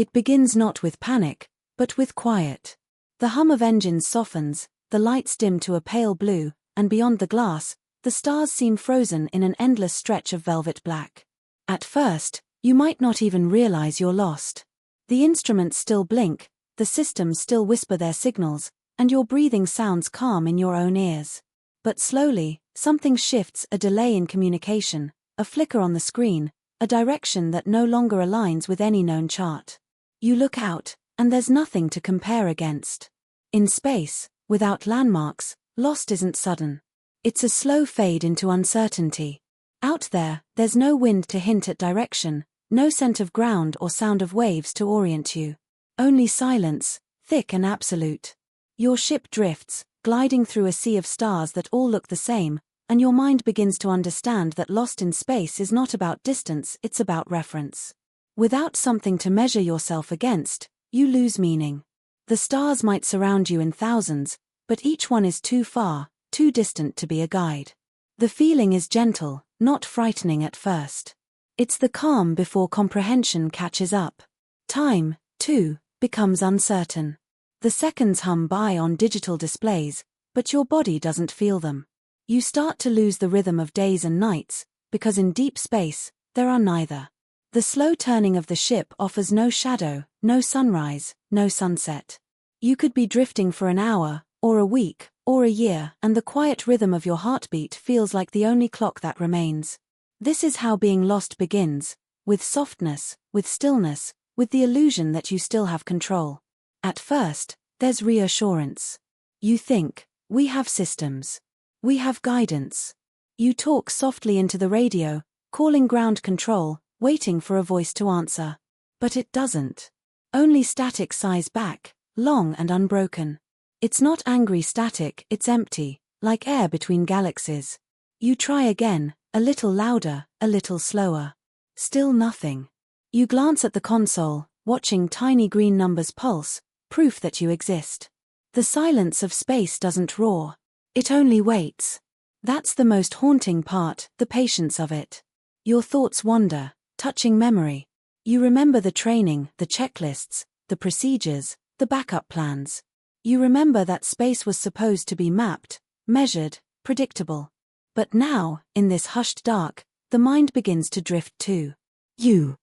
It begins not with panic, but with quiet. The hum of engines softens, the lights dim to a pale blue, and beyond the glass, the stars seem frozen in an endless stretch of velvet black. At first, you might not even realize you're lost. The instruments still blink, the systems still whisper their signals, and your breathing sounds calm in your own ears. But slowly, something shifts, a delay in communication, a flicker on the screen, a direction that no longer aligns with any known chart. You look out, and there's nothing to compare against. In space, without landmarks, lost isn't sudden. It's a slow fade into uncertainty. Out there, there's no wind to hint at direction, no scent of ground or sound of waves to orient you. Only silence, thick and absolute. Your ship drifts, gliding through a sea of stars that all look the same, and your mind begins to understand that lost in space is not about distance, it's about reference. Without something to measure yourself against, you lose meaning. The stars might surround you in thousands, but each one is too far, too distant to be a guide. The feeling is gentle, not frightening at first. It's the calm before comprehension catches up. Time, too, becomes uncertain. The seconds hum by on digital displays, but your body doesn't feel them. You start to lose the rhythm of days and nights, because in deep space, there are neither. The slow turning of the ship offers no shadow, no sunrise, no sunset. You could be drifting for an hour, or a week, or a year, and the quiet rhythm of your heartbeat feels like the only clock that remains. This is how being lost begins, with softness, with stillness, with the illusion that you still have control. At first, there's reassurance. You think, we have systems. We have guidance. You talk softly into the radio, calling ground control, waiting for a voice to answer. But it doesn't. Only static sighs back, long and unbroken. It's not angry static, it's empty, like air between galaxies. You try again, a little louder, a little slower. Still nothing. You glance at the console, watching tiny green numbers pulse, proof that you exist. The silence of space doesn't roar. It only waits. That's the most haunting part, the patience of it. Your thoughts wander, touching memory. You remember the training, the checklists, the procedures, the backup plans. You remember that space was supposed to be mapped, measured, predictable. But now, in this hushed dark, the mind begins to drift too. You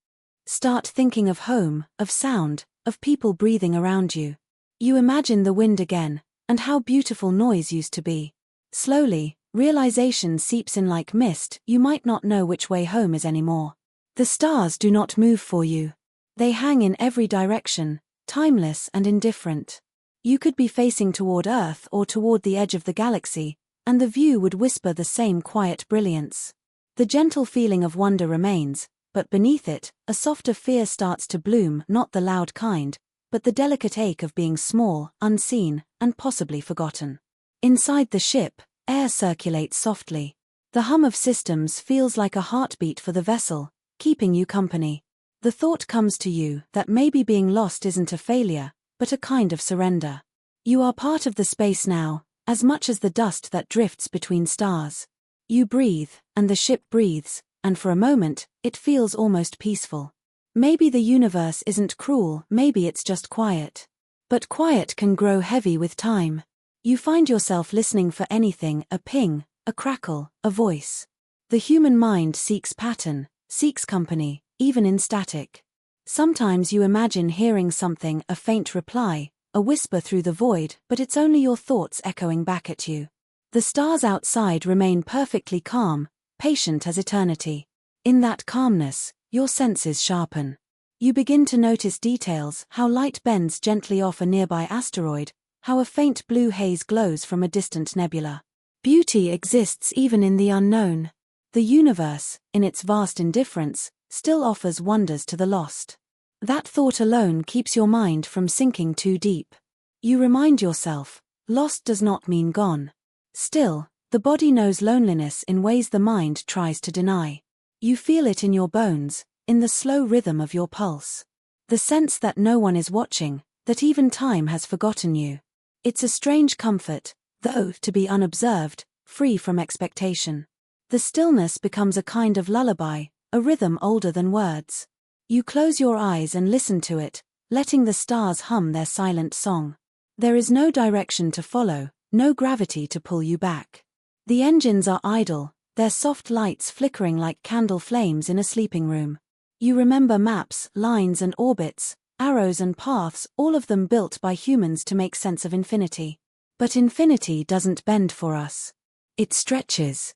start thinking of home, of sound, of people breathing around you. You imagine the wind again, and how beautiful noise used to be. Slowly, realization seeps in like mist, you might not know which way home is anymore. The stars do not move for you. They hang in every direction, timeless and indifferent. You could be facing toward Earth or toward the edge of the galaxy, and the view would whisper the same quiet brilliance. The gentle feeling of wonder remains, but beneath it, a softer fear starts to bloom, not the loud kind, but the delicate ache of being small, unseen, and possibly forgotten. Inside the ship, air circulates softly. The hum of systems feels like a heartbeat for the vessel, keeping you company. The thought comes to you that maybe being lost isn't a failure, but a kind of surrender. You are part of the space now, as much as the dust that drifts between stars. You breathe, and the ship breathes, and for a moment, it feels almost peaceful. Maybe the universe isn't cruel, maybe it's just quiet. But quiet can grow heavy with time. You find yourself listening for anything, a ping, a crackle, a voice. The human mind seeks pattern, seeks company, even in static. Sometimes you imagine hearing something, a faint reply, a whisper through the void, but it's only your thoughts echoing back at you. The stars outside remain perfectly calm, patient as eternity. In that calmness, your senses sharpen. You begin to notice details, how light bends gently off a nearby asteroid, how a faint blue haze glows from a distant nebula. Beauty exists even in the unknown. The universe, in its vast indifference, still offers wonders to the lost. That thought alone keeps your mind from sinking too deep. You remind yourself, lost does not mean gone. Still, the body knows loneliness in ways the mind tries to deny. You feel it in your bones, in the slow rhythm of your pulse. The sense that no one is watching, that even time has forgotten you. It's a strange comfort, though, to be unobserved, free from expectation. The stillness becomes a kind of lullaby, a rhythm older than words. You close your eyes and listen to it, letting the stars hum their silent song. There is no direction to follow, no gravity to pull you back. The engines are idle, their soft lights flickering like candle flames in a sleeping room. You remember maps, lines and orbits, arrows and paths, all of them built by humans to make sense of infinity. But infinity doesn't bend for us. It stretches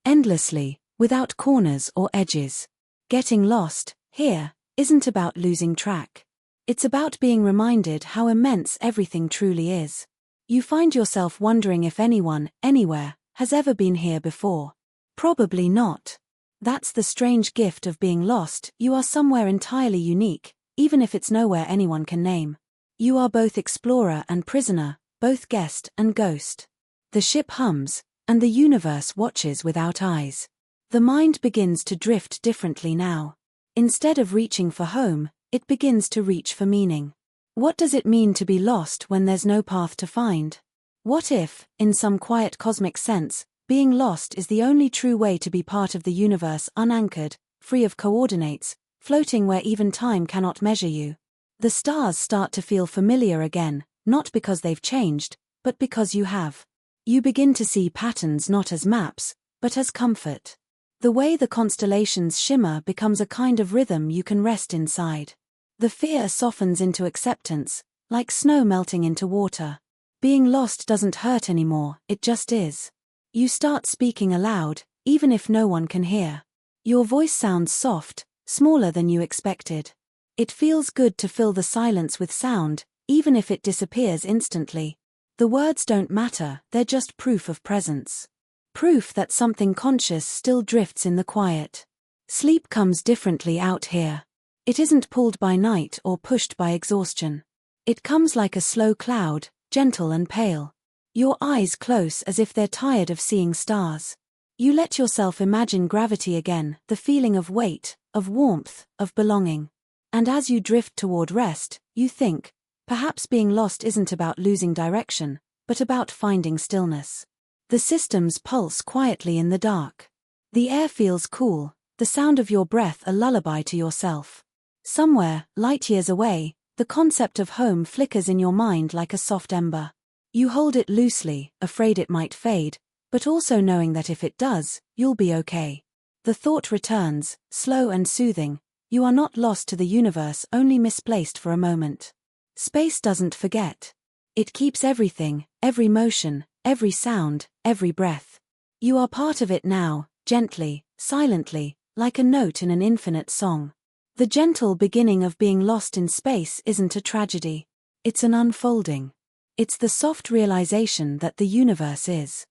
endlessly, without corners or edges. Getting lost, here, isn't about losing track. It's about being reminded how immense everything truly is. You find yourself wondering if anyone, anywhere, has ever been here before. Probably not. That's the strange gift of being lost. You are somewhere entirely unique, even if it's nowhere anyone can name. You are both explorer and prisoner, both guest and ghost. The ship hums, and the universe watches without eyes. The mind begins to drift differently now. Instead of reaching for home, it begins to reach for meaning. What does it mean to be lost when there's no path to find? What if, in some quiet cosmic sense, being lost is the only true way to be part of the universe, unanchored, free of coordinates, floating where even time cannot measure you? The stars start to feel familiar again, not because they've changed, but because you have. You begin to see patterns not as maps, but as comfort. The way the constellations shimmer becomes a kind of rhythm you can rest inside. The fear softens into acceptance, like snow melting into water. Being lost doesn't hurt anymore, it just is. You start speaking aloud, even if no one can hear. Your voice sounds soft, smaller than you expected. It feels good to fill the silence with sound, even if it disappears instantly. The words don't matter, they're just proof of presence. Proof that something conscious still drifts in the quiet. Sleep comes differently out here. It isn't pulled by night or pushed by exhaustion. It comes like a slow cloud, gentle and pale. Your eyes close as if they're tired of seeing stars. You let yourself imagine gravity again, the feeling of weight, of warmth, of belonging. And as you drift toward rest, you think, perhaps being lost isn't about losing direction, but about finding stillness. The systems pulse quietly in the dark. The air feels cool, the sound of your breath a lullaby to yourself. Somewhere, light years away, the concept of home flickers in your mind like a soft ember. You hold it loosely, afraid it might fade, but also knowing that if it does, you'll be okay. The thought returns, slow and soothing, you are not lost to the universe, only misplaced for a moment. Space doesn't forget. It keeps everything, every motion, every sound, every breath. You are part of it now, gently, silently, like a note in an infinite song. The gentle beginning of being lost in space isn't a tragedy. It's an unfolding. It's the soft realization that the universe is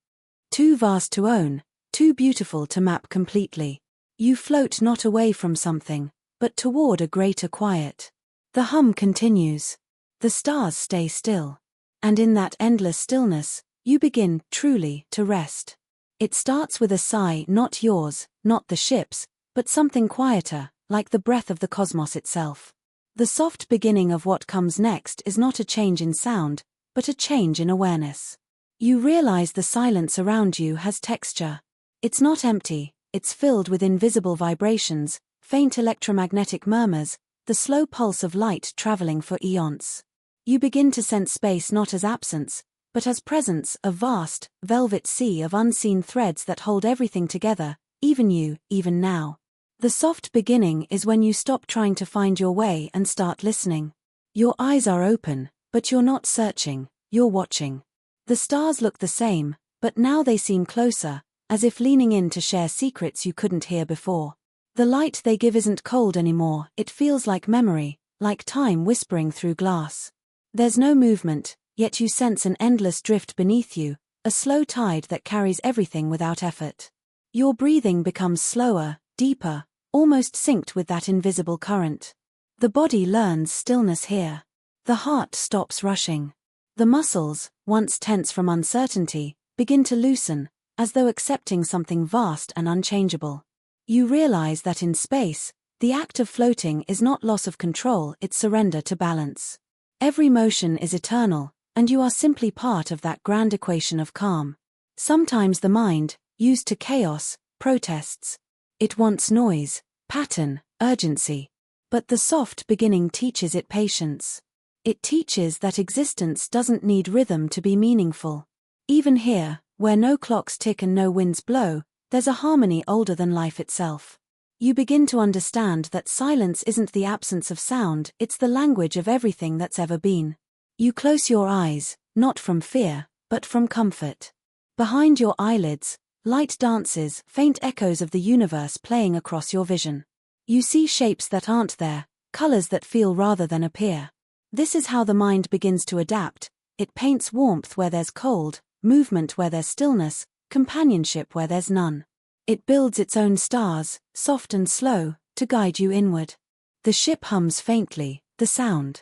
too vast to own, too beautiful to map completely. You float not away from something, but toward a greater quiet. The hum continues. The stars stay still. And in that endless stillness, you begin, truly, to rest. It starts with a sigh, not yours, not the ship's, but something quieter, like the breath of the cosmos itself. The soft beginning of what comes next is not a change in sound, but a change in awareness. You realize the silence around you has texture. It's not empty, it's filled with invisible vibrations, faint electromagnetic murmurs, the slow pulse of light traveling for eons. You begin to sense space not as absence, but as presence, a vast, velvet sea of unseen threads that hold everything together, even you, even now. The soft beginning is when you stop trying to find your way and start listening. Your eyes are open, but you're not searching, you're watching. The stars look the same, but now they seem closer, as if leaning in to share secrets you couldn't hear before. The light they give isn't cold anymore, it feels like memory, like time whispering through glass. There's no movement, yet you sense an endless drift beneath you, a slow tide that carries everything without effort. Your breathing becomes slower, deeper, almost synced with that invisible current. The body learns stillness here. The heart stops rushing. The muscles, once tense from uncertainty, begin to loosen, as though accepting something vast and unchangeable. You realize that in space, the act of floating is not loss of control, it's surrender to balance. Every motion is eternal, and you are simply part of that grand equation of calm. Sometimes the mind, used to chaos, protests. It wants noise, pattern, urgency. But the soft beginning teaches it patience. It teaches that existence doesn't need rhythm to be meaningful. Even here, where no clocks tick and no winds blow, there's a harmony older than life itself. You begin to understand that silence isn't the absence of sound, it's the language of everything that's ever been. You close your eyes, not from fear, but from comfort. Behind your eyelids, light dances, faint echoes of the universe playing across your vision. You see shapes that aren't there, colors that feel rather than appear. This is how the mind begins to adapt. It paints warmth where there's cold, movement where there's stillness, companionship where there's none. It builds its own stars, soft and slow, to guide you inward. The ship hums faintly, the sound.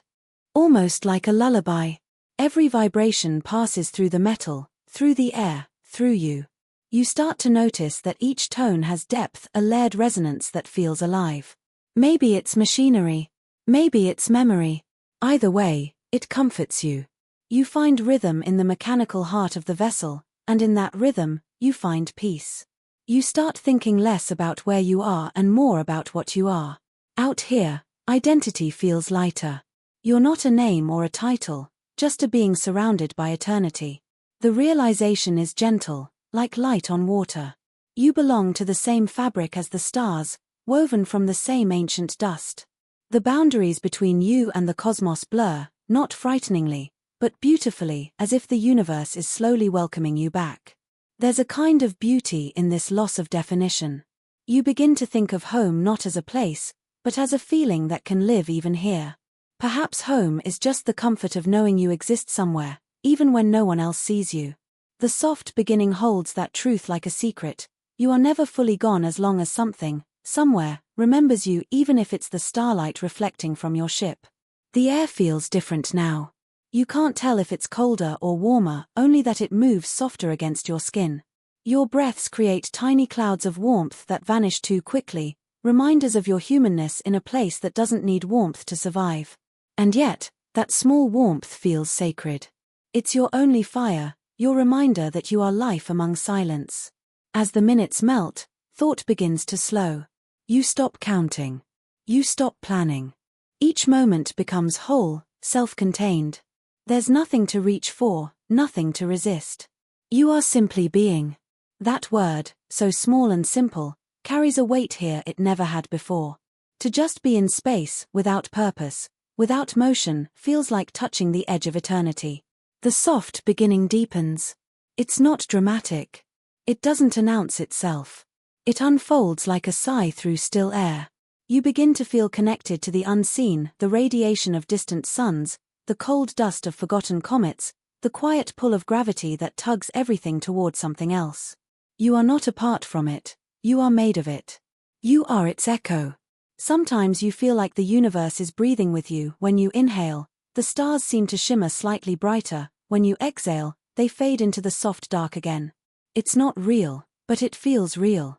Almost like a lullaby. Every vibration passes through the metal, through the air, through you. You start to notice that each tone has depth, a layered resonance that feels alive. Maybe it's machinery. Maybe it's memory. Either way, it comforts you. You find rhythm in the mechanical heart of the vessel, and in that rhythm, you find peace. You start thinking less about where you are and more about what you are. Out here, identity feels lighter. You're not a name or a title, just a being surrounded by eternity. The realization is gentle, like light on water. You belong to the same fabric as the stars, woven from the same ancient dust. The boundaries between you and the cosmos blur, not frighteningly, but beautifully, as if the universe is slowly welcoming you back. There's a kind of beauty in this loss of definition. You begin to think of home not as a place, but as a feeling that can live even here. Perhaps home is just the comfort of knowing you exist somewhere, even when no one else sees you. The soft beginning holds that truth like a secret. You are never fully gone as long as something, somewhere, remembers you, even if it's the starlight reflecting from your ship. The air feels different now. You can't tell if it's colder or warmer, only that it moves softer against your skin. Your breaths create tiny clouds of warmth that vanish too quickly, reminders of your humanness in a place that doesn't need warmth to survive. And yet, that small warmth feels sacred. It's your only fire, your reminder that you are life among silence. As the minutes melt, thought begins to slow. You stop counting. You stop planning. Each moment becomes whole, self-contained. There's nothing to reach for, nothing to resist. You are simply being. That word, so small and simple, carries a weight here it never had before. To just be in space, without purpose, without motion, feels like touching the edge of eternity. The soft beginning deepens. It's not dramatic. It doesn't announce itself. It unfolds like a sigh through still air. You begin to feel connected to the unseen, the radiation of distant suns, the cold dust of forgotten comets, the quiet pull of gravity that tugs everything toward something else. You are not apart from it. You are made of it. You are its echo. Sometimes you feel like the universe is breathing with you. When you inhale, the stars seem to shimmer slightly brighter. When you exhale, they fade into the soft dark again. It's not real, but it feels real.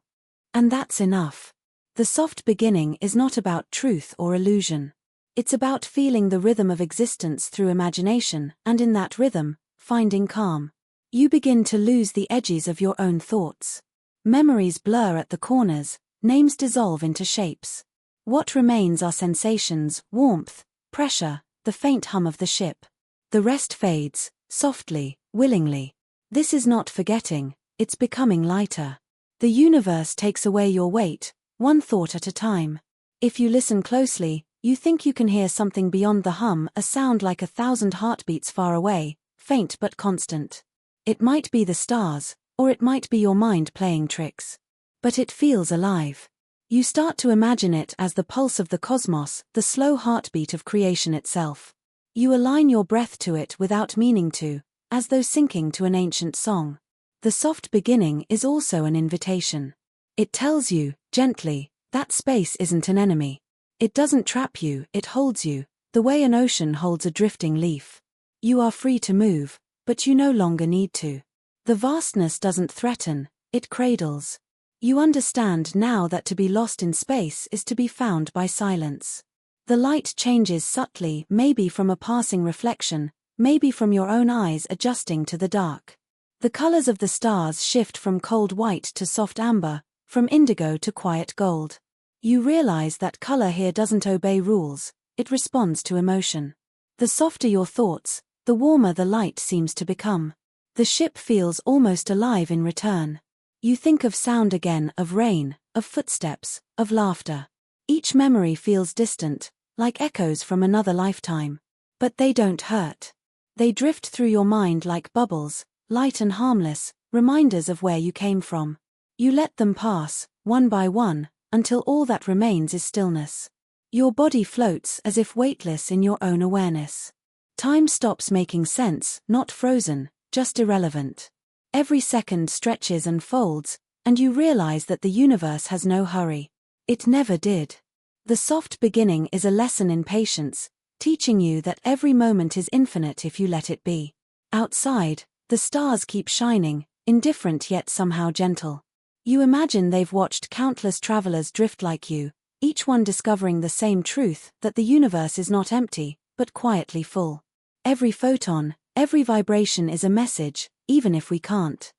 And that's enough. The soft beginning is not about truth or illusion. It's about feeling the rhythm of existence through imagination, and in that rhythm, finding calm. You begin to lose the edges of your own thoughts. Memories blur at the corners, names dissolve into shapes. What remains are sensations, warmth, pressure, the faint hum of the ship. The rest fades, softly, willingly. This is not forgetting, it's becoming lighter. The universe takes away your weight, one thought at a time. If you listen closely, you think you can hear something beyond the hum, a sound like 1,000 heartbeats far away, faint but constant. It might be the stars, or it might be your mind playing tricks. But it feels alive. You start to imagine it as the pulse of the cosmos, the slow heartbeat of creation itself. You align your breath to it without meaning to, as though syncing to an ancient song. The soft beginning is also an invitation. It tells you, gently, that space isn't an enemy. It doesn't trap you, it holds you, the way an ocean holds a drifting leaf. You are free to move, but you no longer need to. The vastness doesn't threaten, it cradles. You understand now that to be lost in space is to be found by silence. The light changes subtly, maybe from a passing reflection, maybe from your own eyes adjusting to the dark. The colors of the stars shift from cold white to soft amber, from indigo to quiet gold. You realize that color here doesn't obey rules, it responds to emotion. The softer your thoughts, the warmer the light seems to become. The ship feels almost alive in return. You think of sound again, of rain, of footsteps, of laughter. Each memory feels distant, like echoes from another lifetime. But they don't hurt. They drift through your mind like bubbles, light and harmless, reminders of where you came from. You let them pass, one by one, until all that remains is stillness. Your body floats as if weightless in your own awareness. Time stops making sense, not frozen, just irrelevant. Every second stretches and folds, and you realize that the universe has no hurry. It never did. The soft beginning is a lesson in patience, teaching you that every moment is infinite if you let it be. Outside, the stars keep shining, indifferent yet somehow gentle. You imagine they've watched countless travelers drift like you, each one discovering the same truth, that the universe is not empty, but quietly full. Every photon, every vibration is a message, even if we can't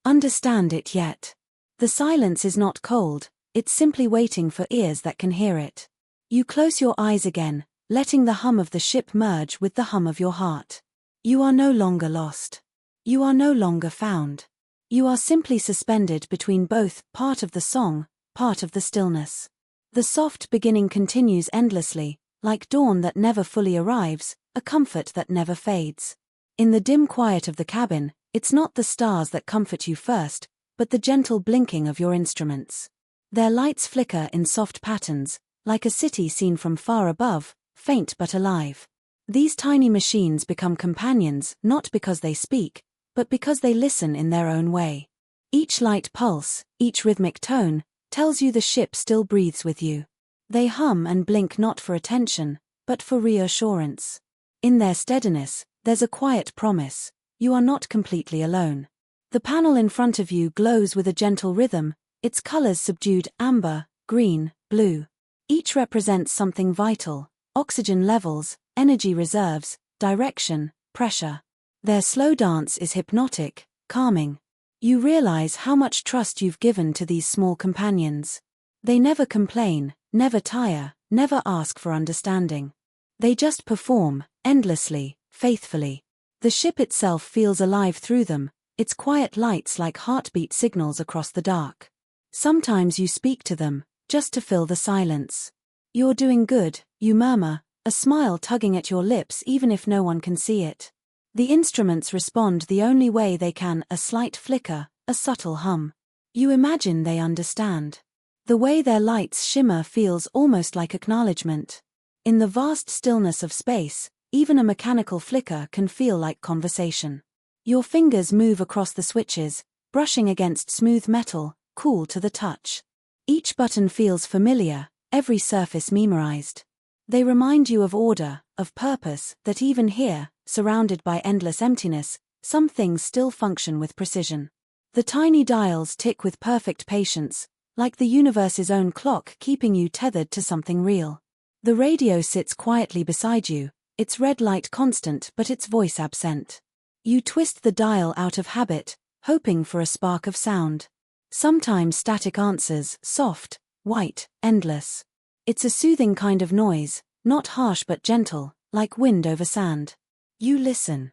understand it yet. The silence is not cold, it's simply waiting for ears that can hear it. You close your eyes again, letting the hum of the ship merge with the hum of your heart. You are no longer lost. You are no longer found. You are simply suspended between both, part of the song, part of the stillness. The soft beginning continues endlessly, like dawn that never fully arrives, a comfort that never fades. In the dim quiet of the cabin, it's not the stars that comfort you first, but the gentle blinking of your instruments. Their lights flicker in soft patterns, like a city seen from far above, faint but alive. These tiny machines become companions not because they speak, but because they listen in their own way. Each light pulse, each rhythmic tone, tells you the ship still breathes with you. They hum and blink not for attention, but for reassurance. In their steadiness, there's a quiet promise: you are not completely alone. The panel in front of you glows with a gentle rhythm, its colors subdued: amber, green, blue. Each represents something vital: oxygen levels, energy reserves, direction, pressure. Their slow dance is hypnotic, calming. You realize how much trust you've given to these small companions. They never complain, never tire, never ask for understanding. They just perform, endlessly, faithfully. The ship itself feels alive through them, its quiet lights like heartbeat signals across the dark. Sometimes you speak to them, just to fill the silence. You're doing good, you murmur, a smile tugging at your lips even if no one can see it. The instruments respond the only way they can: a slight flicker, a subtle hum. You imagine they understand. The way their lights shimmer feels almost like acknowledgement. In the vast stillness of space, even a mechanical flicker can feel like conversation. Your fingers move across the switches, brushing against smooth metal, cool to the touch. Each button feels familiar, every surface memorized. They remind you of order, of purpose, that even here, surrounded by endless emptiness, some things still function with precision. The tiny dials tick with perfect patience, like the universe's own clock keeping you tethered to something real. The radio sits quietly beside you, its red light constant but its voice absent. You twist the dial out of habit, hoping for a spark of sound. Sometimes static answers, soft, white, endless. It's a soothing kind of noise, not harsh but gentle, like wind over sand. You listen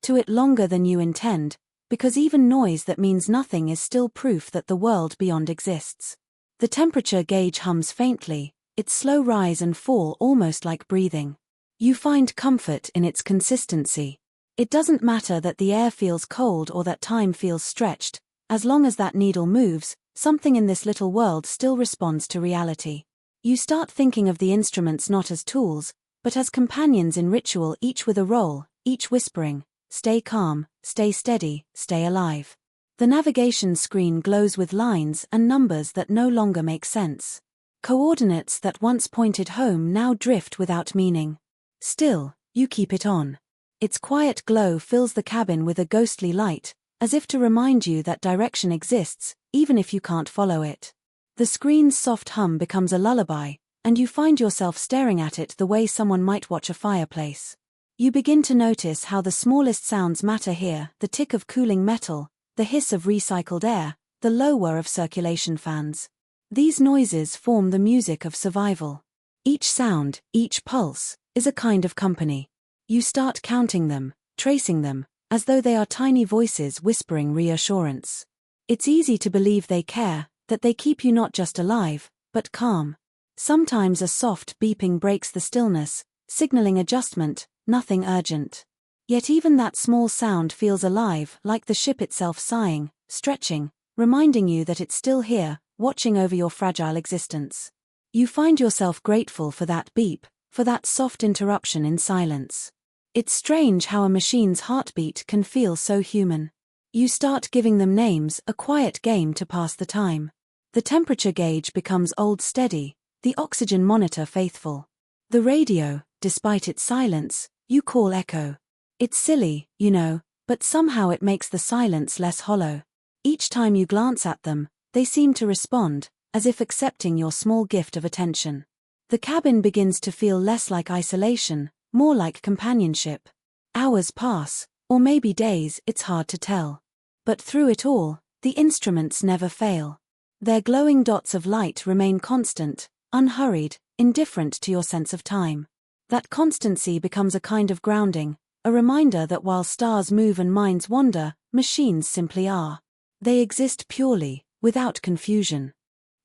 to it longer than you intend, because even noise that means nothing is still proof that the world beyond exists. The temperature gauge hums faintly, its slow rise and fall almost like breathing. You find comfort in its consistency. It doesn't matter that the air feels cold or that time feels stretched, as long as that needle moves, something in this little world still responds to reality. You start thinking of the instruments not as tools, but as companions in ritual, each with a role, each whispering, "Stay calm, stay steady, stay alive." The navigation screen glows with lines and numbers that no longer make sense. Coordinates that once pointed home now drift without meaning. Still, you keep it on. Its quiet glow fills the cabin with a ghostly light, as if to remind you that direction exists, even if you can't follow it. The screen's soft hum becomes a lullaby, and you find yourself staring at it the way someone might watch a fireplace. You begin to notice how the smallest sounds matter here: the tick of cooling metal, the hiss of recycled air, the low whir of circulation fans. These noises form the music of survival. Each sound, each pulse, is a kind of company. You start counting them, tracing them, as though they are tiny voices whispering reassurance. It's easy to believe they care, that they keep you not just alive, but calm. Sometimes a soft beeping breaks the stillness, signaling adjustment, nothing urgent. Yet even that small sound feels alive, like the ship itself sighing, stretching, reminding you that it's still here, watching over your fragile existence. You find yourself grateful for that beep, for that soft interruption in silence. It's strange how a machine's heartbeat can feel so human. You start giving them names, a quiet game to pass the time. The temperature gauge becomes old steady, the oxygen monitor faithful. The radio, despite its silence, you call echo. It's silly, you know, but somehow it makes the silence less hollow. Each time you glance at them, they seem to respond, as if accepting your small gift of attention. The cabin begins to feel less like isolation, more like companionship. Hours pass, or maybe days, it's hard to tell. But through it all, the instruments never fail. Their glowing dots of light remain constant, unhurried, indifferent to your sense of time. That constancy becomes a kind of grounding, a reminder that while stars move and minds wander, machines simply are. They exist purely, without confusion,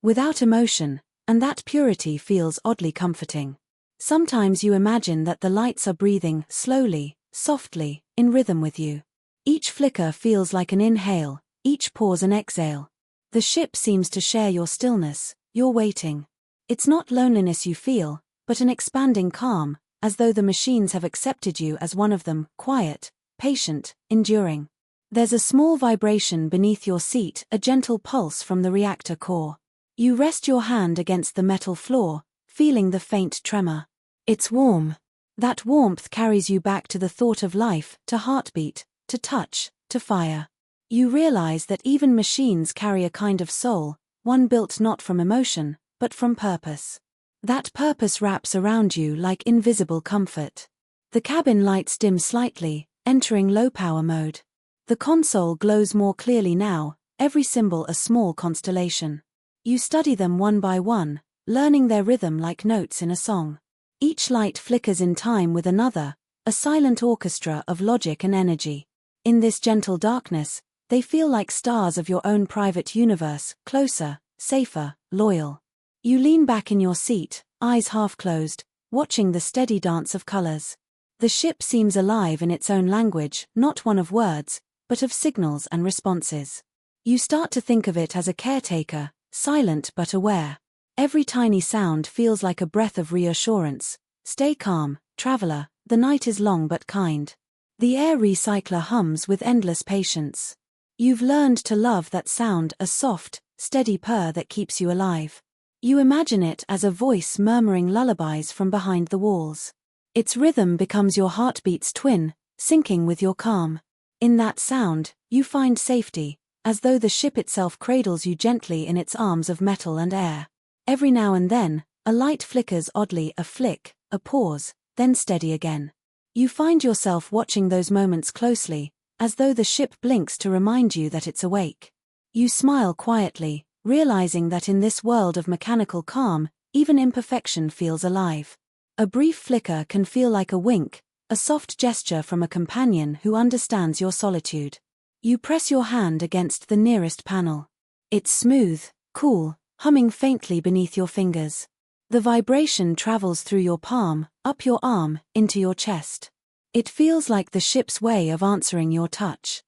without emotion, and that purity feels oddly comforting. Sometimes you imagine that the lights are breathing, slowly, softly, in rhythm with you. Each flicker feels like an inhale, each pause an exhale. The ship seems to share your stillness, your waiting. It's not loneliness you feel, but an expanding calm, as though the machines have accepted you as one of them, quiet, patient, enduring. There's a small vibration beneath your seat, a gentle pulse from the reactor core. You rest your hand against the metal floor, feeling the faint tremor. It's warm. That warmth carries you back to the thought of life, to heartbeat, to touch, to fire. You realize that even machines carry a kind of soul, one built not from emotion, but from purpose. That purpose wraps around you like invisible comfort. The cabin lights dim slightly, entering low-power mode. The console glows more clearly now, every symbol a small constellation. You study them one by one, learning their rhythm like notes in a song. Each light flickers in time with another, a silent orchestra of logic and energy. In this gentle darkness, they feel like stars of your own private universe, closer, safer, loyal. You lean back in your seat, eyes half closed, watching the steady dance of colors. The ship seems alive in its own language, not one of words, but of signals and responses. You start to think of it as a caretaker, silent but aware. Every tiny sound feels like a breath of reassurance. Stay calm, traveler, the night is long but kind. The air recycler hums with endless patience. You've learned to love that sound, a soft, steady purr that keeps you alive. You imagine it as a voice murmuring lullabies from behind the walls. Its rhythm becomes your heartbeat's twin, syncing with your calm. In that sound, you find safety, as though the ship itself cradles you gently in its arms of metal and air. Every now and then, a light flickers oddly, a flick, a pause, then steady again. You find yourself watching those moments closely, as though the ship blinks to remind you that it's awake. You smile quietly, realizing that in this world of mechanical calm, even imperfection feels alive. A brief flicker can feel like a wink, a soft gesture from a companion who understands your solitude. You press your hand against the nearest panel. It's smooth, cool, humming faintly beneath your fingers. The vibration travels through your palm, up your arm, into your chest. It feels like the ship's way of answering your touch.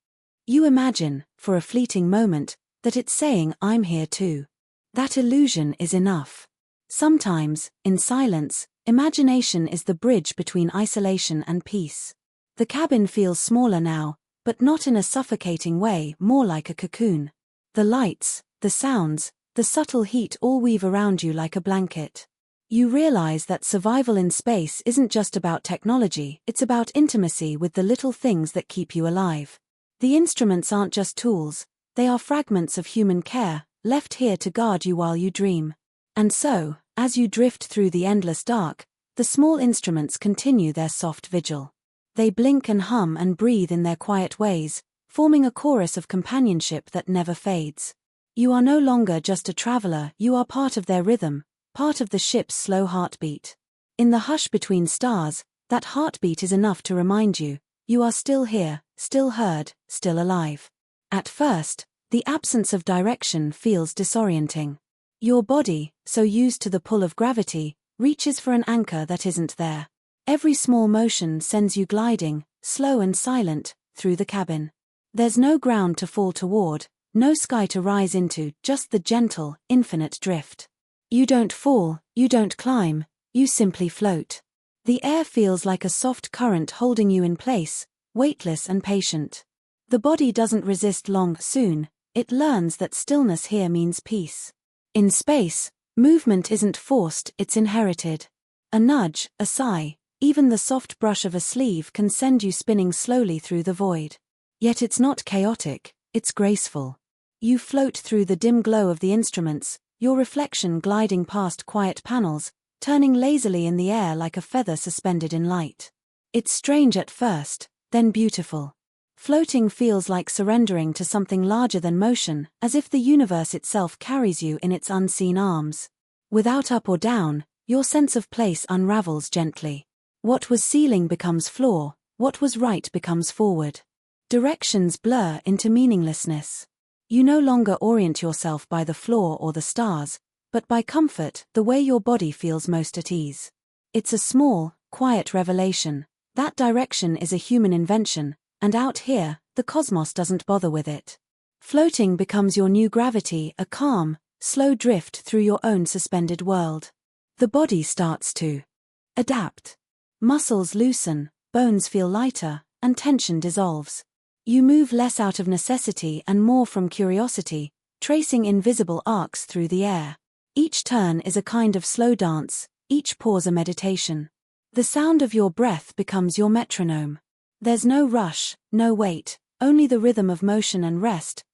You imagine, for a fleeting moment, that it's saying, "I'm here too." That illusion is enough. Sometimes, in silence, imagination is the bridge between isolation and peace. The cabin feels smaller now, but not in a suffocating way, more like a cocoon. The lights, the sounds, the subtle heat all weave around you like a blanket. You realize that survival in space isn't just about technology, it's about intimacy with the little things that keep you alive. The instruments aren't just tools, they are fragments of human care, left here to guard you while you dream. And so, as you drift through the endless dark, the small instruments continue their soft vigil. They blink and hum and breathe in their quiet ways, forming a chorus of companionship that never fades. You are no longer just a traveler, you are part of their rhythm, part of the ship's slow heartbeat. In the hush between stars, that heartbeat is enough to remind you, you are still here, still heard, still alive. At first, the absence of direction feels disorienting. Your body, so used to the pull of gravity, reaches for an anchor that isn't there. Every small motion sends you gliding, slow and silent, through the cabin. There's no ground to fall toward, no sky to rise into, just the gentle, infinite drift. You don't fall, you don't climb, you simply float. The air feels like a soft current holding you in place, weightless and patient. The body doesn't resist long. Soon, it learns that stillness here means peace. In space, movement isn't forced, it's inherited. A nudge, a sigh, even the soft brush of a sleeve can send you spinning slowly through the void. Yet it's not chaotic, it's graceful. You float through the dim glow of the instruments, your reflection gliding past quiet panels, turning lazily in the air like a feather suspended in light. It's strange at first, then beautiful. Floating feels like surrendering to something larger than motion, as if the universe itself carries you in its unseen arms. Without up or down, your sense of place unravels gently. What was ceiling becomes floor, what was right becomes forward. Directions blur into meaninglessness. You no longer orient yourself by the floor or the stars, but by comfort, the way your body feels most at ease. It's a small, quiet revelation. That direction is a human invention, and out here, the cosmos doesn't bother with it. Floating becomes your new gravity, a calm, slow drift through your own suspended world. The body starts to adapt. Muscles loosen, bones feel lighter, and tension dissolves. You move less out of necessity and more from curiosity, tracing invisible arcs through the air. Each turn is a kind of slow dance, each pause a meditation. The sound of your breath becomes your metronome. There's no rush, no wait, only the rhythm of motion and rest,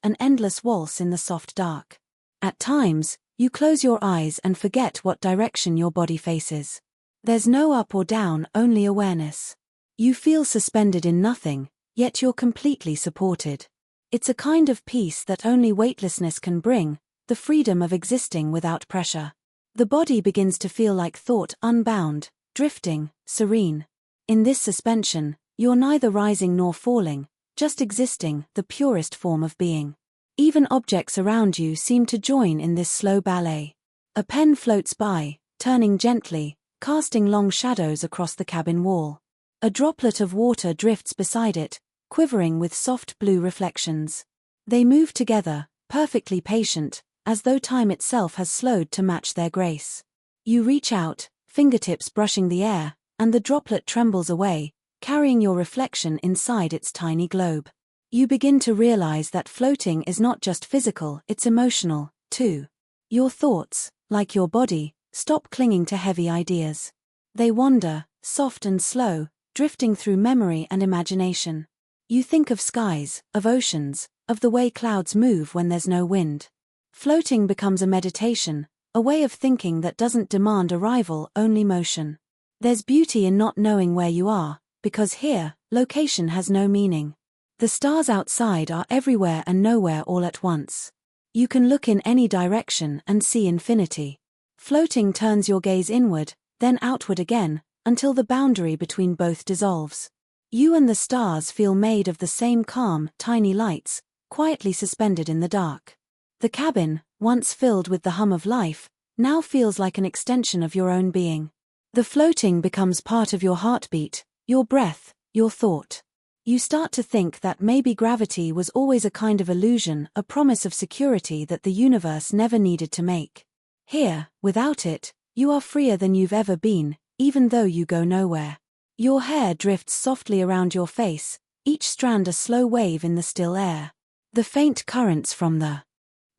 an endless waltz in the soft dark. At times, you close your eyes and forget what direction your body faces. There's no up or down, only awareness. You feel suspended in nothing, yet you're completely supported. It's a kind of peace that only weightlessness can bring, the freedom of existing without pressure. The body begins to feel like thought, unbound, drifting, serene. In this suspension, you're neither rising nor falling, just existing, the purest form of being. Even objects around you seem to join in this slow ballet. A pen floats by, turning gently, casting long shadows across the cabin wall. A droplet of water drifts beside it, quivering with soft blue reflections. They move together, perfectly patient, as though time itself has slowed to match their grace. You reach out, fingertips brushing the air, and the droplet trembles away, carrying your reflection inside its tiny globe. You begin to realize that floating is not just physical, it's emotional, too. Your thoughts, like your body, stop clinging to heavy ideas. They wander, soft and slow, drifting through memory and imagination. You think of skies, of oceans, of the way clouds move when there's no wind. Floating becomes a meditation, a way of thinking that doesn't demand arrival, only motion. There's beauty in not knowing where you are, because here, location has no meaning. The stars outside are everywhere and nowhere all at once. You can look in any direction and see infinity. Floating turns your gaze inward, then outward again, until the boundary between both dissolves. You and the stars feel made of the same calm, tiny lights, quietly suspended in the dark. The cabin, once filled with the hum of life, now feels like an extension of your own being. The floating becomes part of your heartbeat, your breath, your thought. You start to think that maybe gravity was always a kind of illusion, a promise of security that the universe never needed to make. Here, without it, you are freer than you've ever been, even though you go nowhere. Your hair drifts softly around your face, each strand a slow wave in the still air. The faint currents from the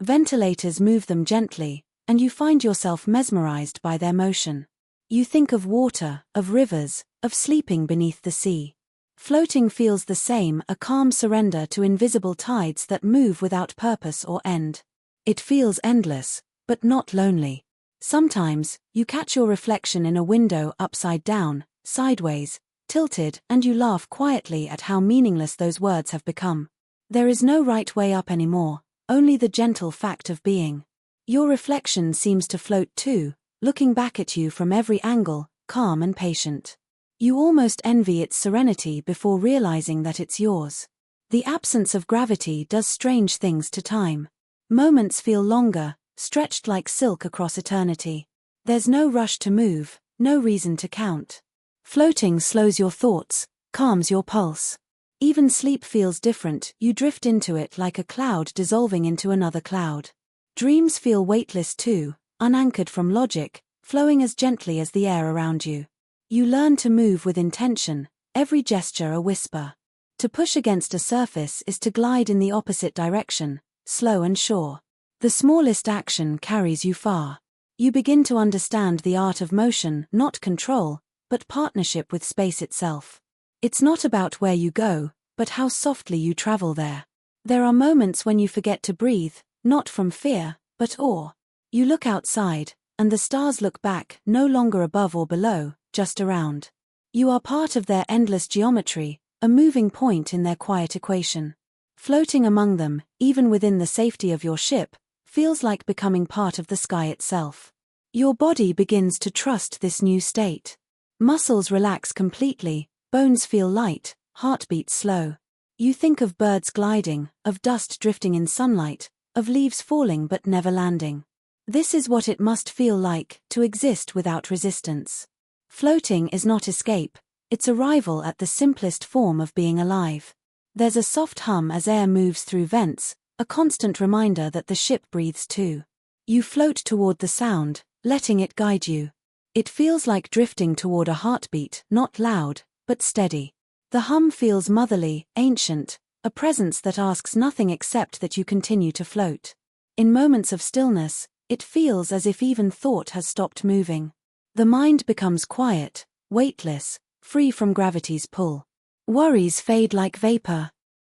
ventilators move them gently, and you find yourself mesmerized by their motion. You think of water, of rivers, of sleeping beneath the sea. Floating feels the same, a calm surrender to invisible tides that move without purpose or end. It feels endless, but not lonely. Sometimes, you catch your reflection in a window upside down, sideways, tilted, and you laugh quietly at how meaningless those words have become. There is no right way up anymore, only the gentle fact of being. Your reflection seems to float too, looking back at you from every angle, calm and patient. You almost envy its serenity before realizing that it's yours. The absence of gravity does strange things to time. Moments feel longer, stretched like silk across eternity. There's no rush to move, no reason to count. Floating slows your thoughts, calms your pulse. Even sleep feels different, you drift into it like a cloud dissolving into another cloud. Dreams feel weightless too, unanchored from logic, flowing as gently as the air around you. You learn to move with intention, every gesture a whisper. To push against a surface is to glide in the opposite direction, slow and sure. The smallest action carries you far. You begin to understand the art of motion, not control, but partnership with space itself. It's not about where you go, but how softly you travel there. There are moments when you forget to breathe, not from fear, but awe. You look outside, and the stars look back, no longer above or below, just around. You are part of their endless geometry, a moving point in their quiet equation. Floating among them, even within the safety of your ship, feels like becoming part of the sky itself. Your body begins to trust this new state. Muscles relax completely, bones feel light, heartbeat slow. You think of birds gliding, of dust drifting in sunlight, of leaves falling but never landing. This is what it must feel like, to exist without resistance. Floating is not escape, it's arrival at the simplest form of being alive. There's a soft hum as air moves through vents, a constant reminder that the ship breathes too. You float toward the sound, letting it guide you. It feels like drifting toward a heartbeat, not loud, but steady. The hum feels motherly, ancient, a presence that asks nothing except that you continue to float. In moments of stillness, it feels as if even thought has stopped moving. The mind becomes quiet, weightless, free from gravity's pull. Worries fade like vapor,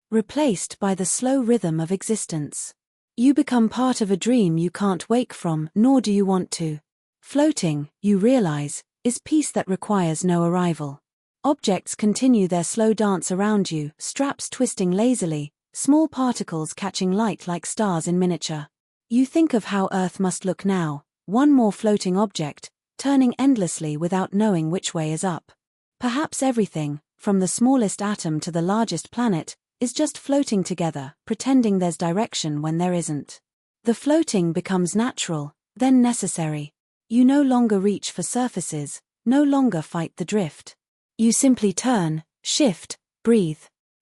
replaced by the slow rhythm of existence. You become part of a dream you can't wake from, nor do you want to. Floating, you realize, is peace that requires no arrival. Objects continue their slow dance around you, straps twisting lazily, small particles catching light like stars in miniature. You think of how Earth must look now, one more floating object, turning endlessly without knowing which way is up. Perhaps everything, from the smallest atom to the largest planet, is just floating together, pretending there's direction when there isn't. The floating becomes natural, then necessary. You no longer reach for surfaces, no longer fight the drift. You simply turn, shift, breathe.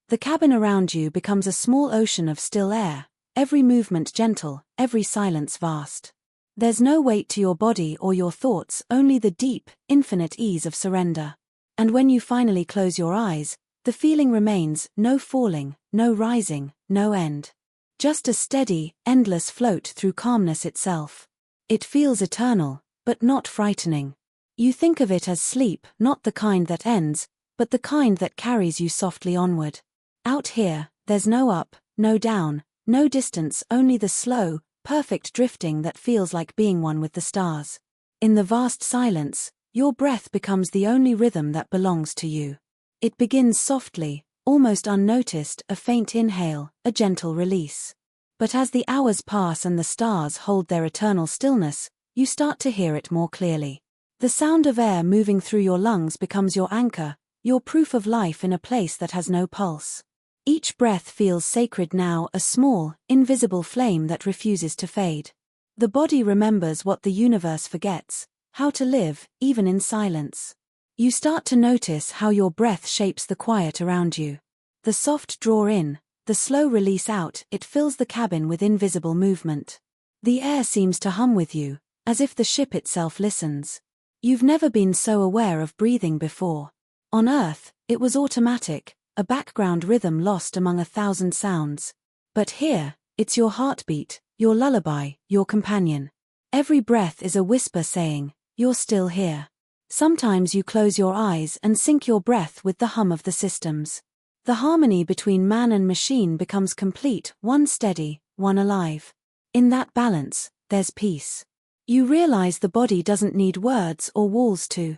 The cabin around you becomes a small ocean of still air, every movement gentle, every silence vast. There's no weight to your body or your thoughts, only the deep, infinite ease of surrender. And when you finally close your eyes, the feeling remains, no falling, no rising, no end. Just a steady, endless float through calmness itself. It feels eternal, but not frightening. You think of it as sleep, not the kind that ends, but the kind that carries you softly onward. Out here, there's no up, no down, no distance, only the slow, perfect drifting that feels like being one with the stars. In the vast silence, your breath becomes the only rhythm that belongs to you. It begins softly, almost unnoticed, a faint inhale, a gentle release. But as the hours pass and the stars hold their eternal stillness, you start to hear it more clearly. The sound of air moving through your lungs becomes your anchor, your proof of life in a place that has no pulse. Each breath feels sacred now, a small, invisible flame that refuses to fade. The body remembers what the universe forgets, how to live, even in silence. You start to notice how your breath shapes the quiet around you. The soft draw in, the slow release out, it fills the cabin with invisible movement. The air seems to hum with you, as if the ship itself listens. You've never been so aware of breathing before. On Earth, it was automatic, a background rhythm lost among 1,000 sounds. But here, it's your heartbeat, your lullaby, your companion. Every breath is a whisper saying, "You're still here." Sometimes you close your eyes and sync your breath with the hum of the systems. The harmony between man and machine becomes complete, one steady, one alive. In that balance, there's peace. You realize the body doesn't need words or walls to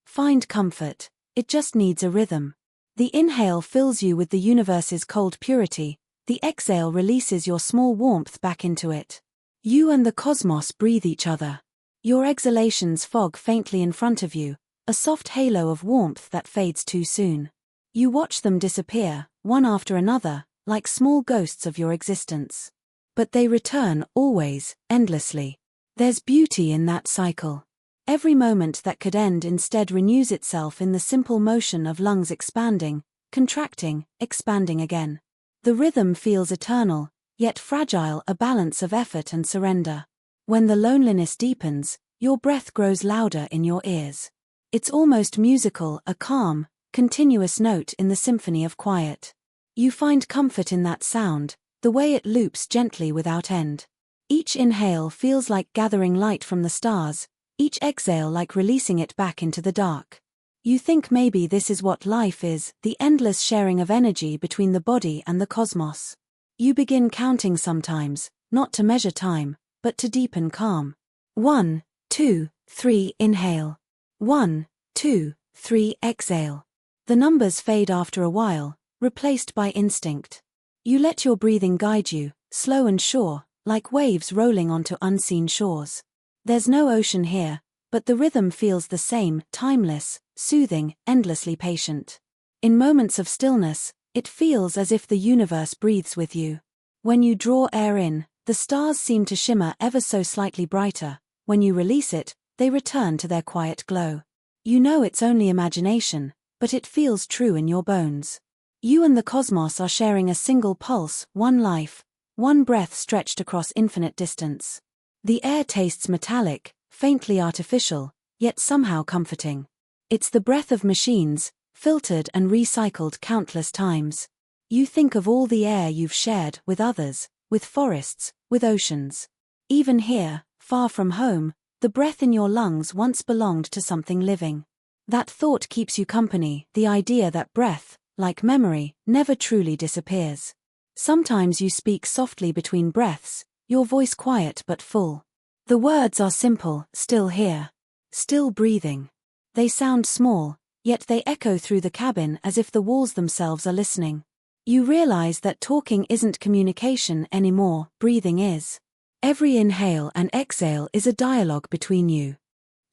find comfort, it just needs a rhythm. The inhale fills you with the universe's cold purity, The exhale releases your small warmth back into it. You and the cosmos breathe each other. Your exhalations fog faintly in front of you, a soft halo of warmth that fades too soon. You watch them disappear, one after another, like small ghosts of your existence. But they return, always, endlessly. There's beauty in that cycle. Every moment that could end instead renews itself in the simple motion of lungs expanding, contracting, expanding again. The rhythm feels eternal, yet fragile, a balance of effort and surrender. When the loneliness deepens, your breath grows louder in your ears. It's almost musical, a calm, continuous note in the symphony of quiet. You find comfort in that sound, the way it loops gently without end. Each inhale feels like gathering light from the stars, each exhale like releasing it back into the dark. You think maybe this is what life is, the endless sharing of energy between the body and the cosmos. You begin counting sometimes, not to measure time, but to deepen calm. 1, 2, 3, inhale. 1, 2, 3, exhale. The numbers fade after a while, replaced by instinct. You let your breathing guide you, slow and sure, like waves rolling onto unseen shores. There's no ocean here, but the rhythm feels the same, timeless, soothing, endlessly patient. In moments of stillness, it feels as if the universe breathes with you. When you draw air in, the stars seem to shimmer ever so slightly brighter. When you release it, they return to their quiet glow. You know it's only imagination, but it feels true in your bones. You and the cosmos are sharing a single pulse, one life, one breath stretched across infinite distance. The air tastes metallic, faintly artificial, yet somehow comforting. It's the breath of machines, filtered and recycled countless times. You think of all the air you've shared with others, with forests, with oceans. Even here, far from home, the breath in your lungs once belonged to something living. That thought keeps you company, the idea that breath, like memory, never truly disappears. Sometimes you speak softly between breaths, your voice quiet but full. The words are simple, still here. Still breathing. They sound small, yet they echo through the cabin as if the walls themselves are listening. You realize that talking isn't communication anymore, breathing is. Every inhale and exhale is a dialogue between you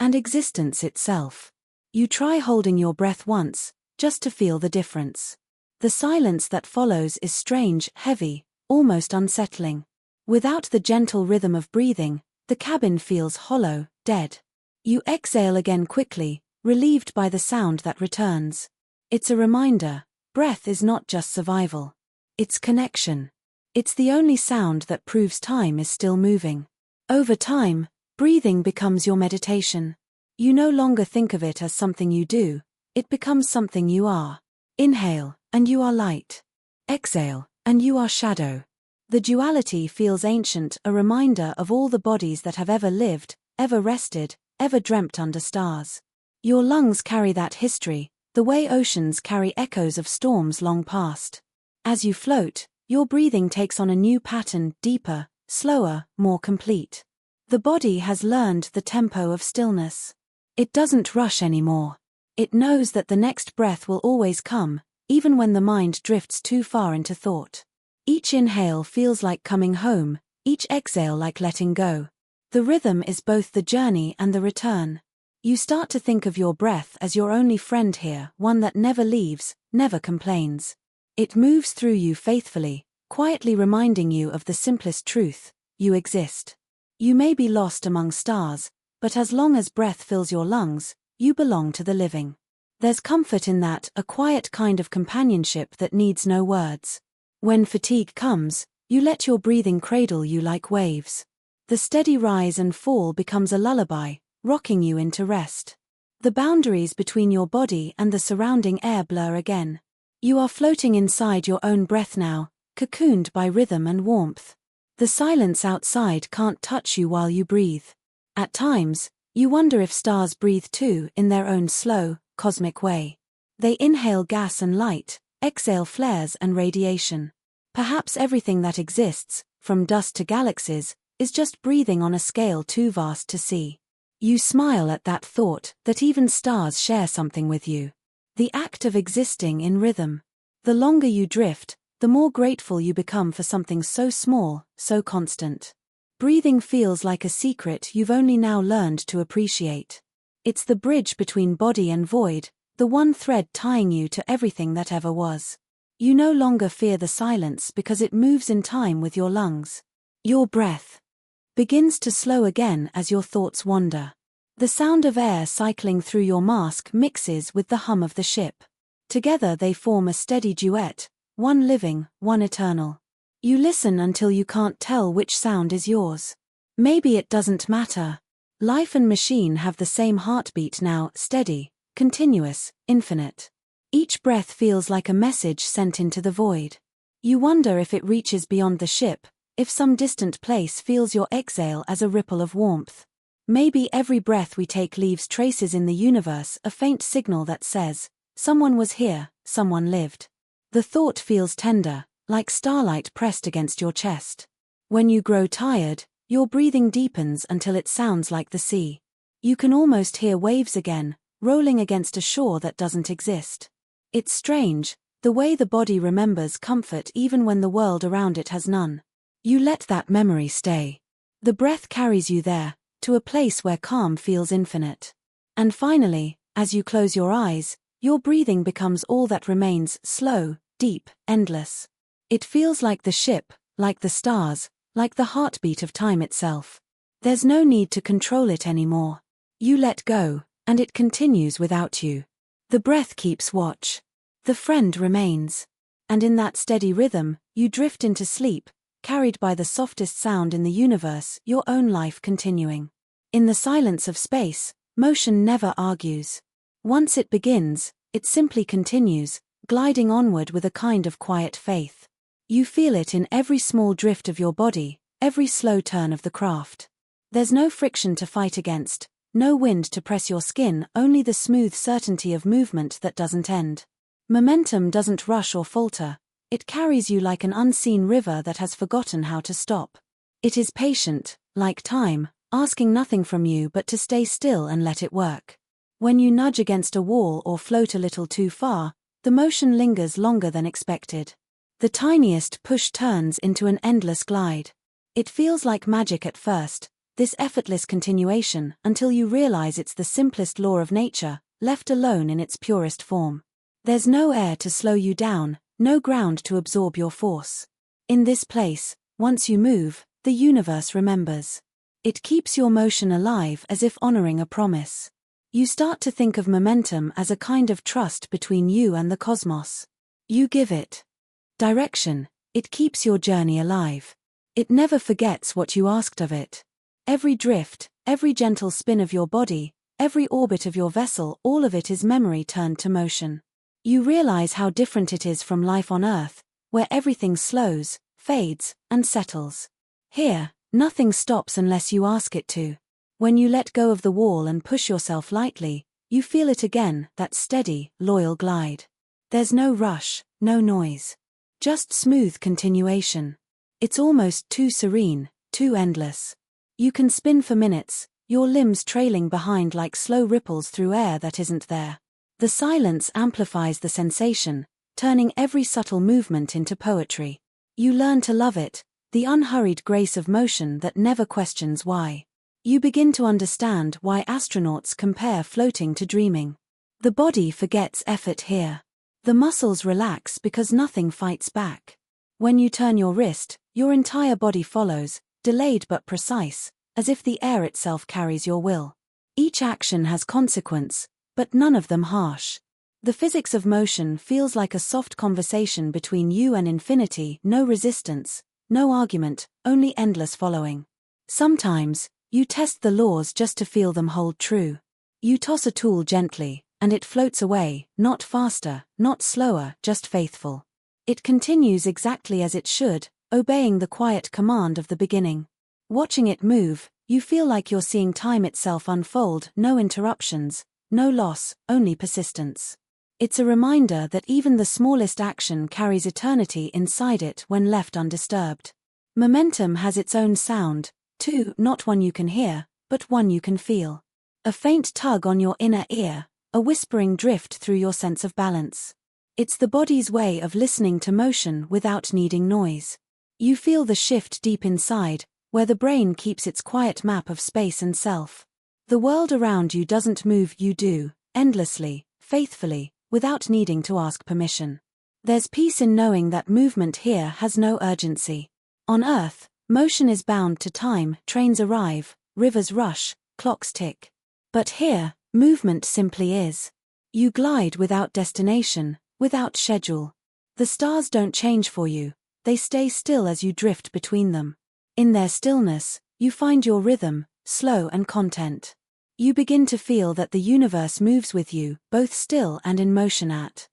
and existence itself. You try holding your breath once, just to feel the difference. The silence that follows is strange, heavy, almost unsettling. Without the gentle rhythm of breathing, the cabin feels hollow, dead. You exhale again quickly, relieved by the sound that returns. It's a reminder, breath is not just survival. It's connection. It's the only sound that proves time is still moving. Over time, breathing becomes your meditation. You no longer think of it as something you do, it becomes something you are. Inhale, and you are light. Exhale, and you are shadow. The duality feels ancient, a reminder of all the bodies that have ever lived, ever rested, ever dreamt under stars. Your lungs carry that history, the way oceans carry echoes of storms long past. As you float, your breathing takes on a new pattern, deeper, slower, more complete. The body has learned the tempo of stillness. It doesn't rush anymore. It knows that the next breath will always come, even when the mind drifts too far into thought. Each inhale feels like coming home, each exhale like letting go. The rhythm is both the journey and the return. You start to think of your breath as your only friend here, one that never leaves, never complains. It moves through you faithfully, quietly reminding you of the simplest truth: you exist. You may be lost among stars, but as long as breath fills your lungs, you belong to the living. There's comfort in that, a quiet kind of companionship that needs no words. When fatigue comes, you let your breathing cradle you like waves. The steady rise and fall becomes a lullaby, rocking you into rest. The boundaries between your body and the surrounding air blur again. You are floating inside your own breath now, cocooned by rhythm and warmth. The silence outside can't touch you while you breathe. At times, you wonder if stars breathe too, in their own slow, cosmic way. They inhale gas and light, exhale flares and radiation. Perhaps everything that exists, from dust to galaxies, is just breathing on a scale too vast to see. You smile at that thought, that even stars share something with you. The act of existing in rhythm. The longer you drift, the more grateful you become for something so small, so constant. Breathing feels like a secret you've only now learned to appreciate. It's the bridge between body and void, the one thread tying you to everything that ever was. You no longer fear the silence because it moves in time with your lungs. Your breath begins to slow again as your thoughts wander. The sound of air cycling through your mask mixes with the hum of the ship. Together they form a steady duet, one living, one eternal. You listen until you can't tell which sound is yours. Maybe it doesn't matter. Life and machine have the same heartbeat now, steady, continuous, infinite. Each breath feels like a message sent into the void. You wonder if it reaches beyond the ship, if some distant place feels your exhale as a ripple of warmth. Maybe every breath we take leaves traces in the universe, a faint signal that says, someone was here, someone lived. The thought feels tender, like starlight pressed against your chest. When you grow tired, your breathing deepens until it sounds like the sea. You can almost hear waves again, rolling against a shore that doesn't exist. It's strange, the way the body remembers comfort even when the world around it has none. You let that memory stay. The breath carries you there, to a place where calm feels infinite. And finally, as you close your eyes, your breathing becomes all that remains, slow, deep, endless. It feels like the ship, like the stars, like the heartbeat of time itself. There's no need to control it anymore. You let go, and it continues without you. The breath keeps watch. The friend remains. And in that steady rhythm, you drift into sleep, carried by the softest sound in the universe, your own life continuing. In the silence of space, motion never argues. Once it begins, it simply continues, gliding onward with a kind of quiet faith. You feel it in every small drift of your body, every slow turn of the craft. There's no friction to fight against, no wind to press your skin, only the smooth certainty of movement that doesn't end. Momentum doesn't rush or falter, it carries you like an unseen river that has forgotten how to stop. It is patient, like time, asking nothing from you but to stay still and let it work. When you nudge against a wall or float a little too far, the motion lingers longer than expected. The tiniest push turns into an endless glide. It feels like magic at first, this effortless continuation, until you realize it's the simplest law of nature, left alone in its purest form. There's no air to slow you down, no ground to absorb your force. In this place, once you move, the universe remembers. It keeps your motion alive as if honoring a promise. You start to think of momentum as a kind of trust between you and the cosmos. You give it direction, it keeps your journey alive. It never forgets what you asked of it. Every drift, every gentle spin of your body, every orbit of your vessel, all of it is memory turned to motion. You realize how different it is from life on Earth, where everything slows, fades, and settles. Here, nothing stops unless you ask it to. When you let go of the wall and push yourself lightly, you feel it again, that steady, loyal glide. There's no rush, no noise. Just smooth continuation. It's almost too serene, too endless. You can spin for minutes, your limbs trailing behind like slow ripples through air that isn't there. The silence amplifies the sensation, turning every subtle movement into poetry. You learn to love it, the unhurried grace of motion that never questions why. You begin to understand why astronauts compare floating to dreaming. The body forgets effort here. The muscles relax because nothing fights back. When you turn your wrist, your entire body follows, delayed but precise, as if the air itself carries your will. Each action has consequence, but none of them harsh. The physics of motion feels like a soft conversation between you and infinity, no resistance, no argument, only endless following. Sometimes, you test the laws just to feel them hold true. You toss a tool gently, and it floats away, not faster, not slower, just faithful. It continues exactly as it should, obeying the quiet command of the beginning. Watching it move, you feel like you're seeing time itself unfold, no interruptions, no loss, only persistence. It's a reminder that even the smallest action carries eternity inside it when left undisturbed. Momentum has its own sound, too, not one you can hear, but one you can feel. A faint tug on your inner ear, a whispering drift through your sense of balance. It's the body's way of listening to motion without needing noise. You feel the shift deep inside, where the brain keeps its quiet map of space and self. The world around you doesn't move, you do, endlessly, faithfully, without needing to ask permission. There's peace in knowing that movement here has no urgency. On Earth, motion is bound to time, trains arrive, rivers rush, clocks tick. But here, movement simply is. You glide without destination, without schedule. The stars don't change for you, they stay still as you drift between them. In their stillness, you find your rhythm, slow and content. You begin to feel that the universe moves with you, both still and in motion at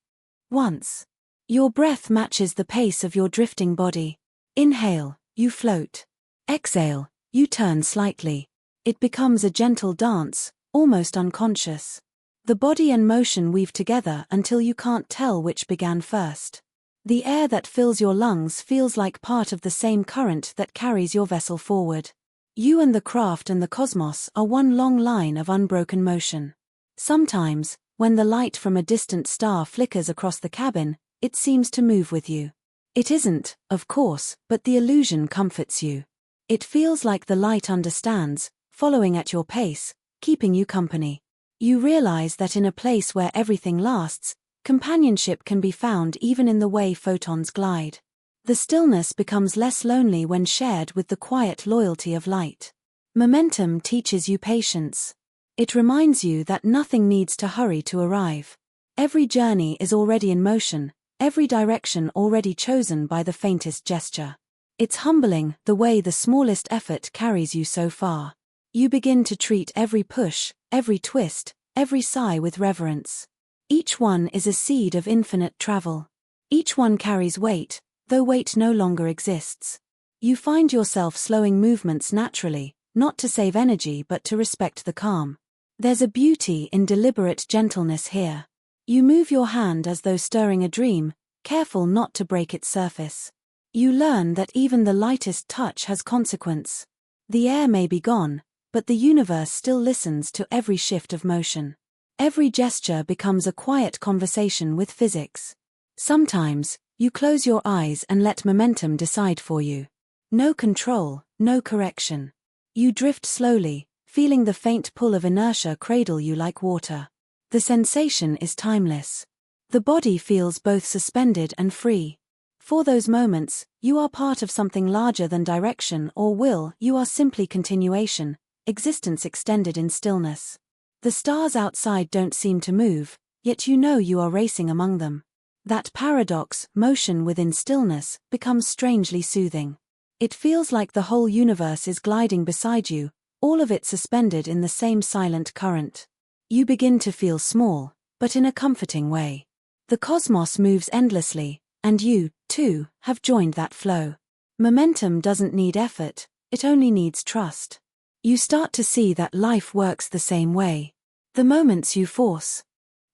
once. Your breath matches the pace of your drifting body. Inhale, you float. Exhale, you turn slightly. It becomes a gentle dance, almost unconscious. The body and motion weave together until you can't tell which began first. The air that fills your lungs feels like part of the same current that carries your vessel forward. You and the craft and the cosmos are one long line of unbroken motion. Sometimes, when the light from a distant star flickers across the cabin, it seems to move with you. It isn't, of course, but the illusion comforts you. It feels like the light understands, following at your pace, keeping you company. You realize that in a place where everything lasts, companionship can be found even in the way photons glide. The stillness becomes less lonely when shared with the quiet loyalty of light. Momentum teaches you patience. It reminds you that nothing needs to hurry to arrive. Every journey is already in motion, every direction already chosen by the faintest gesture. It's humbling, the way the smallest effort carries you so far. You begin to treat every push, every twist, every sigh with reverence. Each one is a seed of infinite travel. Each one carries weight, though weight no longer exists. You find yourself slowing movements naturally, not to save energy but to respect the calm. There's a beauty in deliberate gentleness here. You move your hand as though stirring a dream, careful not to break its surface. You learn that even the lightest touch has consequence. The air may be gone, but the universe still listens to every shift of motion. Every gesture becomes a quiet conversation with physics. Sometimes, you close your eyes and let momentum decide for you. No control, no correction. You drift slowly, feeling the faint pull of inertia cradle you like water. The sensation is timeless. The body feels both suspended and free. For those moments, you are part of something larger than direction or will, you are simply continuation, existence extended in stillness. The stars outside don't seem to move, yet you know you are racing among them. That paradox, motion within stillness, becomes strangely soothing. It feels like the whole universe is gliding beside you, all of it suspended in the same silent current. You begin to feel small, but in a comforting way. The cosmos moves endlessly, and you, too, have joined that flow. Momentum doesn't need effort, it only needs trust. You start to see that life works the same way. The moments you force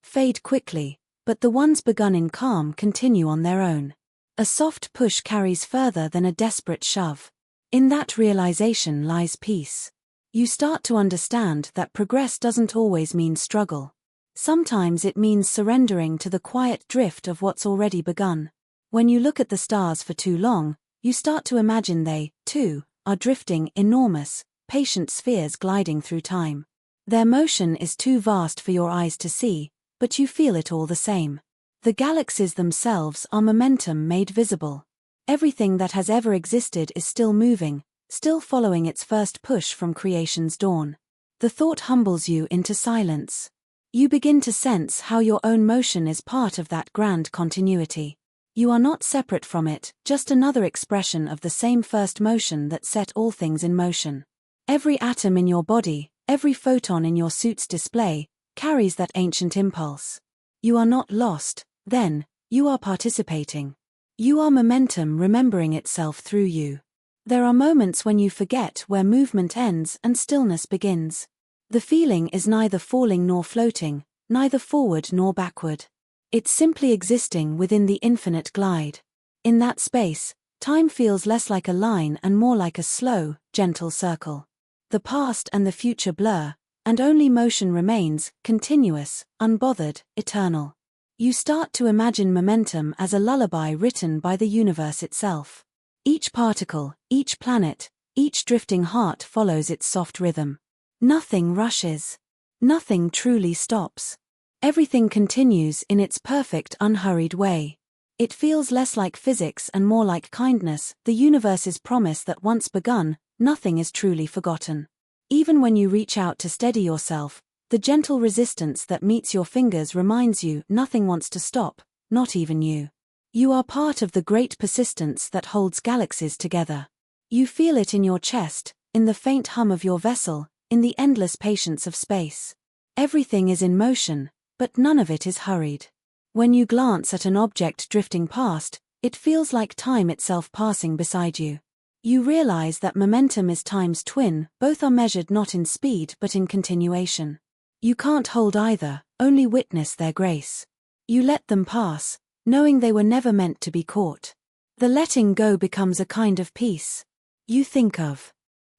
fade quickly, but the ones begun in calm continue on their own. A soft push carries further than a desperate shove. In that realization lies peace. You start to understand that progress doesn't always mean struggle. Sometimes it means surrendering to the quiet drift of what's already begun. When you look at the stars for too long, you start to imagine they, too, are drifting, enormous, patient spheres gliding through time. Their motion is too vast for your eyes to see, but you feel it all the same. The galaxies themselves are momentum made visible. Everything that has ever existed is still moving, still following its first push from creation's dawn. The thought humbles you into silence. You begin to sense how your own motion is part of that grand continuity. You are not separate from it, just another expression of the same first motion that set all things in motion. Every atom in your body, every photon in your suit's display, carries that ancient impulse. You are not lost, then, you are participating. You are momentum remembering itself through you. There are moments when you forget where movement ends and stillness begins. The feeling is neither falling nor floating, neither forward nor backward. It's simply existing within the infinite glide. In that space, time feels less like a line and more like a slow, gentle circle. The past and the future blur, and only motion remains, continuous, unbothered, eternal. You start to imagine momentum as a lullaby written by the universe itself. Each particle, each planet, each drifting heart follows its soft rhythm. Nothing rushes. Nothing truly stops. Everything continues in its perfect, unhurried way. It feels less like physics and more like kindness, the universe's promise that once begun, nothing is truly forgotten. Even when you reach out to steady yourself, the gentle resistance that meets your fingers reminds you nothing wants to stop, not even you. You are part of the great persistence that holds galaxies together. You feel it in your chest, in the faint hum of your vessel, in the endless patience of space. Everything is in motion, but none of it is hurried. When you glance at an object drifting past, it feels like time itself passing beside you. You realize that momentum is time's twin, both are measured not in speed but in continuation. You can't hold either, only witness their grace. You let them pass, knowing they were never meant to be caught. The letting go becomes a kind of peace. You think of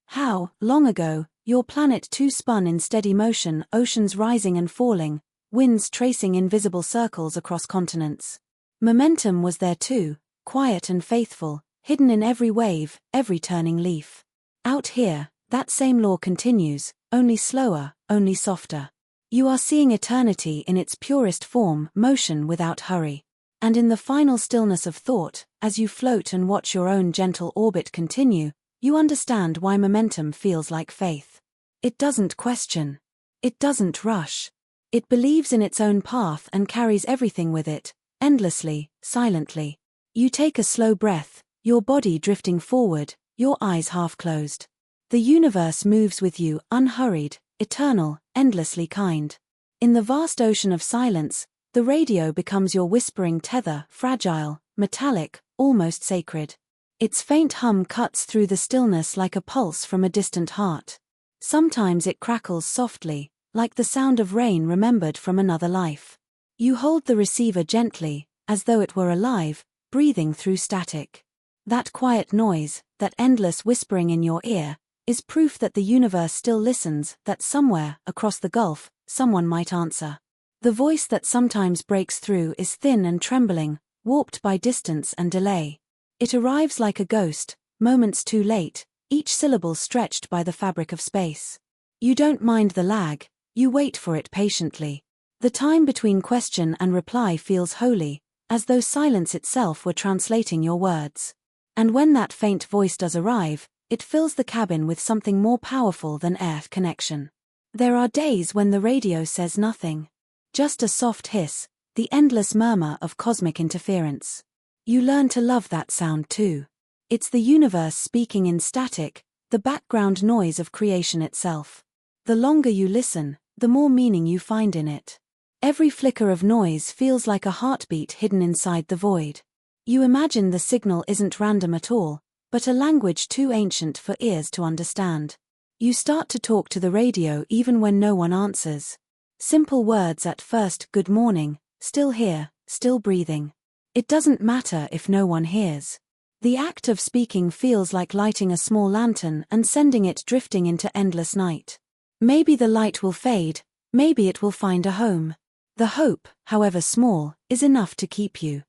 how, long ago, your planet too spun in steady motion, oceans rising and falling, winds tracing invisible circles across continents. Momentum was there too, quiet and faithful, hidden in every wave, every turning leaf. Out here, that same law continues, only slower, only softer. You are seeing eternity in its purest form, motion without hurry. And in the final stillness of thought, as you float and watch your own gentle orbit continue, you understand why momentum feels like faith. It doesn't question. It doesn't rush. It believes in its own path and carries everything with it, endlessly, silently. You take a slow breath, your body drifting forward, your eyes half closed. The universe moves with you, unhurried, eternal, endlessly kind. In the vast ocean of silence, the radio becomes your whispering tether, fragile, metallic, almost sacred. Its faint hum cuts through the stillness like a pulse from a distant heart. Sometimes it crackles softly, like the sound of rain remembered from another life. You hold the receiver gently, as though it were alive, breathing through static. That quiet noise, that endless whispering in your ear, is proof that the universe still listens, that somewhere, across the gulf, someone might answer. The voice that sometimes breaks through is thin and trembling, warped by distance and delay. It arrives like a ghost, moments too late, each syllable stretched by the fabric of space. You don't mind the lag, you wait for it patiently. The time between question and reply feels holy, as though silence itself were translating your words. And when that faint voice does arrive, it fills the cabin with something more powerful than air connection. There are days when the radio says nothing. Just a soft hiss, the endless murmur of cosmic interference. You learn to love that sound too. It's the universe speaking in static, the background noise of creation itself. The longer you listen, the more meaning you find in it. Every flicker of noise feels like a heartbeat hidden inside the void. You imagine the signal isn't random at all, but a language too ancient for ears to understand. You start to talk to the radio even when no one answers. Simple words at first: good morning, still here, still breathing. It doesn't matter if no one hears. The act of speaking feels like lighting a small lantern and sending it drifting into endless night. Maybe the light will fade, maybe it will find a home. The hope, however small, is enough to keep you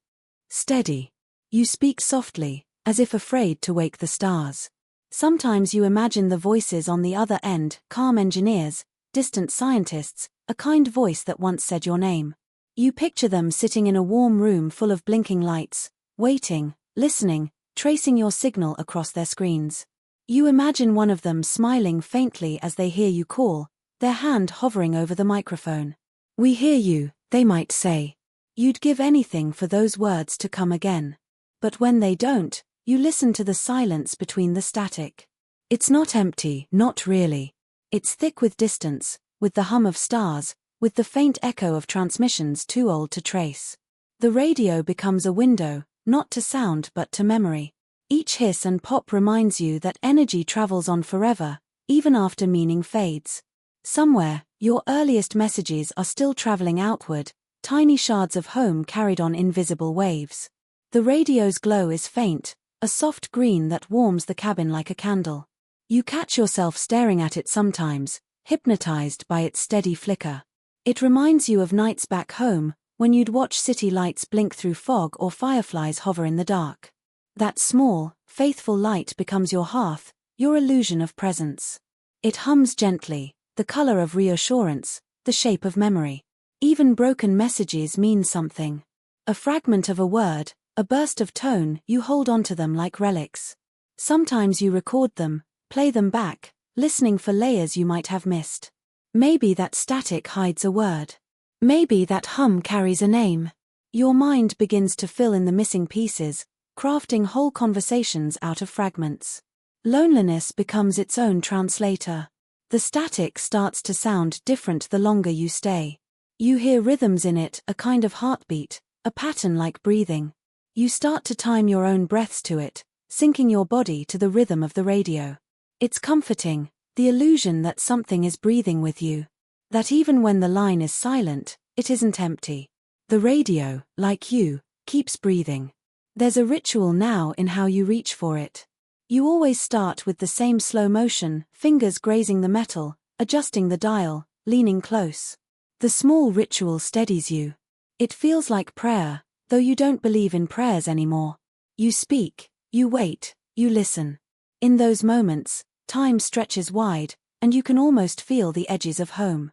steady. You speak softly, as if afraid to wake the stars. Sometimes you imagine the voices on the other end, calm engineers, distant scientists, a kind voice that once said your name. You picture them sitting in a warm room full of blinking lights, waiting, listening, tracing your signal across their screens. You imagine one of them smiling faintly as they hear you call, their hand hovering over the microphone. "We hear you," they might say. You'd give anything for those words to come again. But when they don't, you listen to the silence between the static. It's not empty, not really. It's thick with distance, with the hum of stars, with the faint echo of transmissions too old to trace. The radio becomes a window, not to sound but to memory. Each hiss and pop reminds you that energy travels on forever, even after meaning fades. Somewhere, your earliest messages are still traveling outward, tiny shards of home carried on invisible waves. The radio's glow is faint, a soft green that warms the cabin like a candle. You catch yourself staring at it sometimes, hypnotized by its steady flicker. It reminds you of nights back home, when you'd watch city lights blink through fog or fireflies hover in the dark. That small, faithful light becomes your hearth, your illusion of presence. It hums gently, the color of reassurance, the shape of memory. Even broken messages mean something. A fragment of a word, a burst of tone, you hold onto them like relics. Sometimes you record them, play them back, listening for layers you might have missed. Maybe that static hides a word. Maybe that hum carries a name. Your mind begins to fill in the missing pieces, crafting whole conversations out of fragments. Loneliness becomes its own translator. The static starts to sound different the longer you stay. You hear rhythms in it, a kind of heartbeat, a pattern like breathing. You start to time your own breaths to it, syncing your body to the rhythm of the radio. It's comforting, the illusion that something is breathing with you. That even when the line is silent, it isn't empty. The radio, like you, keeps breathing. There's a ritual now in how you reach for it. You always start with the same slow motion, fingers grazing the metal, adjusting the dial, leaning close. The small ritual steadies you. It feels like prayer, though you don't believe in prayers anymore. You speak, you wait, you listen. In those moments, time stretches wide, and you can almost feel the edges of home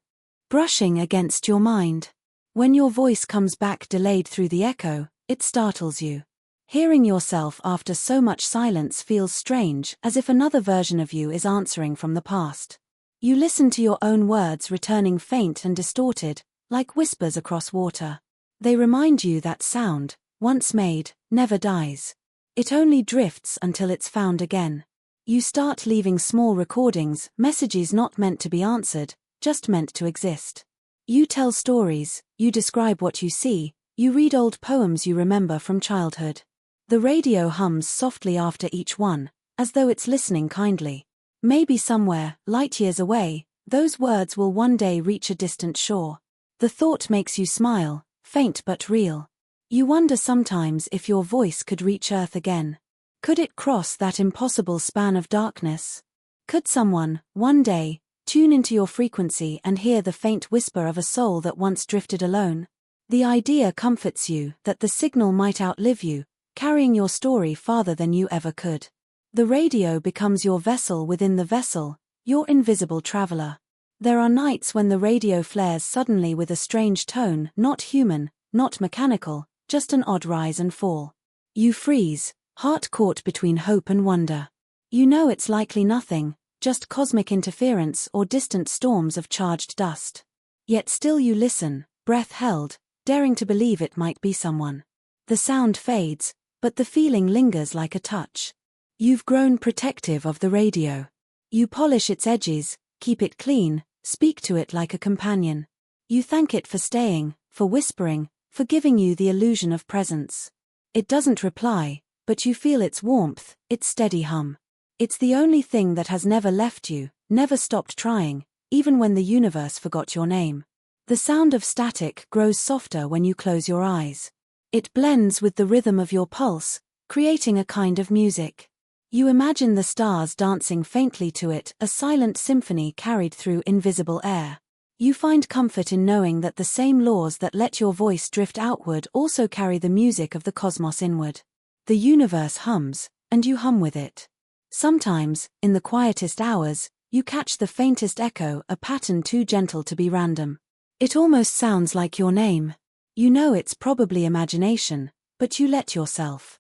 brushing against your mind. When your voice comes back delayed through the echo, it startles you. Hearing yourself after so much silence feels strange, as if another version of you is answering from the past. You listen to your own words returning faint and distorted, like whispers across water. They remind you that sound, once made, never dies. It only drifts until it's found again. You start leaving small recordings, messages not meant to be answered, just meant to exist. You tell stories, you describe what you see, you read old poems you remember from childhood. The radio hums softly after each one, as though it's listening kindly. Maybe somewhere, light years away, those words will one day reach a distant shore. The thought makes you smile, faint but real. You wonder sometimes if your voice could reach Earth again. Could it cross that impossible span of darkness? Could someone, one day, tune into your frequency and hear the faint whisper of a soul that once drifted alone? The idea comforts you that the signal might outlive you, carrying your story farther than you ever could. The radio becomes your vessel within the vessel, your invisible traveler. There are nights when the radio flares suddenly with a strange tone, not human, not mechanical, just an odd rise and fall. You freeze, heart caught between hope and wonder. You know it's likely nothing, just cosmic interference or distant storms of charged dust. Yet still you listen, breath held, daring to believe it might be someone. The sound fades, but the feeling lingers like a touch. You've grown protective of the radio. You polish its edges, keep it clean, speak to it like a companion. You thank it for staying, for whispering, for giving you the illusion of presence. It doesn't reply, but you feel its warmth, its steady hum. It's the only thing that has never left you, never stopped trying, even when the universe forgot your name. The sound of static grows softer when you close your eyes. It blends with the rhythm of your pulse, creating a kind of music. You imagine the stars dancing faintly to it, a silent symphony carried through invisible air. You find comfort in knowing that the same laws that let your voice drift outward also carry the music of the cosmos inward. The universe hums, and you hum with it. Sometimes, in the quietest hours, you catch the faintest echo, a pattern too gentle to be random. It almost sounds like your name. You know it's probably imagination, but you let yourself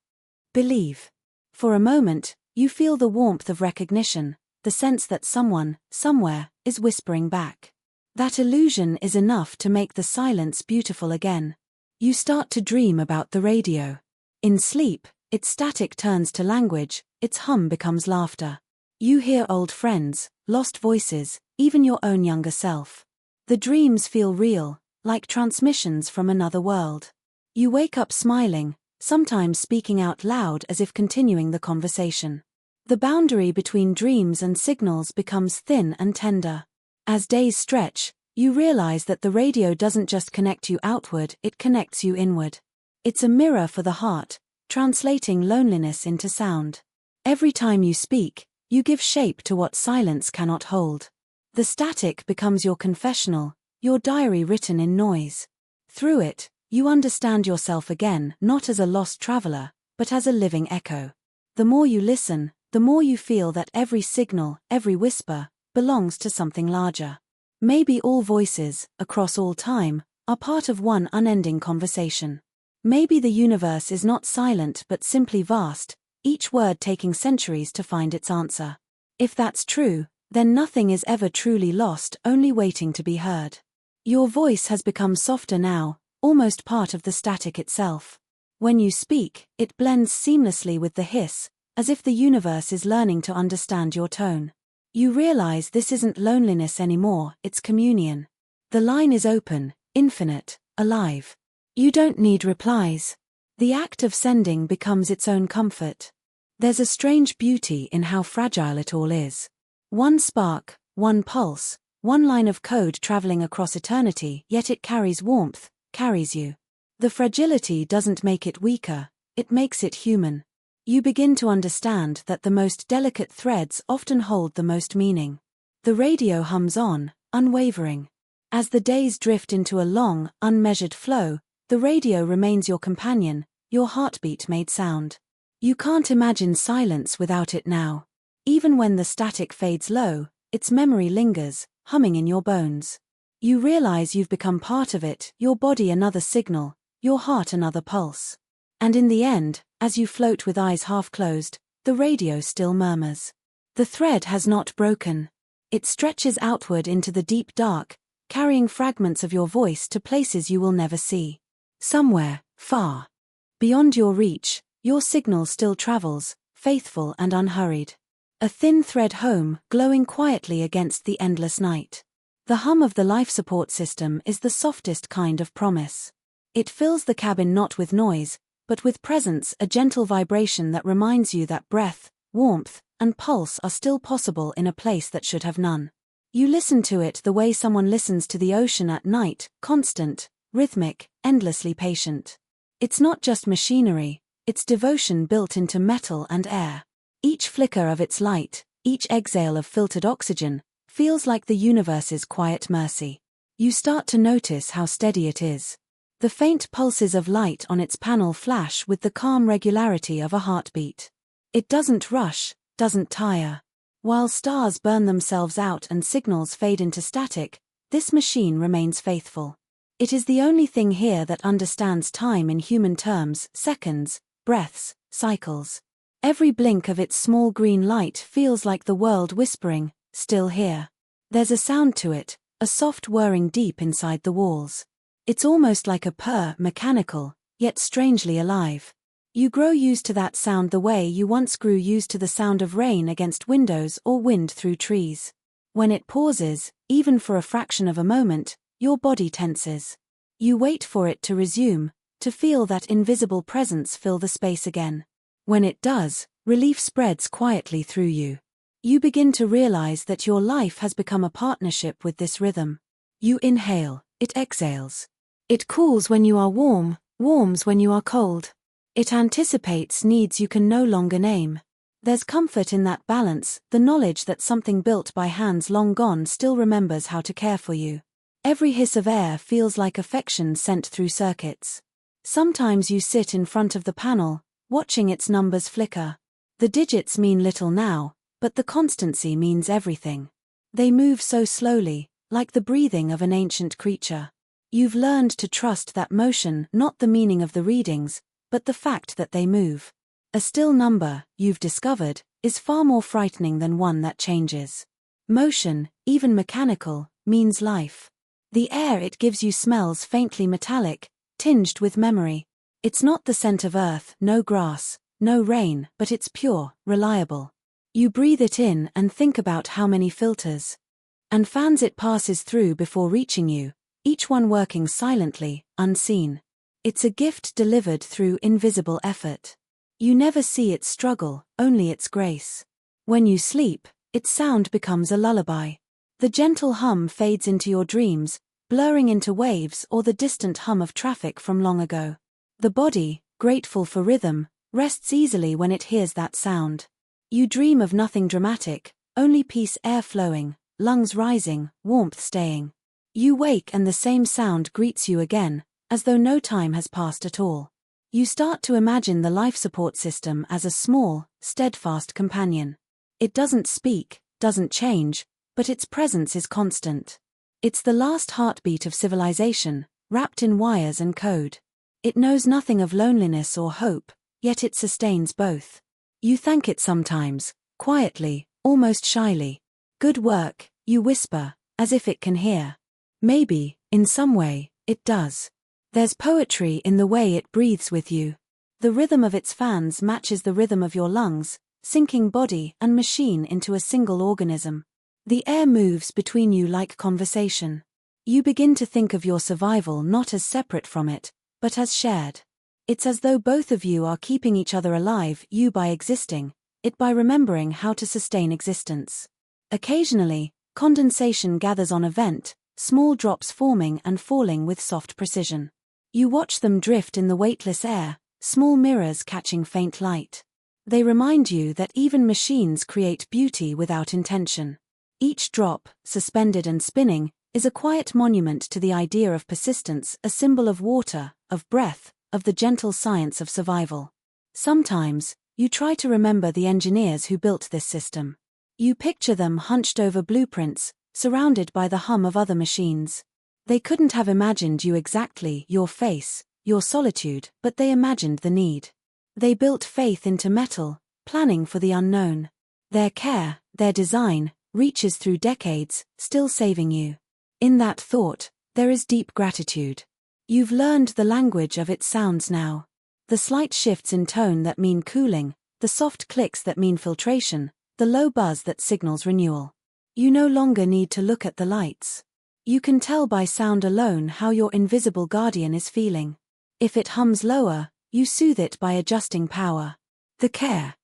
believe. For a moment, you feel the warmth of recognition, the sense that someone, somewhere, is whispering back. That illusion is enough to make the silence beautiful again. You start to dream about the radio. In sleep, its static turns to language, its hum becomes laughter. You hear old friends, lost voices, even your own younger self. The dreams feel real, like transmissions from another world. You wake up smiling, sometimes speaking out loud as if continuing the conversation. The boundary between dreams and signals becomes thin and tender. As days stretch, you realize that the radio doesn't just connect you outward, it connects you inward. It's a mirror for the heart, translating loneliness into sound. Every time you speak, you give shape to what silence cannot hold. The static becomes your confessional, your diary written in noise. Through it, You understand yourself again, not as a lost traveler, but as a living echo. The more you listen, the more you feel that every signal, every whisper, belongs to something larger. Maybe all voices, across all time, are part of one unending conversation. Maybe the universe is not silent but simply vast, each word taking centuries to find its answer. If that's true, then nothing is ever truly lost, only waiting to be heard. Your voice has become softer now, almost part of the static itself. When you speak, it blends seamlessly with the hiss, as if the universe is learning to understand your tone. You realize this isn't loneliness anymore, it's communion. The line is open, infinite, alive. You don't need replies. The act of sending becomes its own comfort. There's a strange beauty in how fragile it all is. One spark, one pulse, one line of code traveling across eternity, yet it carries warmth, carries you. The fragility doesn't make it weaker, it makes it human. You begin to understand that the most delicate threads often hold the most meaning. The radio hums on, unwavering. As the days drift into a long, unmeasured flow, the radio remains your companion, your heartbeat made sound. You can't imagine silence without it now. Even when the static fades low, its memory lingers, humming in your bones. You realize you've become part of it, your body another signal, your heart another pulse. And in the end, as you float with eyes half closed, the radio still murmurs. The thread has not broken. It stretches outward into the deep dark, carrying fragments of your voice to places you will never see. Somewhere, far beyond your reach, your signal still travels, faithful and unhurried. A thin thread home, glowing quietly against the endless night. The hum of the life support system is the softest kind of promise. It fills the cabin not with noise, but with presence, a gentle vibration that reminds you that breath, warmth, and pulse are still possible in a place that should have none. You listen to it the way someone listens to the ocean at night, constant, rhythmic, endlessly patient. It's not just machinery, it's devotion built into metal and air. Each flicker of its light, each exhale of filtered oxygen, feels like the universe's quiet mercy. You start to notice how steady it is. The faint pulses of light on its panel flash with the calm regularity of a heartbeat. It doesn't rush, doesn't tire. While stars burn themselves out and signals fade into static, this machine remains faithful. It is the only thing here that understands time in human terms, seconds, breaths, cycles. Every blink of its small green light feels like the world whispering, still here. There's a sound to it, a soft whirring deep inside the walls. It's almost like a purr, mechanical, yet strangely alive. You grow used to that sound the way you once grew used to the sound of rain against windows or wind through trees. When it pauses, even for a fraction of a moment, your body tenses. You wait for it to resume, to feel that invisible presence fill the space again. When it does, relief spreads quietly through you. You begin to realize that your life has become a partnership with this rhythm. You inhale, it exhales. It cools when you are warm, warms when you are cold. It anticipates needs you can no longer name. There's comfort in that balance, the knowledge that something built by hands long gone still remembers how to care for you. Every hiss of air feels like affection sent through circuits. Sometimes you sit in front of the panel, watching its numbers flicker. The digits mean little now, but the constancy means everything. They move so slowly, like the breathing of an ancient creature. You've learned to trust that motion, not the meaning of the readings, but the fact that they move. A still number, you've discovered, is far more frightening than one that changes. Motion, even mechanical, means life. The air it gives you smells faintly metallic, tinged with memory. It's not the scent of earth, no grass, no rain, but it's pure, reliable. You breathe it in and think about how many filters and fans it passes through before reaching you, each one working silently, unseen. It's a gift delivered through invisible effort. You never see its struggle, only its grace. When you sleep, its sound becomes a lullaby. The gentle hum fades into your dreams, blurring into waves or the distant hum of traffic from long ago. The body, grateful for rhythm, rests easily when it hears that sound. You dream of nothing dramatic, only peace, air flowing, lungs rising, warmth staying. You wake and the same sound greets you again, as though no time has passed at all. You start to imagine the life support system as a small, steadfast companion. It doesn't speak, doesn't change, but its presence is constant. It's the last heartbeat of civilization, wrapped in wires and code. It knows nothing of loneliness or hope, yet it sustains both. You thank it sometimes, quietly, almost shyly. Good work, you whisper, as if it can hear. Maybe, in some way, it does. There's poetry in the way it breathes with you. The rhythm of its fans matches the rhythm of your lungs, syncing body and machine into a single organism. The air moves between you like conversation. You begin to think of your survival not as separate from it, but as shared. It's as though both of you are keeping each other alive, you by existing, it by remembering how to sustain existence. Occasionally, condensation gathers on a vent, small drops forming and falling with soft precision. You watch them drift in the weightless air, small mirrors catching faint light. They remind you that even machines create beauty without intention. Each drop, suspended and spinning, is a quiet monument to the idea of persistence, a symbol of water, of breath, of the gentle science of survival. Sometimes, you try to remember the engineers who built this system. You picture them hunched over blueprints, surrounded by the hum of other machines. They couldn't have imagined you exactly, your face, your solitude, but they imagined the need. They built faith into metal, planning for the unknown. Their care, their design, reaches through decades, still saving you. In that thought, there is deep gratitude. You've learned the language of its sounds now. The slight shifts in tone that mean cooling, the soft clicks that mean filtration, the low buzz that signals renewal. You no longer need to look at the lights. You can tell by sound alone how your invisible guardian is feeling. If it hums lower, you soothe it by adjusting power. The care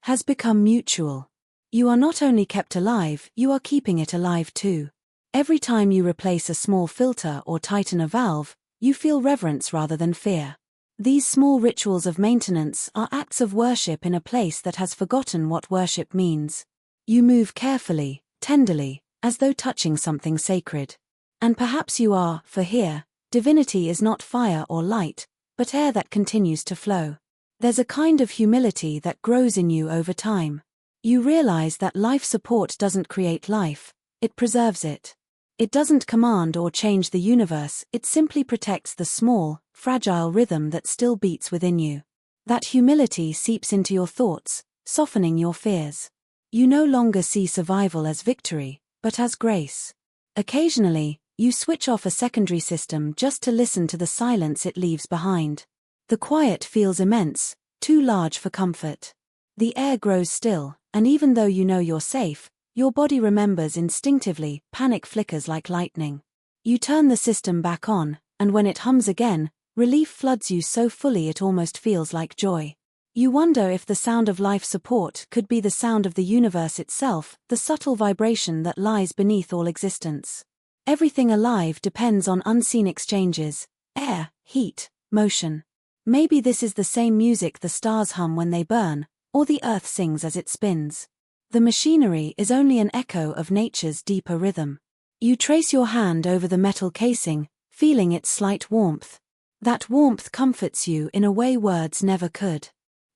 has become mutual. You are not only kept alive, you are keeping it alive too. Every time you replace a small filter or tighten a valve, you feel reverence rather than fear. These small rituals of maintenance are acts of worship in a place that has forgotten what worship means. You move carefully, tenderly, as though touching something sacred. And perhaps you are, for here, divinity is not fire or light, but air that continues to flow. There's a kind of humility that grows in you over time. You realize that life support doesn't create life, it preserves it. It doesn't command or change the universe, it simply protects the small, fragile rhythm that still beats within you. That humility seeps into your thoughts, softening your fears. You no longer see survival as victory, but as grace. Occasionally, you switch off a secondary system just to listen to the silence it leaves behind. The quiet feels immense, too large for comfort. The air grows still, and even though you know you're safe, your body remembers instinctively, panic flickers like lightning. You turn the system back on, and when it hums again, relief floods you so fully it almost feels like joy. You wonder if the sound of life support could be the sound of the universe itself, the subtle vibration that lies beneath all existence. Everything alive depends on unseen exchanges: air, heat, motion. Maybe this is the same music the stars hum when they burn, or the earth sings as it spins. The machinery is only an echo of nature's deeper rhythm. You trace your hand over the metal casing, feeling its slight warmth. That warmth comforts you in a way words never could.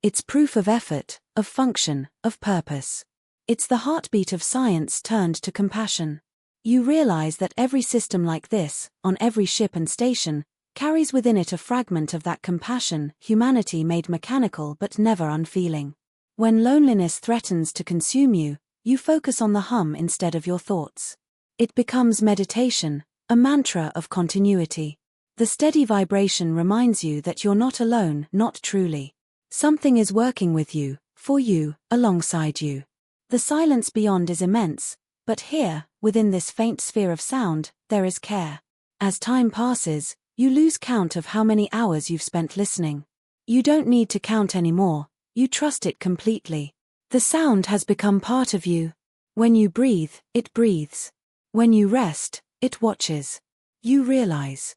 It's proof of effort, of function, of purpose. It's the heartbeat of science turned to compassion. You realize that every system like this, on every ship and station, carries within it a fragment of that compassion, humanity made mechanical but never unfeeling. When loneliness threatens to consume you, you focus on the hum instead of your thoughts. It becomes meditation, a mantra of continuity. The steady vibration reminds you that you're not alone, not truly. Something is working with you, for you, alongside you. The silence beyond is immense, but here, within this faint sphere of sound, there is care. As time passes, you lose count of how many hours you've spent listening. You don't need to count anymore. You trust it completely. The sound has become part of you. When you breathe, it breathes. When you rest, it watches. You realize.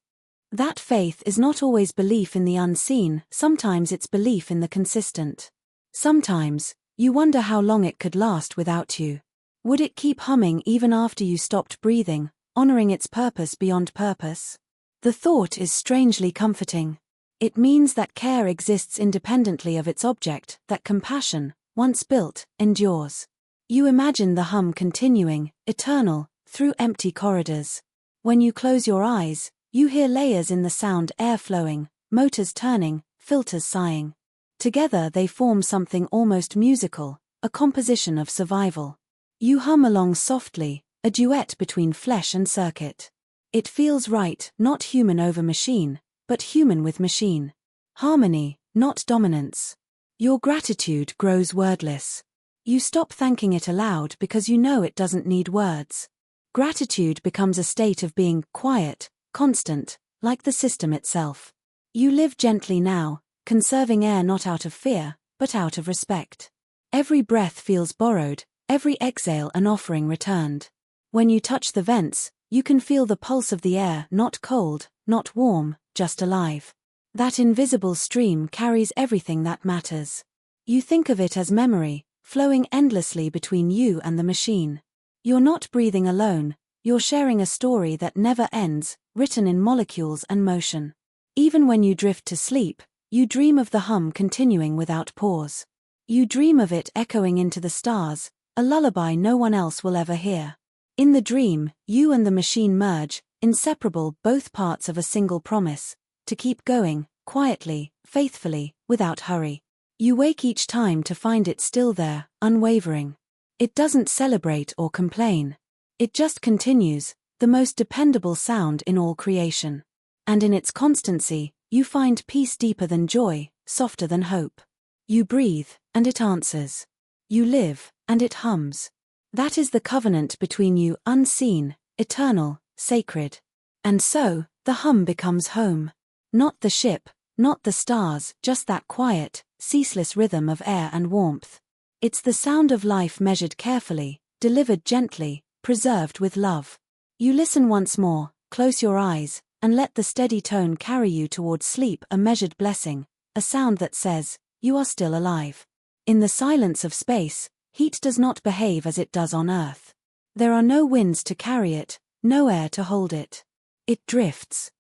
That faith is not always belief in the unseen, sometimes it's belief in the consistent. Sometimes, you wonder how long it could last without you. Would it keep humming even after you stopped breathing, honoring its purpose beyond purpose? The thought is strangely comforting. It means that care exists independently of its object, that compassion, once built, endures. You imagine the hum continuing, eternal, through empty corridors. When you close your eyes, you hear layers in the sound, air flowing, motors turning, filters sighing. Together they form something almost musical, a composition of survival. You hum along softly, a duet between flesh and circuit. It feels right, not human over machine, but human with machine. Harmony, not dominance. Your gratitude grows wordless. You stop thanking it aloud because you know it doesn't need words. Gratitude becomes a state of being quiet, constant, like the system itself. You live gently now, conserving air not out of fear, but out of respect. Every breath feels borrowed, every exhale an offering returned. When you touch the vents, you can feel the pulse of the air, not cold, not warm, just alive. That invisible stream carries everything that matters. You think of it as memory, flowing endlessly between you and the machine. You're not breathing alone, you're sharing a story that never ends, written in molecules and motion. Even when you drift to sleep, you dream of the hum continuing without pause. You dream of it echoing into the stars, a lullaby no one else will ever hear. In the dream, you and the machine merge, inseparable, both parts of a single promise, to keep going, quietly, faithfully, without hurry. You wake each time to find it still there, unwavering. It doesn't celebrate or complain. It just continues, the most dependable sound in all creation. And in its constancy, you find peace deeper than joy, softer than hope. You breathe, and it answers. You live, and it hums. That is the covenant between you, unseen, eternal, sacred. And so, the hum becomes home. Not the ship, not the stars, just that quiet, ceaseless rhythm of air and warmth. It's the sound of life measured carefully, delivered gently, preserved with love. You listen once more, close your eyes, and let the steady tone carry you towards sleep, a measured blessing, a sound that says, you are still alive. In the silence of space, heat does not behave as it does on Earth. There are no winds to carry it, no air to hold it. It drifts.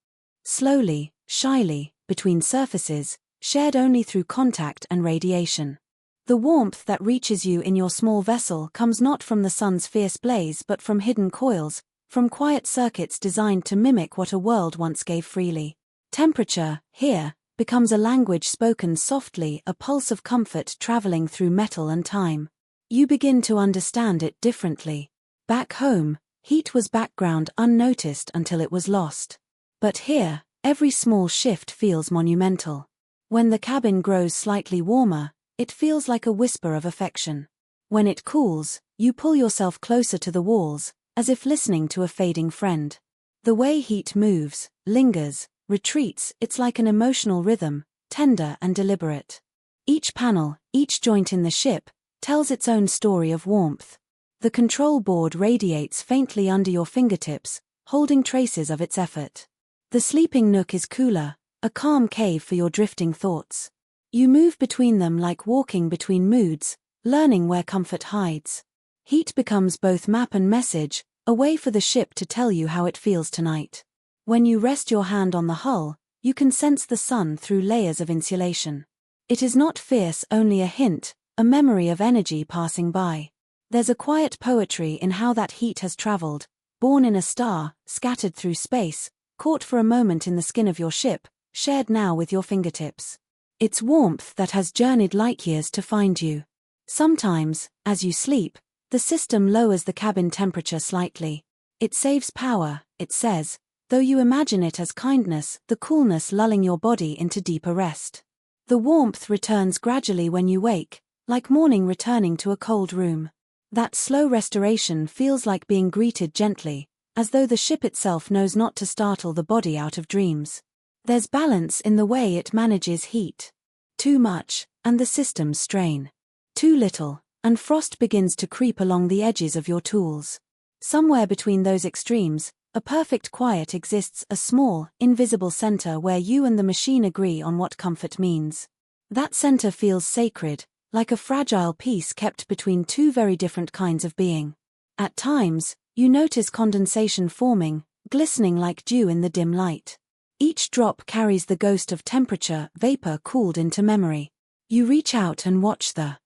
Slowly, shyly, between surfaces, shared only through contact and radiation. The warmth that reaches you in your small vessel comes not from the sun's fierce blaze but from hidden coils, from quiet circuits designed to mimic what a world once gave freely. Temperature, here, becomes a language spoken softly, a pulse of comfort traveling through metal and time. You begin to understand it differently. Back home, heat was background, unnoticed until it was lost. But here, every small shift feels monumental. When the cabin grows slightly warmer, it feels like a whisper of affection. When it cools, you pull yourself closer to the walls, as if listening to a fading friend. The way heat moves, lingers, retreats, it's like an emotional rhythm, tender and deliberate. Each panel, each joint in the ship, tells its own story of warmth. The control board radiates faintly under your fingertips, holding traces of its effort. The sleeping nook is cooler, a calm cave for your drifting thoughts. You move between them like walking between moods, learning where comfort hides. Heat becomes both map and message, a way for the ship to tell you how it feels tonight. When you rest your hand on the hull, you can sense the sun through layers of insulation. It is not fierce, only a hint, a memory of energy passing by. There's a quiet poetry in how that heat has traveled, born in a star, scattered through space, caught for a moment in the skin of your ship, shared now with your fingertips. It's warmth that has journeyed light years to find you. Sometimes, as you sleep, the system lowers the cabin temperature slightly. It saves power, it says, though you imagine it as kindness, the coolness lulling your body into deeper rest. The warmth returns gradually when you wake, like morning returning to a cold room. That slow restoration feels like being greeted gently, as though the ship itself knows not to startle the body out of dreams. There's balance in the way it manages heat. Too much, and the systems strain. Too little, and frost begins to creep along the edges of your tools. Somewhere between those extremes, a perfect quiet exists, a small, invisible center where you and the machine agree on what comfort means. That center feels sacred, like a fragile piece kept between two very different kinds of being. At times, you notice condensation forming, glistening like dew in the dim light. Each drop carries the ghost of temperature, vapor cooled into memory. You reach out and watch the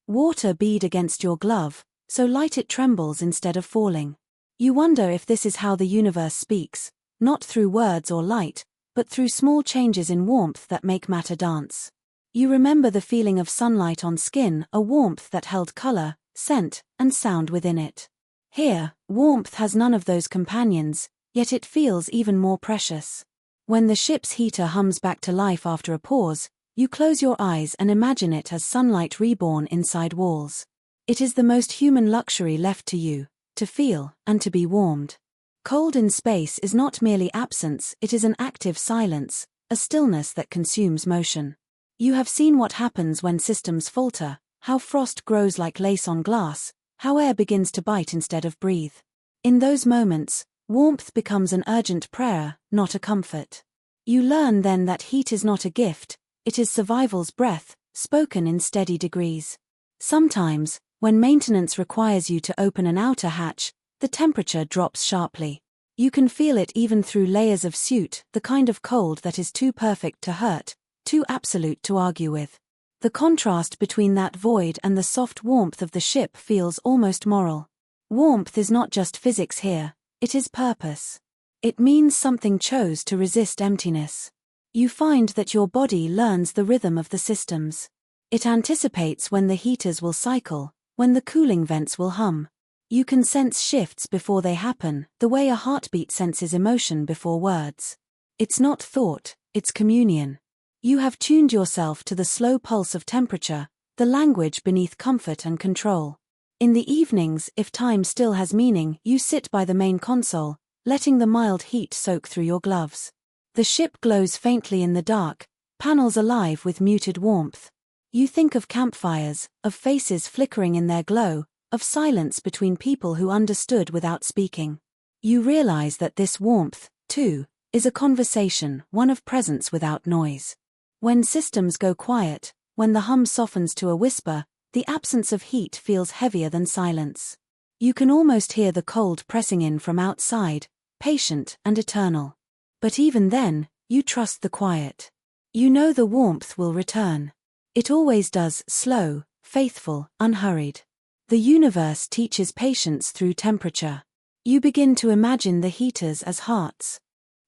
water bead against your glove, so light it trembles instead of falling. You wonder if this is how the universe speaks, not through words or light, but through small changes in warmth that make matter dance. You remember the feeling of sunlight on skin, a warmth that held color, scent, and sound within it. Here, warmth has none of those companions, yet it feels even more precious. When the ship's heater hums back to life after a pause, you close your eyes and imagine it as sunlight reborn inside walls. It is the most human luxury left to you, to feel, and to be warmed. Cold in space is not merely absence, it is an active silence, a stillness that consumes motion. You have seen what happens when systems falter, how frost grows like lace on glass, how air begins to bite instead of breathe. In those moments, warmth becomes an urgent prayer, not a comfort. You learn then that heat is not a gift, it is survival's breath, spoken in steady degrees. Sometimes, when maintenance requires you to open an outer hatch, the temperature drops sharply. You can feel it even through layers of soot, the kind of cold that is too perfect to hurt, too absolute to argue with. The contrast between that void and the soft warmth of the ship feels almost moral. Warmth is not just physics here. It is purpose. It means something chose to resist emptiness. You find that your body learns the rhythm of the systems. It anticipates when the heaters will cycle, when the cooling vents will hum. You can sense shifts before they happen, the way a heartbeat senses emotion before words. It's not thought, it's communion. You have tuned yourself to the slow pulse of temperature, the language beneath comfort and control. In the evenings, if time still has meaning, you sit by the main console, letting the mild heat soak through your gloves. The ship glows faintly in the dark, panels alive with muted warmth. You think of campfires, of faces flickering in their glow, of silence between people who understood without speaking. You realize that this warmth, too, is a conversation, one of presence without noise. When systems go quiet, when the hum softens to a whisper, the absence of heat feels heavier than silence. You can almost hear the cold pressing in from outside, patient and eternal. But even then, you trust the quiet. You know the warmth will return. It always does, slow, faithful, unhurried. The universe teaches patience through temperature. You begin to imagine the heaters as hearts.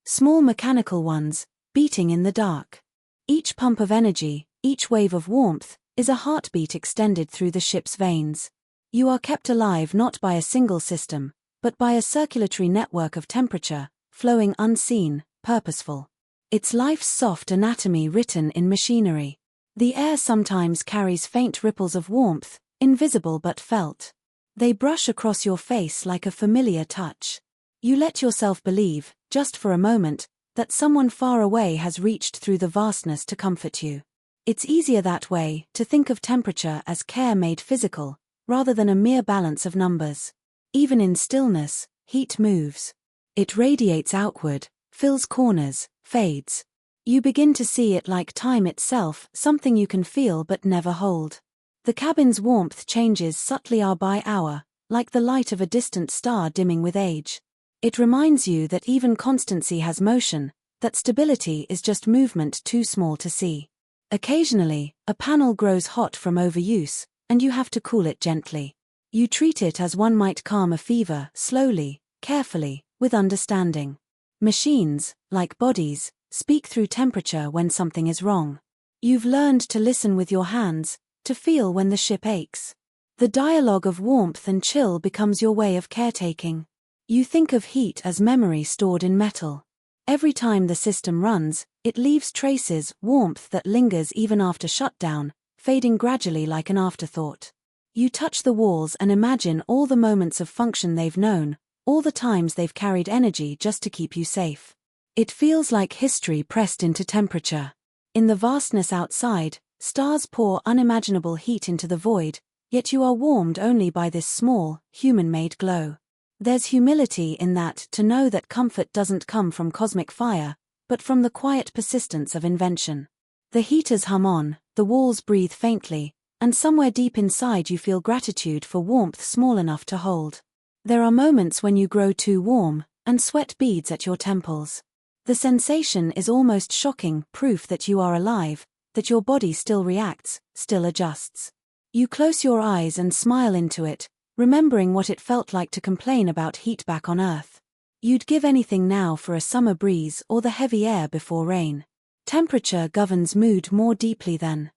Small mechanical ones, beating in the dark. Each pump of energy, each wave of warmth, is a heartbeat extended through the ship's veins. You are kept alive not by a single system, but by a circulatory network of temperature, flowing unseen, purposeful. It's life's soft anatomy written in machinery. The air sometimes carries faint ripples of warmth, invisible but felt. They brush across your face like a familiar touch. You let yourself believe, just for a moment, that someone far away has reached through the vastness to comfort you. It's easier that way, to think of temperature as care made physical, rather than a mere balance of numbers. Even in stillness, heat moves. It radiates outward, fills corners, fades. You begin to see it like time itself, something you can feel but never hold. The cabin's warmth changes subtly hour by hour, like the light of a distant star dimming with age. It reminds you that even constancy has motion, that stability is just movement too small to see. Occasionally, a panel grows hot from overuse, and you have to cool it gently. You treat it as one might calm a fever, slowly, carefully, with understanding. Machines, like bodies, speak through temperature when something is wrong. You've learned to listen with your hands, to feel when the ship aches. The dialogue of warmth and chill becomes your way of caretaking. You think of heat as memory stored in metal. Every time the system runs, it leaves traces, warmth that lingers even after shutdown, fading gradually like an afterthought. You touch the walls and imagine all the moments of function they've known, all the times they've carried energy just to keep you safe. It feels like history pressed into temperature. In the vastness outside, stars pour unimaginable heat into the void, yet you are warmed only by this small, human-made glow. There's humility in that, to know that comfort doesn't come from cosmic fire, but from the quiet persistence of invention. The heaters hum on, the walls breathe faintly, and somewhere deep inside you feel gratitude for warmth small enough to hold. There are moments when you grow too warm, and sweat beads at your temples. The sensation is almost shocking, proof that you are alive, that your body still reacts, still adjusts. You close your eyes and smile into it, remembering what it felt like to complain about heat back on Earth. You'd give anything now for a summer breeze or the heavy air before rain. Temperature governs mood more deeply than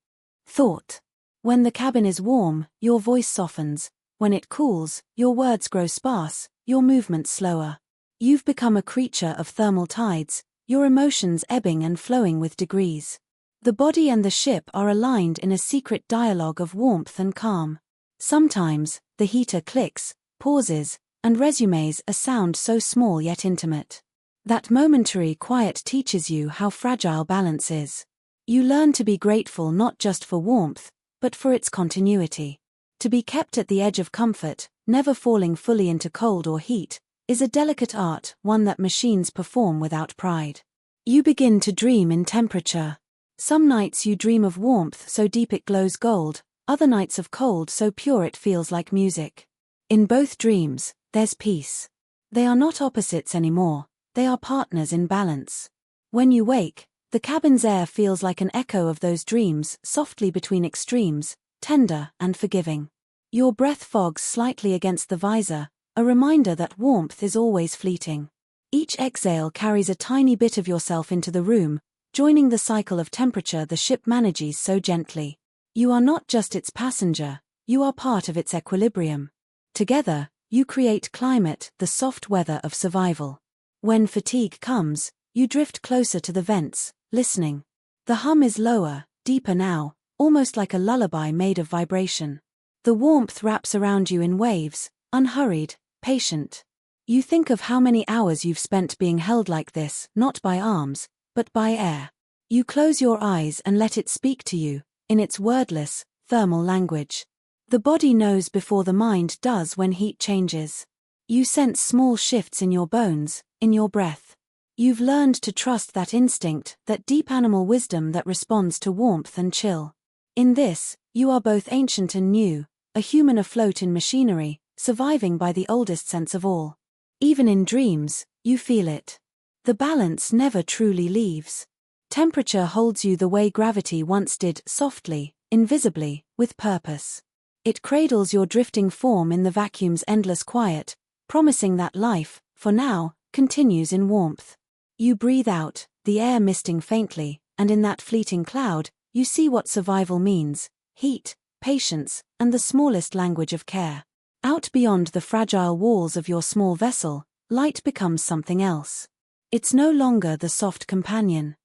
thought. When the cabin is warm, your voice softens. When it cools, your words grow sparse, your movements slower. You've become a creature of thermal tides, your emotions ebbing and flowing with degrees. The body and the ship are aligned in a secret dialogue of warmth and calm. Sometimes, the heater clicks, pauses, and resumes a sound so small yet intimate. That momentary quiet teaches you how fragile balance is. You learn to be grateful not just for warmth, but for its continuity. To be kept at the edge of comfort, never falling fully into cold or heat, is a delicate art, one that machines perform without pride. You begin to dream in temperature. Some nights you dream of warmth so deep it glows gold, other nights of cold so pure it feels like music. In both dreams, there's peace. They are not opposites anymore, they are partners in balance. When you wake, the cabin's air feels like an echo of those dreams, softly between extremes, tender and forgiving. Your breath fogs slightly against the visor, a reminder that warmth is always fleeting. Each exhale carries a tiny bit of yourself into the room, joining the cycle of temperature the ship manages so gently. You are not just its passenger, you are part of its equilibrium. Together, you create climate, the soft weather of survival. When fatigue comes, you drift closer to the vents, listening. The hum is lower, deeper now, almost like a lullaby made of vibration. The warmth wraps around you in waves, unhurried, patient. You think of how many hours you've spent being held like this, not by arms, but by air. You close your eyes and let it speak to you, in its wordless, thermal language. The body knows before the mind does when heat changes. You sense small shifts in your bones, in your breath. You've learned to trust that instinct, that deep animal wisdom that responds to warmth and chill. In this, you are both ancient and new, a human afloat in machinery, surviving by the oldest sense of all. Even in dreams, you feel it. The balance never truly leaves. Temperature holds you the way gravity once did, softly, invisibly, with purpose. It cradles your drifting form in the vacuum's endless quiet, promising that life, for now, continues in warmth. You breathe out, the air misting faintly, and in that fleeting cloud, you see what survival means: heat, patience, and the smallest language of care. Out beyond the fragile walls of your small vessel, light becomes something else. It's no longer the soft companion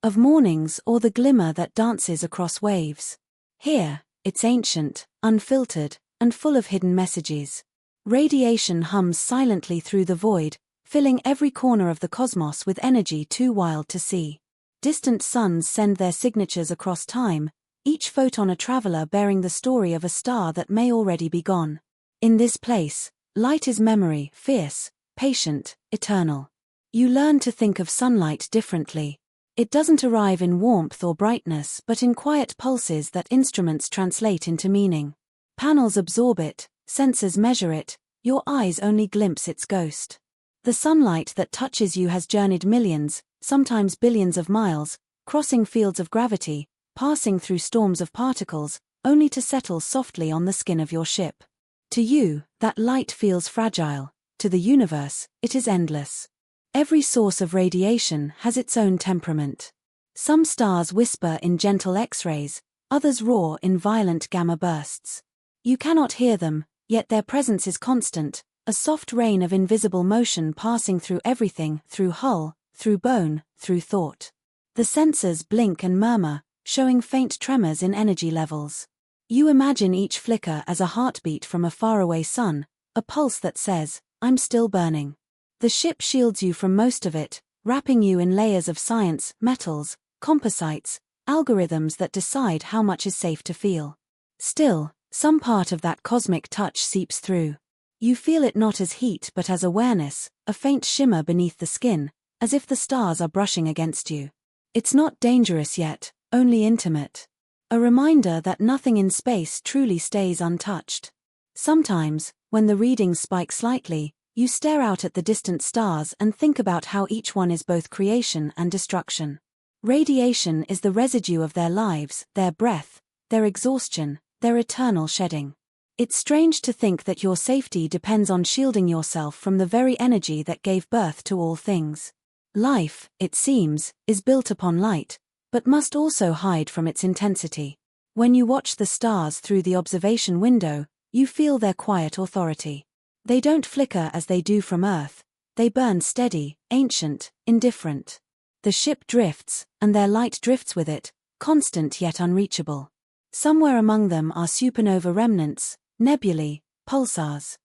of mornings or the glimmer that dances across waves. Here, it's ancient, unfiltered, and full of hidden messages. Radiation hums silently through the void, filling every corner of the cosmos with energy too wild to see. Distant suns send their signatures across time, each photon a traveler bearing the story of a star that may already be gone. In this place, light is memory, fierce, patient, eternal. You learn to think of sunlight differently. It doesn't arrive in warmth or brightness but in quiet pulses that instruments translate into meaning. Panels absorb it, sensors measure it, your eyes only glimpse its ghost. The sunlight that touches you has journeyed millions, sometimes billions of miles, crossing fields of gravity, passing through storms of particles, only to settle softly on the skin of your ship. To you, that light feels fragile. To the universe, it is endless. Every source of radiation has its own temperament. Some stars whisper in gentle X-rays, others roar in violent gamma bursts. You cannot hear them, yet their presence is constant, a soft rain of invisible motion passing through everything, through hull, through bone, through thought. The sensors blink and murmur, showing faint tremors in energy levels. You imagine each flicker as a heartbeat from a faraway sun, a pulse that says, "I'm still burning." The ship shields you from most of it, wrapping you in layers of science, metals, composites, algorithms that decide how much is safe to feel. Still, some part of that cosmic touch seeps through. You feel it not as heat but as awareness, a faint shimmer beneath the skin, as if the stars are brushing against you. It's not dangerous yet, only intimate. A reminder that nothing in space truly stays untouched. Sometimes, when the readings spike slightly, You stare out at the distant stars and think about how each one is both creation and destruction. Radiation is the residue of their lives, their breath, their exhaustion, their eternal shedding. It's strange to think that your safety depends on shielding yourself from the very energy that gave birth to all things. Life, it seems, is built upon light, but must also hide from its intensity. When you watch the stars through the observation window, you feel their quiet authority. They don't flicker as they do from Earth, they burn steady, ancient, indifferent. The ship drifts, and their light drifts with it, constant yet unreachable. Somewhere among them are supernova remnants, nebulae, pulsars,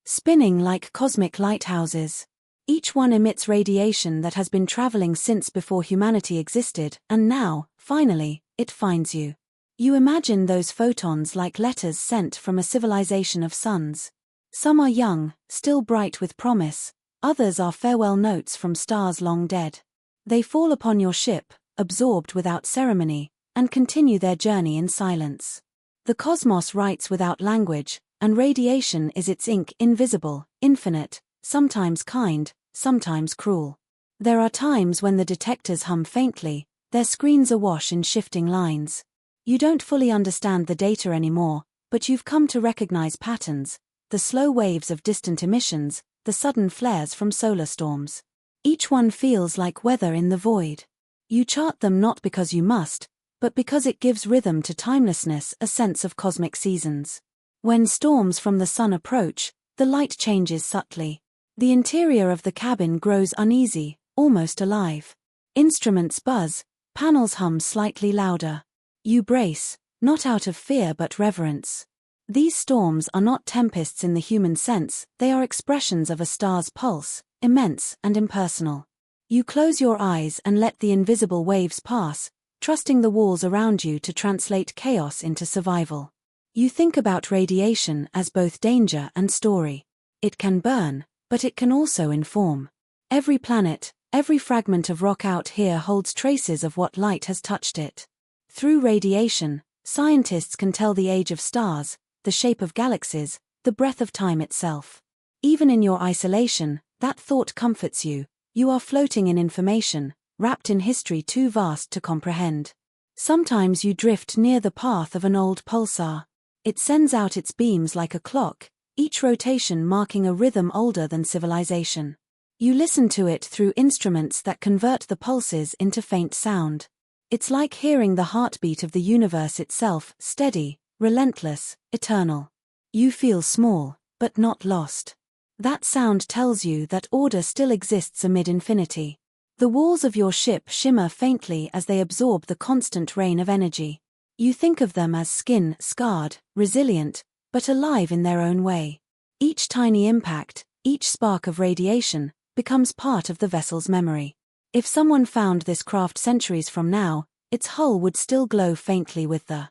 spinning like cosmic lighthouses. Each one emits radiation that has been traveling since before humanity existed, and now, finally, it finds you. You imagine those photons like letters sent from a civilization of suns. Some are young, still bright with promise, others are farewell notes from stars long dead. They fall upon your ship, absorbed without ceremony, and continue their journey in silence. The cosmos writes without language, and radiation is its ink, invisible, infinite, sometimes kind, sometimes cruel. There are times when the detectors hum faintly, their screens awash in shifting lines. You don't fully understand the data anymore, but you've come to recognize patterns, the slow waves of distant emissions, the sudden flares from solar storms. Each one feels like weather in the void. You chart them not because you must, but because it gives rhythm to timelessness, a sense of cosmic seasons. When storms from the sun approach, the light changes subtly. The interior of the cabin grows uneasy, almost alive. Instruments buzz, panels hum slightly louder. You brace, not out of fear but reverence. These storms are not tempests in the human sense, they are expressions of a star's pulse, immense and impersonal. You close your eyes and let the invisible waves pass, trusting the walls around you to translate chaos into survival. You think about radiation as both danger and story. It can burn, but it can also inform. Every planet, every fragment of rock out here holds traces of what light has touched it. Through radiation, scientists can tell the age of stars, the shape of galaxies, the breath of time itself. Even in your isolation, that thought comforts you. You are floating in information, wrapped in history too vast to comprehend. Sometimes you drift near the path of an old pulsar. It sends out its beams like a clock, each rotation marking a rhythm older than civilization. You listen to it through instruments that convert the pulses into faint sound. It's like hearing the heartbeat of the universe itself, steady, relentless, eternal. You feel small, but not lost. That sound tells you that order still exists amid infinity. The walls of your ship shimmer faintly as they absorb the constant rain of energy. You think of them as skin, scarred, resilient, but alive in their own way. Each tiny impact, each spark of radiation, becomes part of the vessel's memory. If someone found this craft centuries from now, its hull would still glow faintly with the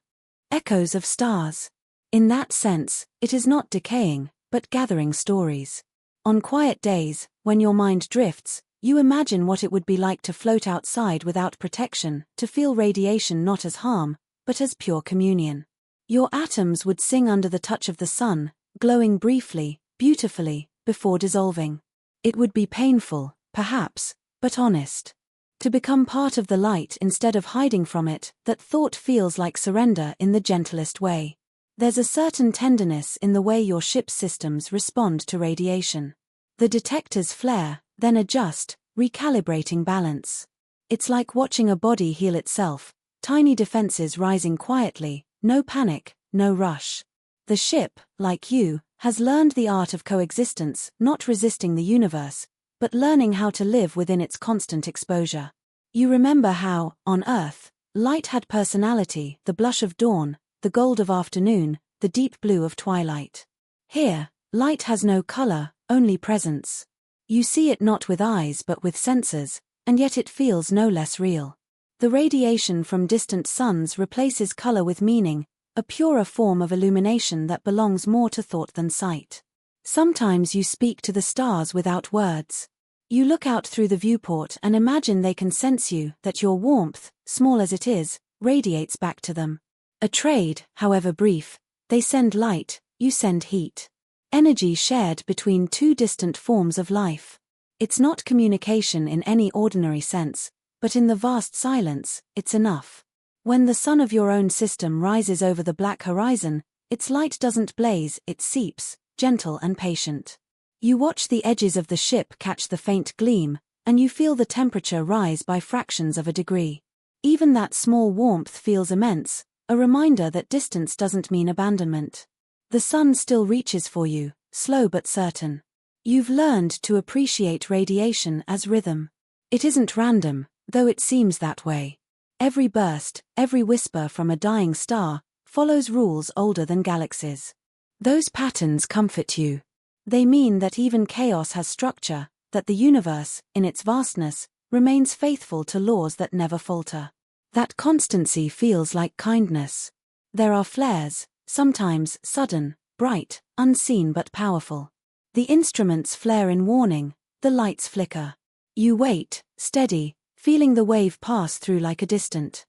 echoes of stars. In that sense, it is not decaying, but gathering stories. On quiet days, when your mind drifts, you imagine what it would be like to float outside without protection, to feel radiation not as harm, but as pure communion. Your atoms would sing under the touch of the sun, glowing briefly, beautifully, before dissolving. It would be painful, perhaps, but honest. To become part of the light instead of hiding from it, that thought feels like surrender in the gentlest way. There's a certain tenderness in the way your ship's systems respond to radiation. The detectors flare, then adjust, recalibrating balance. It's like watching a body heal itself, tiny defenses rising quietly, no panic, no rush. The ship, like you, has learned the art of coexistence, not resisting the universe, but learning how to live within its constant exposure. You remember how, on Earth, light had personality, the blush of dawn, the gold of afternoon, the deep blue of twilight. Here, light has no color, only presence. You see it not with eyes but with sensors, and yet it feels no less real. The radiation from distant suns replaces color with meaning, a purer form of illumination that belongs more to thought than sight. Sometimes you speak to the stars without words. You look out through the viewport and imagine they can sense you, that your warmth, small as it is, radiates back to them. A trade, however brief, they send light, you send heat. energy shared between two distant forms of life. It's not communication in any ordinary sense, but in the vast silence, it's enough. When the sun of your own system rises over the black horizon, its light doesn't blaze, it seeps, gentle and patient. You watch the edges of the ship catch the faint gleam, and you feel the temperature rise by fractions of a degree. Even that small warmth feels immense, a reminder that distance doesn't mean abandonment. The sun still reaches for you, slow but certain. You've learned to appreciate radiation as rhythm. It isn't random, though it seems that way. Every burst, every whisper from a dying star, follows rules older than galaxies. Those patterns comfort you. They mean that even chaos has structure, that the universe, in its vastness, remains faithful to laws that never falter. That constancy feels like kindness. There are flares, sometimes sudden, bright, unseen but powerful. The instruments flare in warning, the lights flicker. You wait, steady, feeling the wave pass through like a distant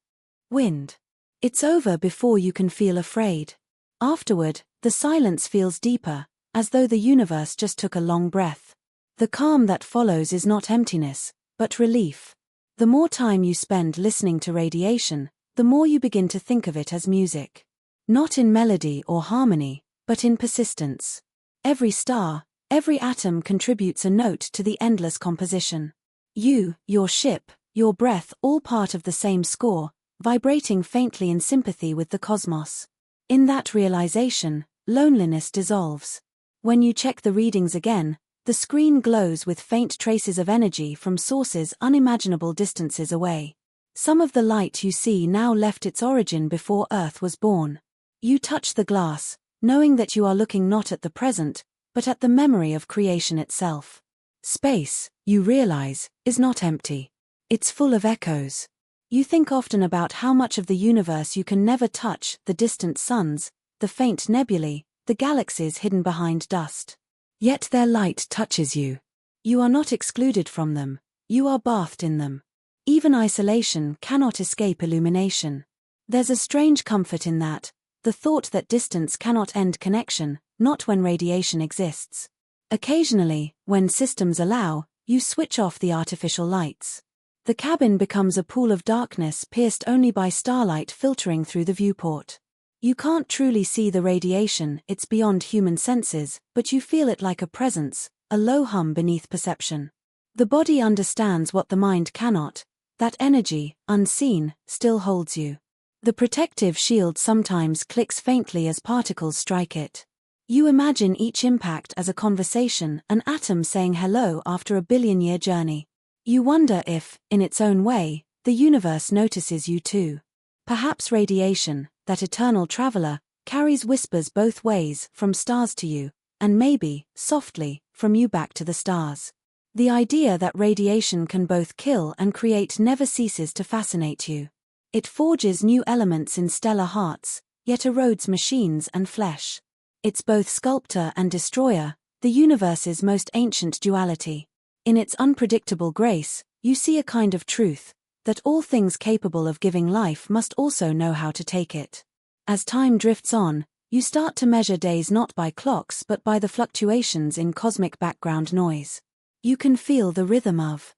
wind. It's over before you can feel afraid. Afterward, the silence feels deeper, as though the universe just took a long breath. The calm that follows is not emptiness, but relief. The more time you spend listening to radiation, the more you begin to think of it as music. Not in melody or harmony, but in persistence. Every star, every atom contributes a note to the endless composition. You, your ship, your breath, all part of the same score, vibrating faintly in sympathy with the cosmos. In that realization, loneliness dissolves. When you check the readings again, the screen glows with faint traces of energy from sources unimaginable distances away. Some of the light you see now left its origin before Earth was born. You touch the glass, knowing that you are looking not at the present, but at the memory of creation itself. Space, you realize, is not empty. It's full of echoes. You think often about how much of the universe you can never touch, the distant suns, the faint nebulae, the galaxies hidden behind dust. Yet their light touches you. You are not excluded from them, you are bathed in them. Even isolation cannot escape illumination. There's a strange comfort in that, the thought that distance cannot end connection, not when radiation exists. Occasionally, when systems allow, you switch off the artificial lights. The cabin becomes a pool of darkness pierced only by starlight filtering through the viewport. You can't truly see the radiation, it's beyond human senses, but you feel it like a presence, a low hum beneath perception. The body understands what the mind cannot. That energy, unseen, still holds you. The protective shield sometimes clicks faintly as particles strike it. You imagine each impact as a conversation, an atom saying hello after a billion-year journey. You wonder if, in its own way, the universe notices you too. Perhaps radiation, that eternal traveler, carries whispers both ways, from stars to you, and maybe, softly, from you back to the stars. The idea that radiation can both kill and create never ceases to fascinate you. It forges new elements in stellar hearts, yet erodes machines and flesh. It's both sculptor and destroyer, the universe's most ancient duality. In its unpredictable grace, you see a kind of truth, that all things capable of giving life must also know how to take it. As time drifts on, you start to measure days not by clocks but by the fluctuations in cosmic background noise. You can feel the rhythm of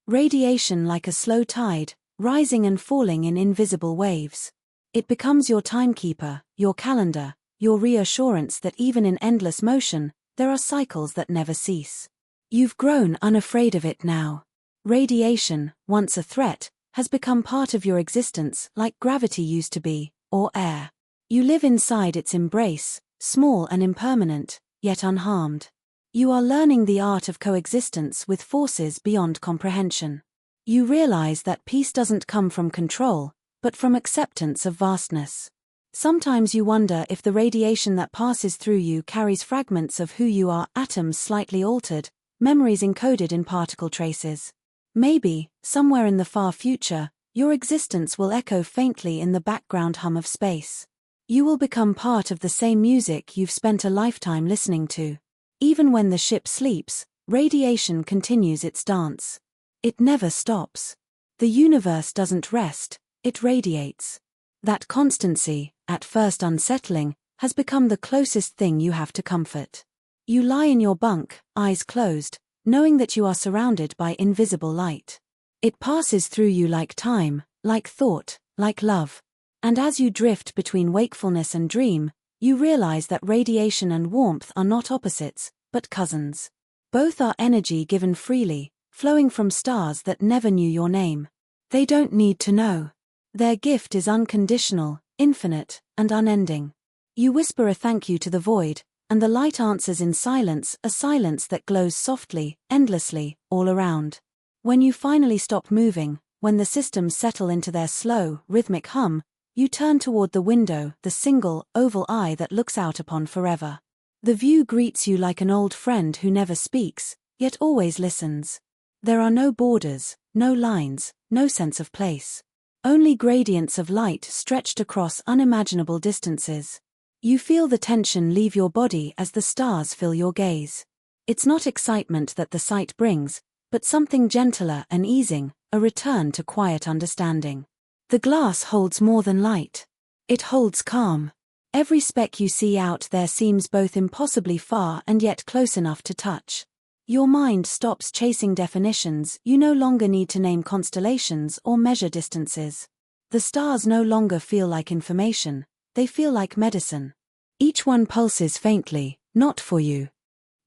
radiation like a slow tide, rising and falling in invisible waves. It becomes your timekeeper, your calendar, your reassurance that even in endless motion, there are cycles that never cease. You've grown unafraid of it now. Radiation, once a threat, has become part of your existence like gravity used to be, or air. You live inside its embrace, small and impermanent, yet unharmed. You are learning the art of coexistence with forces beyond comprehension. You realize that peace doesn't come from control, but from acceptance of vastness. Sometimes you wonder if the radiation that passes through you carries fragments of who you are, atoms slightly altered, memories encoded in particle traces. Maybe, somewhere in the far future, your existence will echo faintly in the background hum of space. You will become part of the same music you've spent a lifetime listening to. Even when the ship sleeps, radiation continues its dance. It never stops. The universe doesn't rest, it radiates. That constancy, at first unsettling, has become the closest thing you have to comfort. You lie in your bunk, eyes closed, knowing that you are surrounded by invisible light. It passes through you like time, like thought, like love. And as you drift between wakefulness and dream, you realize that radiation and warmth are not opposites, but cousins. Both are energy given freely, flowing from stars that never knew your name. They don't need to know. Their gift is unconditional, infinite, and unending. You whisper a thank you to the void, and the light answers in silence, a silence that glows softly, endlessly, all around. When you finally stop moving, when the systems settle into their slow, rhythmic hum, you turn toward the window, the single, oval eye that looks out upon forever. The view greets you like an old friend who never speaks, yet always listens. There are no borders, no lines, no sense of place. Only gradients of light stretched across unimaginable distances. You feel the tension leave your body as the stars fill your gaze. It's not excitement that the sight brings, but something gentler and easing, a return to quiet understanding. The glass holds more than light. It holds calm. Every speck you see out there seems both impossibly far and yet close enough to touch. Your mind stops chasing definitions, you no longer need to name constellations or measure distances. The stars no longer feel like information, they feel like medicine. Each one pulses faintly, not for you,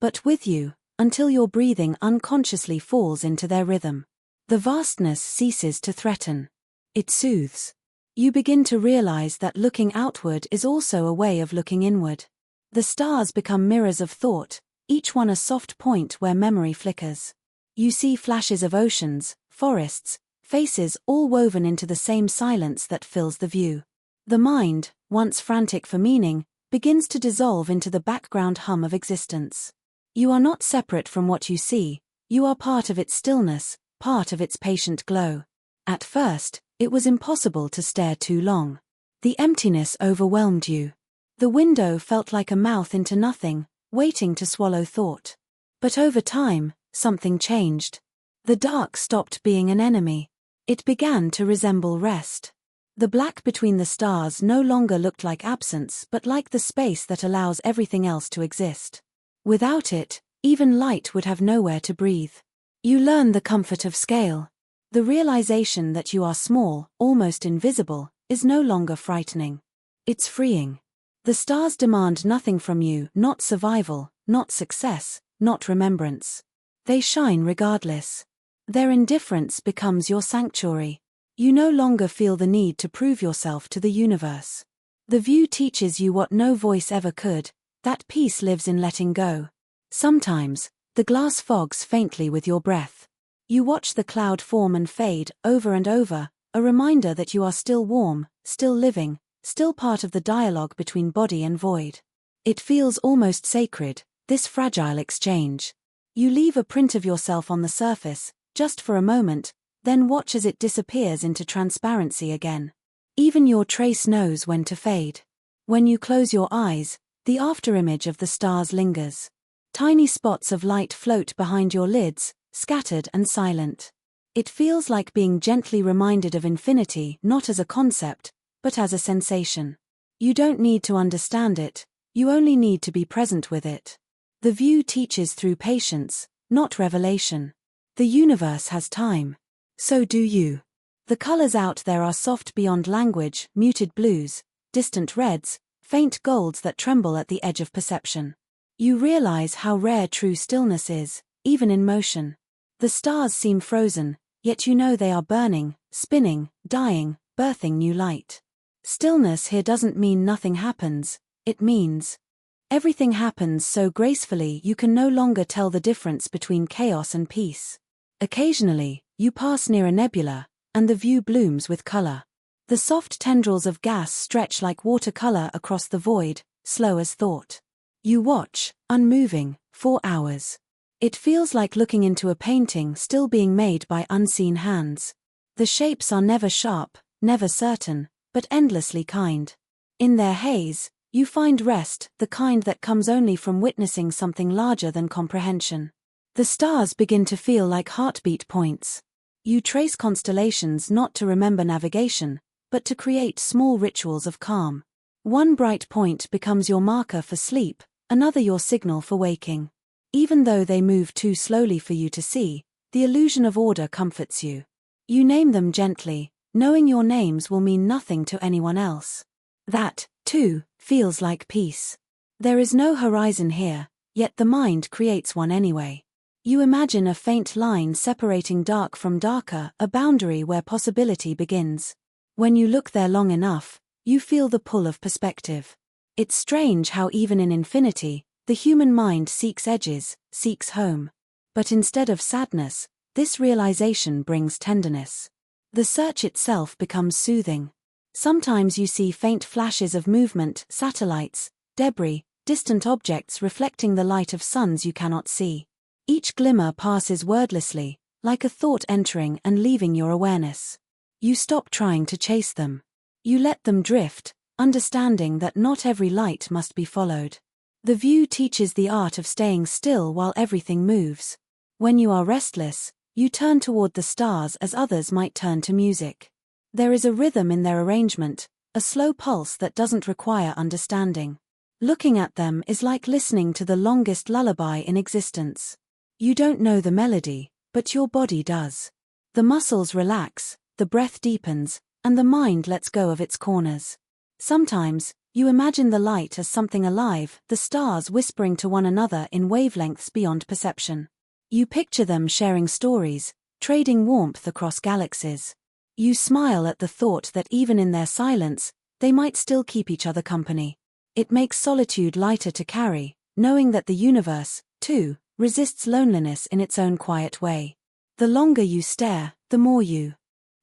but with you, until your breathing unconsciously falls into their rhythm. The vastness ceases to threaten. It soothes. You begin to realize that looking outward is also a way of looking inward. The stars become mirrors of thought, each one a soft point where memory flickers. You see flashes of oceans, forests, faces all woven into the same silence that fills the view. The mind, once frantic for meaning, begins to dissolve into the background hum of existence. You are not separate from what you see, you are part of its stillness, part of its patient glow. At first, it was impossible to stare too long. The emptiness overwhelmed you. The window felt like a mouth into nothing, waiting to swallow thought. But over time, something changed. The dark stopped being an enemy. It began to resemble rest. The black between the stars no longer looked like absence but like the space that allows everything else to exist. Without it, even light would have nowhere to breathe. You learn the comfort of scale. The realization that you are small, almost invisible, is no longer frightening. It's freeing. The stars demand nothing from you, not survival, not success, not remembrance. They shine regardless. Their indifference becomes your sanctuary. You no longer feel the need to prove yourself to the universe. The view teaches you what no voice ever could, that peace lives in letting go. Sometimes, the glass fogs faintly with your breath. You watch the cloud form and fade, over and over, a reminder that you are still warm, still living, still part of the dialogue between body and void. It feels almost sacred, this fragile exchange. You leave a print of yourself on the surface, just for a moment, then watch as it disappears into transparency again. Even your trace knows when to fade. When you close your eyes, the afterimage of the stars lingers. Tiny spots of light float behind your lids, scattered and silent. It feels like being gently reminded of infinity not as a concept, but as a sensation. You don't need to understand it, you only need to be present with it. The view teaches through patience, not revelation. The universe has time. So do you. The colors out there are soft beyond language, muted blues, distant reds, faint golds that tremble at the edge of perception. You realize how rare true stillness is, even in motion. The stars seem frozen, yet you know they are burning, spinning, dying, birthing new light. Stillness here doesn't mean nothing happens, it means everything happens so gracefully you can no longer tell the difference between chaos and peace. Occasionally, you pass near a nebula, and the view blooms with color. The soft tendrils of gas stretch like watercolor across the void, slow as thought. You watch, unmoving, for hours. It feels like looking into a painting still being made by unseen hands. The shapes are never sharp, never certain, but endlessly kind. In their haze, you find rest, the kind that comes only from witnessing something larger than comprehension. The stars begin to feel like heartbeat points. You trace constellations not to remember navigation, but to create small rituals of calm. One bright point becomes your marker for sleep, another your signal for waking. Even though they move too slowly for you to see, the illusion of order comforts you. You name them gently, knowing your names will mean nothing to anyone else. That, too, feels like peace. There is no horizon here, yet the mind creates one anyway. You imagine a faint line separating dark from darker, a boundary where possibility begins. When you look there long enough, you feel the pull of perspective. It's strange how even in infinity, the human mind seeks edges, seeks home. But instead of sadness, this realization brings tenderness. The search itself becomes soothing. Sometimes you see faint flashes of movement, satellites, debris, distant objects reflecting the light of suns you cannot see. Each glimmer passes wordlessly, like a thought entering and leaving your awareness. You stop trying to chase them. You let them drift, understanding that not every light must be followed. The view teaches the art of staying still while everything moves. When you are restless, you turn toward the stars as others might turn to music. There is a rhythm in their arrangement, a slow pulse that doesn't require understanding. Looking at them is like listening to the longest lullaby in existence. You don't know the melody, but your body does. The muscles relax, the breath deepens, and the mind lets go of its corners. Sometimes, you imagine the light as something alive, the stars whispering to one another in wavelengths beyond perception. You picture them sharing stories, trading warmth across galaxies. You smile at the thought that even in their silence, they might still keep each other company. It makes solitude lighter to carry, knowing that the universe, too, resists loneliness in its own quiet way. The longer you stare, the more you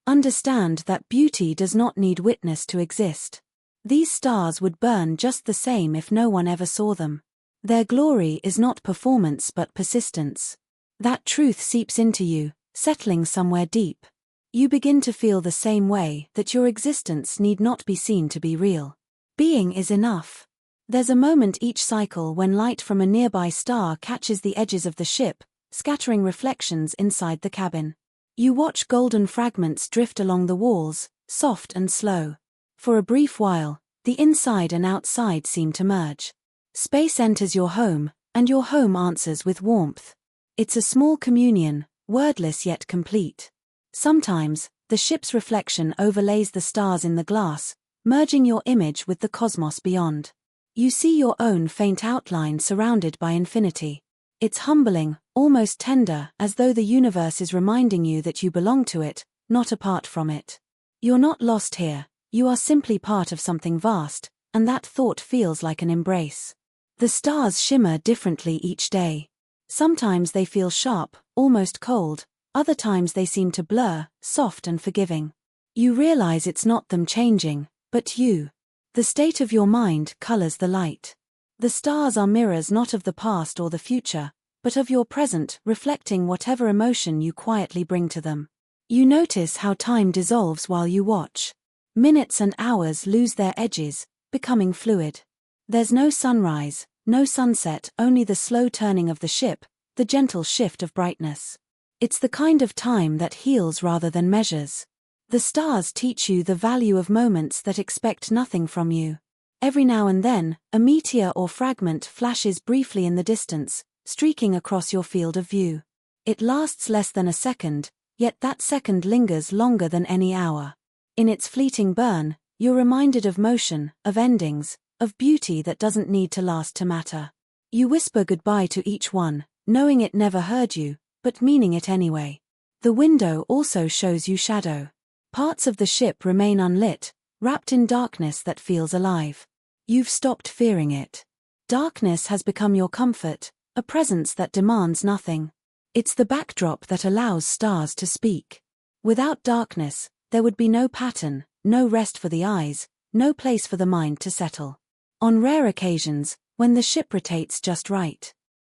understand that beauty does not need witness to exist. These stars would burn just the same if no one ever saw them. Their glory is not performance but persistence. That truth seeps into you, settling somewhere deep. You begin to feel the same way, that your existence need not be seen to be real. Being is enough. There's a moment each cycle when light from a nearby star catches the edges of the ship, scattering reflections inside the cabin. You watch golden fragments drift along the walls, soft and slow. For a brief while, the inside and outside seem to merge. Space enters your home, and your home answers with warmth. It's a small communion, wordless yet complete. Sometimes, the ship's reflection overlays the stars in the glass, merging your image with the cosmos beyond. You see your own faint outline surrounded by infinity. It's humbling, almost tender, as though the universe is reminding you that you belong to it, not apart from it. You're not lost here, you are simply part of something vast, and that thought feels like an embrace. The stars shimmer differently each day. Sometimes they feel sharp, almost cold, other times they seem to blur, soft and forgiving. You realize it's not them changing, but you. The state of your mind colors the light. The stars are mirrors not of the past or the future, but of your present, reflecting whatever emotion you quietly bring to them. You notice how time dissolves while you watch. Minutes and hours lose their edges, becoming fluid. There's no sunrise, no sunset, only the slow turning of the ship, the gentle shift of brightness. It's the kind of time that heals rather than measures. The stars teach you the value of moments that expect nothing from you. Every now and then, a meteor or fragment flashes briefly in the distance, streaking across your field of view. It lasts less than a second, yet that second lingers longer than any hour. In its fleeting burn, you're reminded of motion, of endings, of beauty that doesn't need to last to matter. You whisper goodbye to each one, knowing it never heard you, but meaning it anyway. The window also shows you shadow. Parts of the ship remain unlit, wrapped in darkness that feels alive. You've stopped fearing it. Darkness has become your comfort, a presence that demands nothing. It's the backdrop that allows stars to speak. Without darkness, there would be no pattern, no rest for the eyes, no place for the mind to settle. On rare occasions, when the ship rotates just right,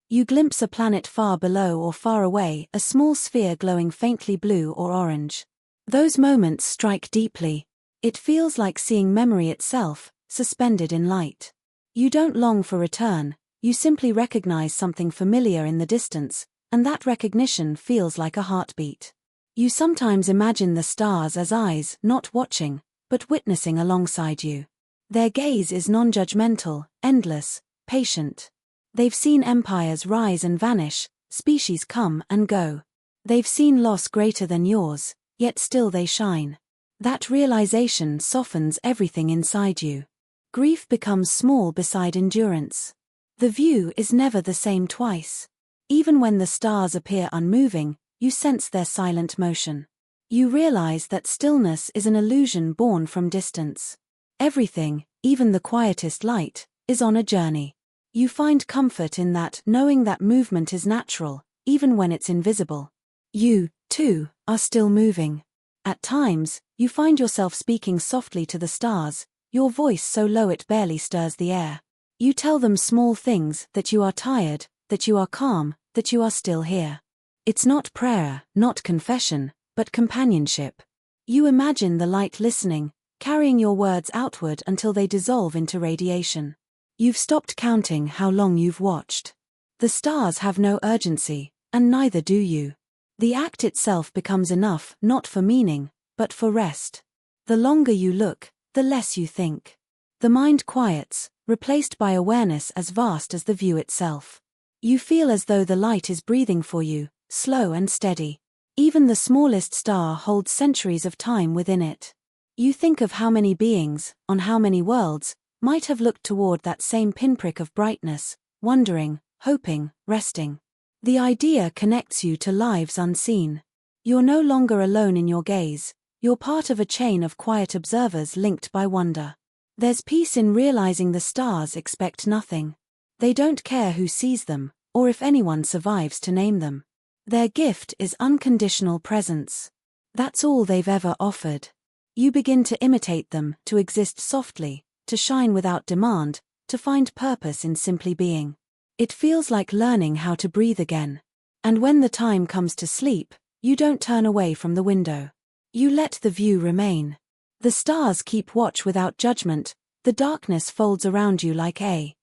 you glimpse a planet far below or far away, a small sphere glowing faintly blue or orange. Those moments strike deeply. It feels like seeing memory itself, suspended in light. You don't long for return, you simply recognize something familiar in the distance, and that recognition feels like a heartbeat. You sometimes imagine the stars as eyes, not watching, but witnessing alongside you. Their gaze is non-judgmental, endless, patient. They've seen empires rise and vanish, species come and go. They've seen loss greater than yours, yet still they shine. That realization softens everything inside you. Grief becomes small beside endurance. The view is never the same twice. Even when the stars appear unmoving, you sense their silent motion. You realize that stillness is an illusion born from distance. Everything, even the quietest light, is on a journey. You find comfort in that, knowing that movement is natural, even when it's invisible. You, too, are still moving. At times, you find yourself speaking softly to the stars, your voice so low it barely stirs the air. You tell them small things, that you are tired, that you are calm, that you are still here. It's not prayer, not confession, but companionship. You imagine the light listening, carrying your words outward until they dissolve into radiation. You've stopped counting how long you've watched. The stars have no urgency, and neither do you. The act itself becomes enough, not for meaning, but for rest. The longer you look, the less you think. The mind quiets, replaced by awareness as vast as the view itself. You feel as though the light is breathing for you, slow and steady. Even the smallest star holds centuries of time within it. You think of how many beings, on how many worlds, might have looked toward that same pinprick of brightness, wondering, hoping, resting. The idea connects you to lives unseen. You're no longer alone in your gaze, you're part of a chain of quiet observers linked by wonder. There's peace in realizing the stars expect nothing. They don't care who sees them, or if anyone survives to name them. Their gift is unconditional presence. That's all they've ever offered. You begin to imitate them, to exist softly, to shine without demand, to find purpose in simply being. It feels like learning how to breathe again. And when the time comes to sleep, you don't turn away from the window. You let the view remain. The stars keep watch without judgment, the darkness folds around you like a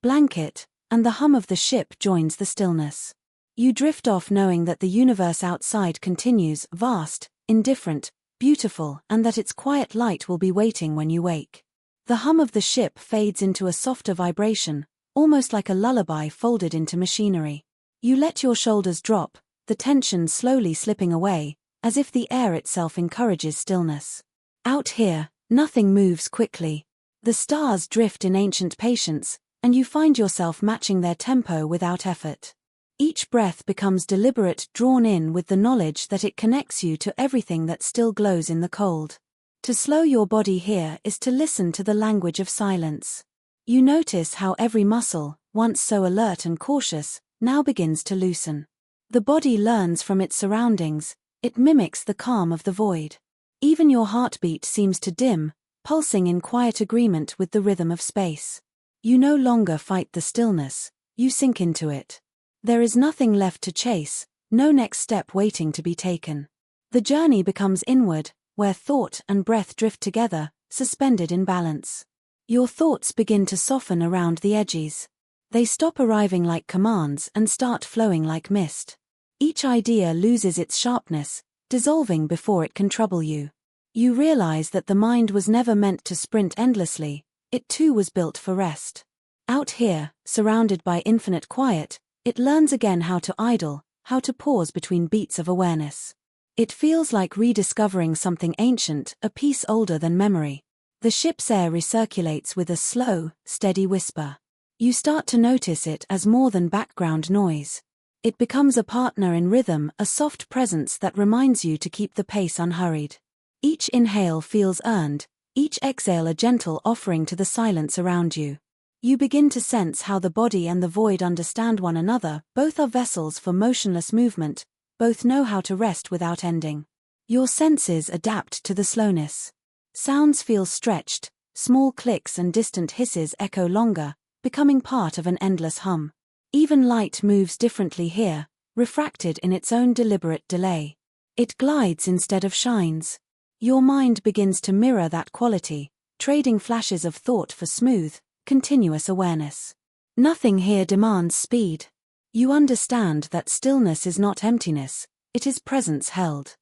blanket, and the hum of the ship joins the stillness. You drift off knowing that the universe outside continues, vast, indifferent, beautiful, and that its quiet light will be waiting when you wake. The hum of the ship fades into a softer vibration, almost like a lullaby folded into machinery. You let your shoulders drop, the tension slowly slipping away, as if the air itself encourages stillness. Out here, nothing moves quickly. The stars drift in ancient patience, and you find yourself matching their tempo without effort. Each breath becomes deliberate, drawn in with the knowledge that it connects you to everything that still glows in the cold. To slow your body here is to listen to the language of silence. You notice how every muscle, once so alert and cautious, now begins to loosen. The body learns from its surroundings, it mimics the calm of the void. Even your heartbeat seems to dim, pulsing in quiet agreement with the rhythm of space. You no longer fight the stillness, you sink into it. There is nothing left to chase, no next step waiting to be taken. The journey becomes inward, where thought and breath drift together, suspended in balance. Your thoughts begin to soften around the edges. They stop arriving like commands and start flowing like mist. Each idea loses its sharpness, dissolving before it can trouble you. You realize that the mind was never meant to sprint endlessly, it too was built for rest. Out here, surrounded by infinite quiet, it learns again how to idle, how to pause between beats of awareness. It feels like rediscovering something ancient, a piece older than memory. The ship's air recirculates with a slow, steady whisper. You start to notice it as more than background noise. It becomes a partner in rhythm, a soft presence that reminds you to keep the pace unhurried. Each inhale feels earned, each exhale a gentle offering to the silence around you. You begin to sense how the body and the void understand one another, both are vessels for motionless movement, both know how to rest without ending. Your senses adapt to the slowness. Sounds feel stretched, small clicks and distant hisses echo longer, becoming part of an endless hum. Even light moves differently here, refracted in its own deliberate delay. It glides instead of shines. Your mind begins to mirror that quality, trading flashes of thought for smooth, continuous awareness. Nothing here demands speed. You understand that stillness is not emptiness, it is presence held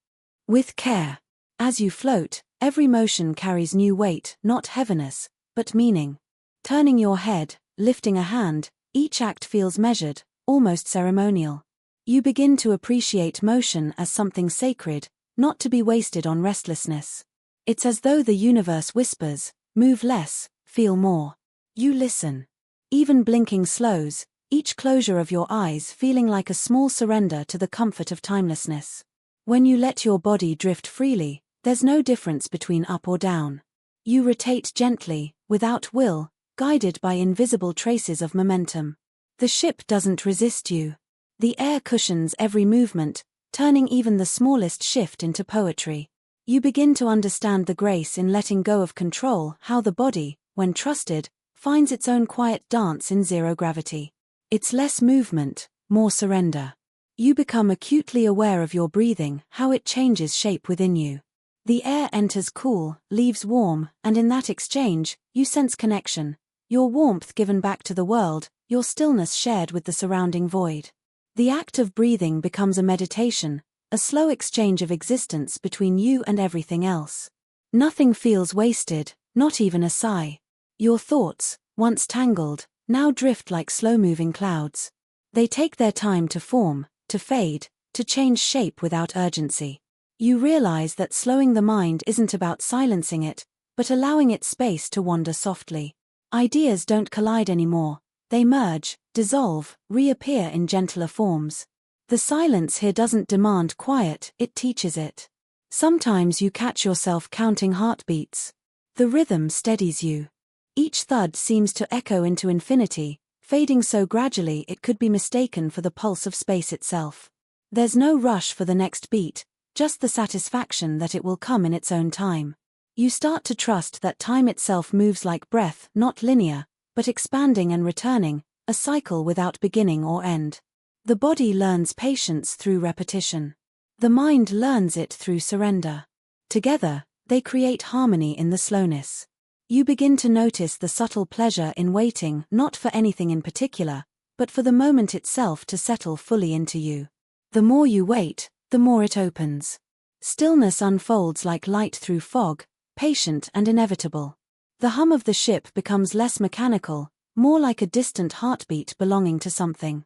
with care. As you float, every motion carries new weight, not heaviness, but meaning. Turning your head, lifting a hand, Each act feels measured, almost ceremonial. You begin to appreciate motion as something sacred, not to be wasted on restlessness. It's as though the universe whispers, move less, feel more. You listen. Even blinking slows, each closure of your eyes feeling like a small surrender to the comfort of timelessness. When you let your body drift freely, there's no difference between up or down. You rotate gently, without will, guided by invisible traces of momentum. The ship doesn't resist you. The air cushions every movement, turning even the smallest shift into poetry. You begin to understand the grace in letting go of control, how the body, when trusted, finds its own quiet dance in zero gravity. It's less movement, more surrender. You become acutely aware of your breathing, how it changes shape within you. The air enters cool, leaves warm, and in that exchange, you sense connection. Your warmth given back to the world, your stillness shared with the surrounding void. The act of breathing becomes a meditation, a slow exchange of existence between you and everything else. Nothing feels wasted, not even a sigh. Your thoughts, once tangled, now drift like slow-moving clouds. They take their time to form, to fade, to change shape without urgency. You realize that slowing the mind isn't about silencing it, but allowing it space to wander softly. Ideas don't collide anymore. They merge, dissolve, reappear in gentler forms. The silence here doesn't demand quiet, it teaches it. Sometimes you catch yourself counting heartbeats. The rhythm steadies you. Each thud seems to echo into infinity, fading so gradually it could be mistaken for the pulse of space itself. There's no rush for the next beat, just the satisfaction that it will come in its own time. You start to trust that time itself moves like breath, not linear, but expanding and returning, a cycle without beginning or end. The body learns patience through repetition. The mind learns it through surrender. Together, they create harmony in the slowness. You begin to notice the subtle pleasure in waiting, not for anything in particular, but for the moment itself to settle fully into you. The more you wait, the more it opens. Stillness unfolds like light through fog, patient and inevitable. The hum of the ship becomes less mechanical, more like a distant heartbeat belonging to something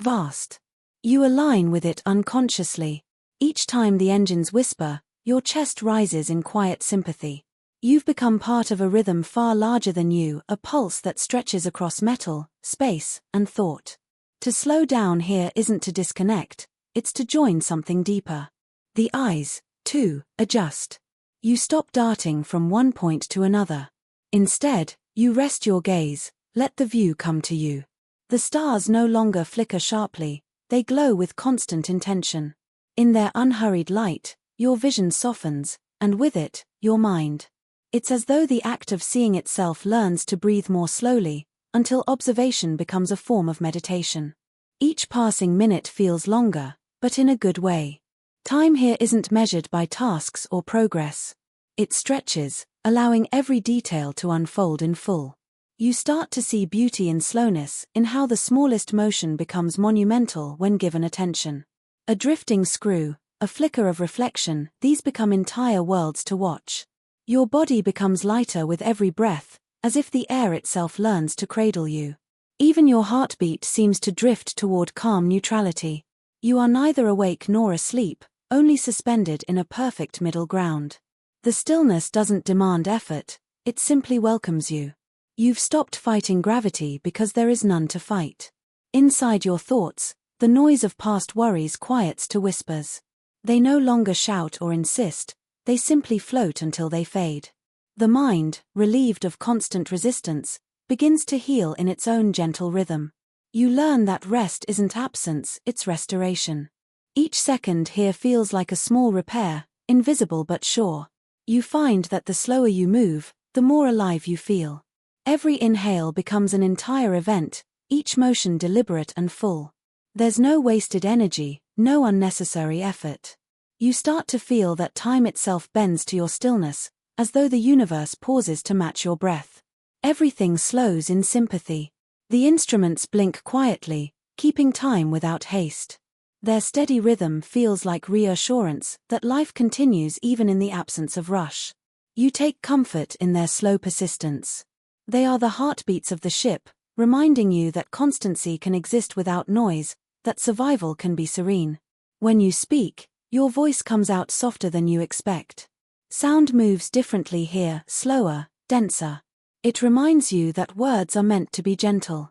vast. You align with it unconsciously. Each time the engines whisper, your chest rises in quiet sympathy. You've become part of a rhythm far larger than you, a pulse that stretches across metal, space, and thought. To slow down here isn't to disconnect, it's to join something deeper. The eyes, too, adjust. You stop darting from one point to another. Instead, you rest your gaze, let the view come to you. The stars no longer flicker sharply, they glow with constant intention. In their unhurried light, your vision softens, and with it, your mind. It's as though the act of seeing itself learns to breathe more slowly, until observation becomes a form of meditation. Each passing minute feels longer, but in a good way. Time here isn't measured by tasks or progress. It stretches, allowing every detail to unfold in full. You start to see beauty in slowness, in how the smallest motion becomes monumental when given attention. A drifting screw, a flicker of reflection, these become entire worlds to watch. Your body becomes lighter with every breath, as if the air itself learns to cradle you. Even your heartbeat seems to drift toward calm neutrality. You are neither awake nor asleep, only suspended in a perfect middle ground. The stillness doesn't demand effort, it simply welcomes you. You've stopped fighting gravity because there is none to fight. Inside your thoughts, the noise of past worries quiets to whispers. They no longer shout or insist, they simply float until they fade. The mind, relieved of constant resistance, begins to heal in its own gentle rhythm. You learn that rest isn't absence, it's restoration. Each second here feels like a small repair, invisible but sure. You find that the slower you move, the more alive you feel. Every inhale becomes an entire event, each motion deliberate and full. There's no wasted energy, no unnecessary effort. You start to feel that time itself bends to your stillness, as though the universe pauses to match your breath. Everything slows in sympathy. The instruments blink quietly, keeping time without haste. Their steady rhythm feels like reassurance that life continues even in the absence of rush. You take comfort in their slow persistence. They are the heartbeats of the ship, reminding you that constancy can exist without noise, that survival can be serene. When you speak, your voice comes out softer than you expect. Sound moves differently here, slower, denser. It reminds you that words are meant to be gentle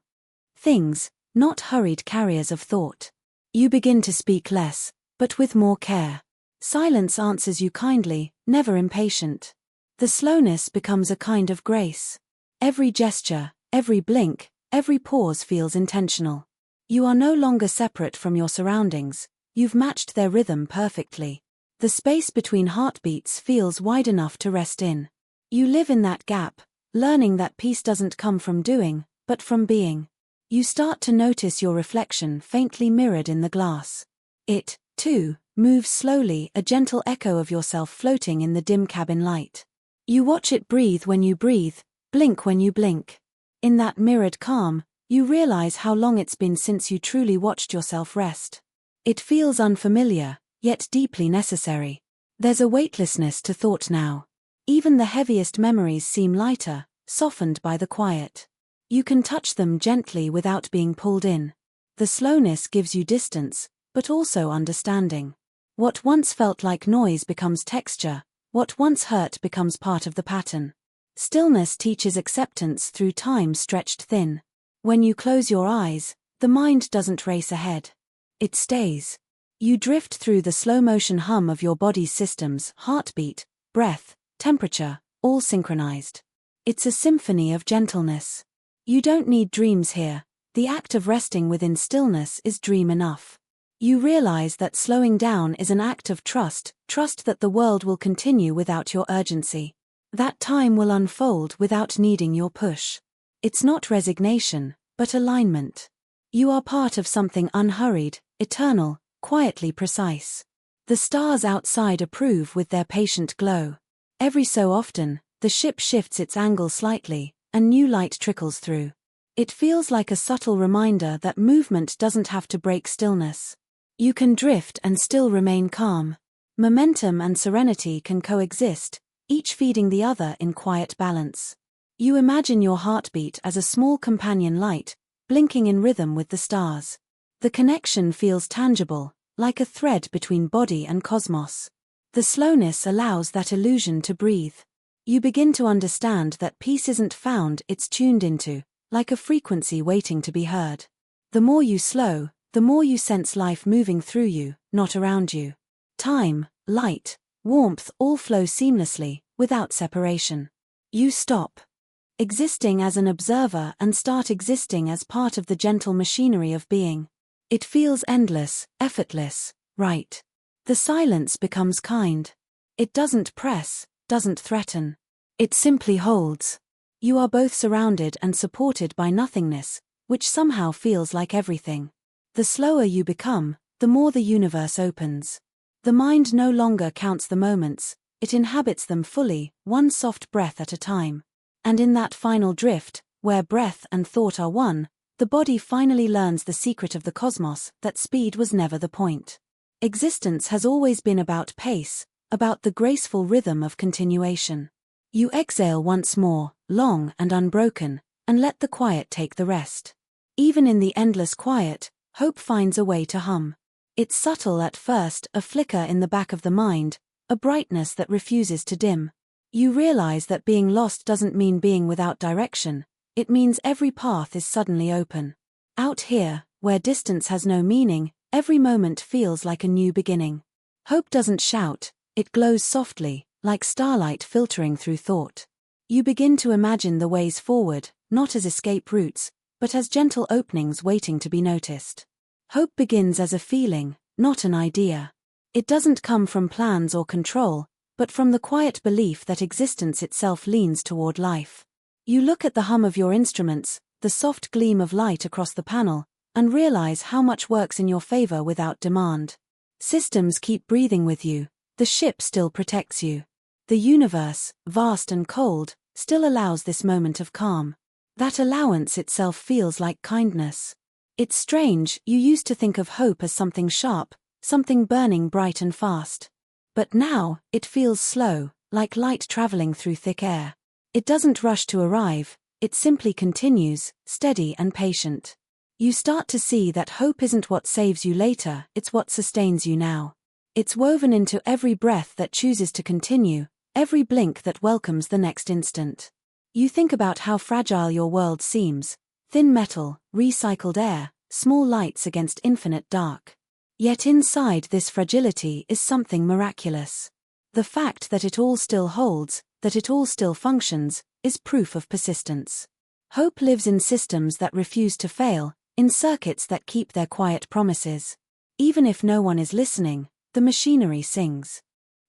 things, not hurried carriers of thought. You begin to speak less, but with more care. Silence answers you kindly, never impatient. The slowness becomes a kind of grace. Every gesture, every blink, every pause feels intentional. You are no longer separate from your surroundings, you've matched their rhythm perfectly. The space between heartbeats feels wide enough to rest in. You live in that gap, learning that peace doesn't come from doing, but from being. You start to notice your reflection faintly mirrored in the glass. It, too, moves slowly, a gentle echo of yourself floating in the dim cabin light. You watch it breathe when you breathe, blink when you blink. In that mirrored calm, you realize how long it's been since you truly watched yourself rest. It feels unfamiliar, yet deeply necessary. There's a weightlessness to thought now. Even the heaviest memories seem lighter, softened by the quiet. You can touch them gently without being pulled in. The slowness gives you distance, but also understanding. What once felt like noise becomes texture, what once hurt becomes part of the pattern. Stillness teaches acceptance through time stretched thin. When you close your eyes, the mind doesn't race ahead. It stays. You drift through the slow-motion hum of your body's systems, heartbeat, breath, temperature, all synchronized. It's a symphony of gentleness. You don't need dreams here. The act of resting within stillness is dream enough. You realize that slowing down is an act of trust that the world will continue without your urgency. That time will unfold without needing your push. It's not resignation, but alignment. You are part of something unhurried, eternal, quietly precise. The stars outside approve with their patient glow. Every so often, the ship shifts its angle slightly, and new light trickles through. It feels like a subtle reminder that movement doesn't have to break stillness. You can drift and still remain calm. Momentum and serenity can coexist, each feeding the other in quiet balance. You imagine your heartbeat as a small companion light, blinking in rhythm with the stars. The connection feels tangible, like a thread between body and cosmos. The slowness allows that illusion to breathe. You begin to understand that peace isn't found, it's tuned into, like a frequency waiting to be heard. The more you slow, the more you sense life moving through you, not around you. Time, light, warmth all flow seamlessly, without separation. You stop existing as an observer and start existing as part of the gentle machinery of being. It feels endless, effortless, right. The silence becomes kind. It doesn't press, doesn't threaten. It simply holds. You are both surrounded and supported by nothingness, which somehow feels like everything. The slower you become, the more the universe opens. The mind no longer counts the moments, it inhabits them fully, one soft breath at a time. And in that final drift, where breath and thought are one, the body finally learns the secret of the cosmos, that speed was never the point. Existence has always been about pace, about the graceful rhythm of continuation. You exhale once more, long and unbroken, and let the quiet take the rest. Even in the endless quiet, hope finds a way to hum. It's subtle at first, a flicker in the back of the mind, a brightness that refuses to dim. You realize that being lost doesn't mean being without direction, it means every path is suddenly open. Out here, where distance has no meaning, every moment feels like a new beginning. Hope doesn't shout, it glows softly, like starlight filtering through thought. You begin to imagine the ways forward, not as escape routes, but as gentle openings waiting to be noticed. Hope begins as a feeling, not an idea. It doesn't come from plans or control, but from the quiet belief that existence itself leans toward life. You look at the hum of your instruments, the soft gleam of light across the panel, and realize how much works in your favor without demand. Systems keep breathing with you, the ship still protects you. The universe, vast and cold, still allows this moment of calm. That allowance itself feels like kindness. It's strange, you used to think of hope as something sharp, something burning bright and fast. But now, it feels slow, like light traveling through thick air. It doesn't rush to arrive, It simply continues, steady and patient. You start to see that hope isn't what saves you later, it's what sustains you now. It's woven into every breath that chooses to continue, every blink that welcomes the next instant. You think about how fragile your world seems: thin metal, recycled air, small lights against infinite dark. Yet inside this fragility is something miraculous. The fact that it all still holds, that it all still functions, is proof of persistence. Hope lives in systems that refuse to fail, in circuits that keep their quiet promises. Even if no one is listening, the machinery sings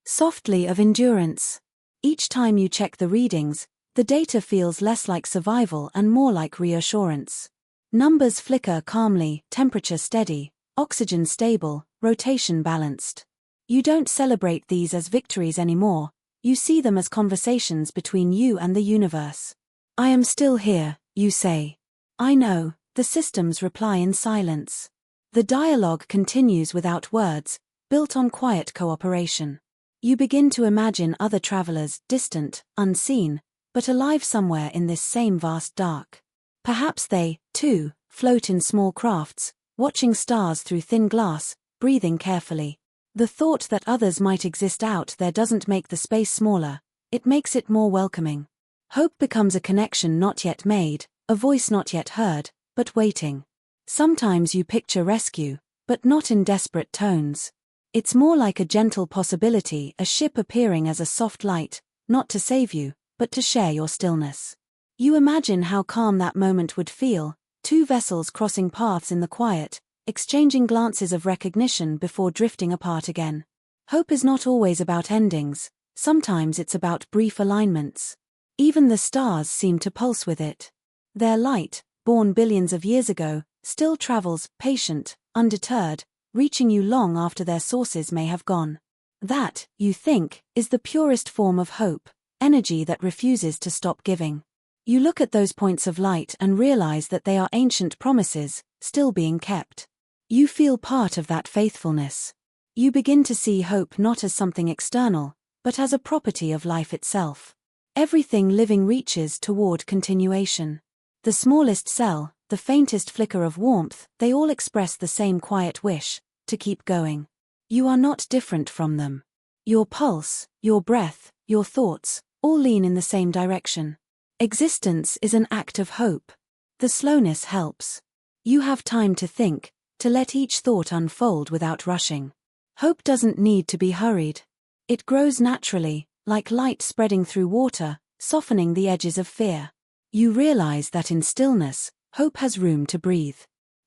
softly of endurance. Each time you check the readings, the data feels less like survival and more like reassurance. Numbers flicker calmly, temperature steady, oxygen stable, rotation balanced. You don't celebrate these as victories anymore, you see them as conversations between you and the universe. I am still here, you say. I know, the systems reply in silence. The dialogue continues without words, built on quiet cooperation. You begin to imagine other travelers, distant, unseen, but alive somewhere in this same vast dark. Perhaps they, too, float in small crafts, watching stars through thin glass, breathing carefully. The thought that others might exist out there doesn't make the space smaller, it makes it more welcoming. Hope becomes a connection not yet made, a voice not yet heard, but waiting. Sometimes you picture rescue, but not in desperate tones. It's more like a gentle possibility, a ship appearing as a soft light, not to save you, but to share your stillness. You imagine how calm that moment would feel, two vessels crossing paths in the quiet, exchanging glances of recognition before drifting apart again. Hope is not always about endings, sometimes it's about brief alignments. Even the stars seem to pulse with it. Their light, born billions of years ago, still travels, patient, undeterred, reaching you long after their sources may have gone. That, you think, is the purest form of hope, energy that refuses to stop giving. You look at those points of light and realize that they are ancient promises, still being kept. You feel part of that faithfulness. You begin to see hope not as something external, but as a property of life itself. Everything living reaches toward continuation. The smallest cell, the faintest flicker of warmth, they all express the same quiet wish, to keep going. You are not different from them. Your pulse, your breath, your thoughts, all lean in the same direction. Existence is an act of hope. The slowness helps. You have time to think, to let each thought unfold without rushing. Hope doesn't need to be hurried. It grows naturally, like light spreading through water, softening the edges of fear. You realize that in stillness, hope has room to breathe.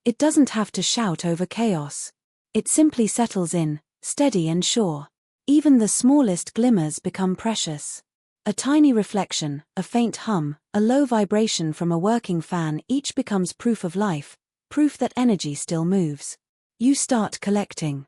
It doesn't have to shout over chaos. It simply settles in, steady and sure. Even the smallest glimmers become precious. A tiny reflection, a faint hum, a low vibration from a working fan, each becomes proof of life, proof that energy still moves. You start collecting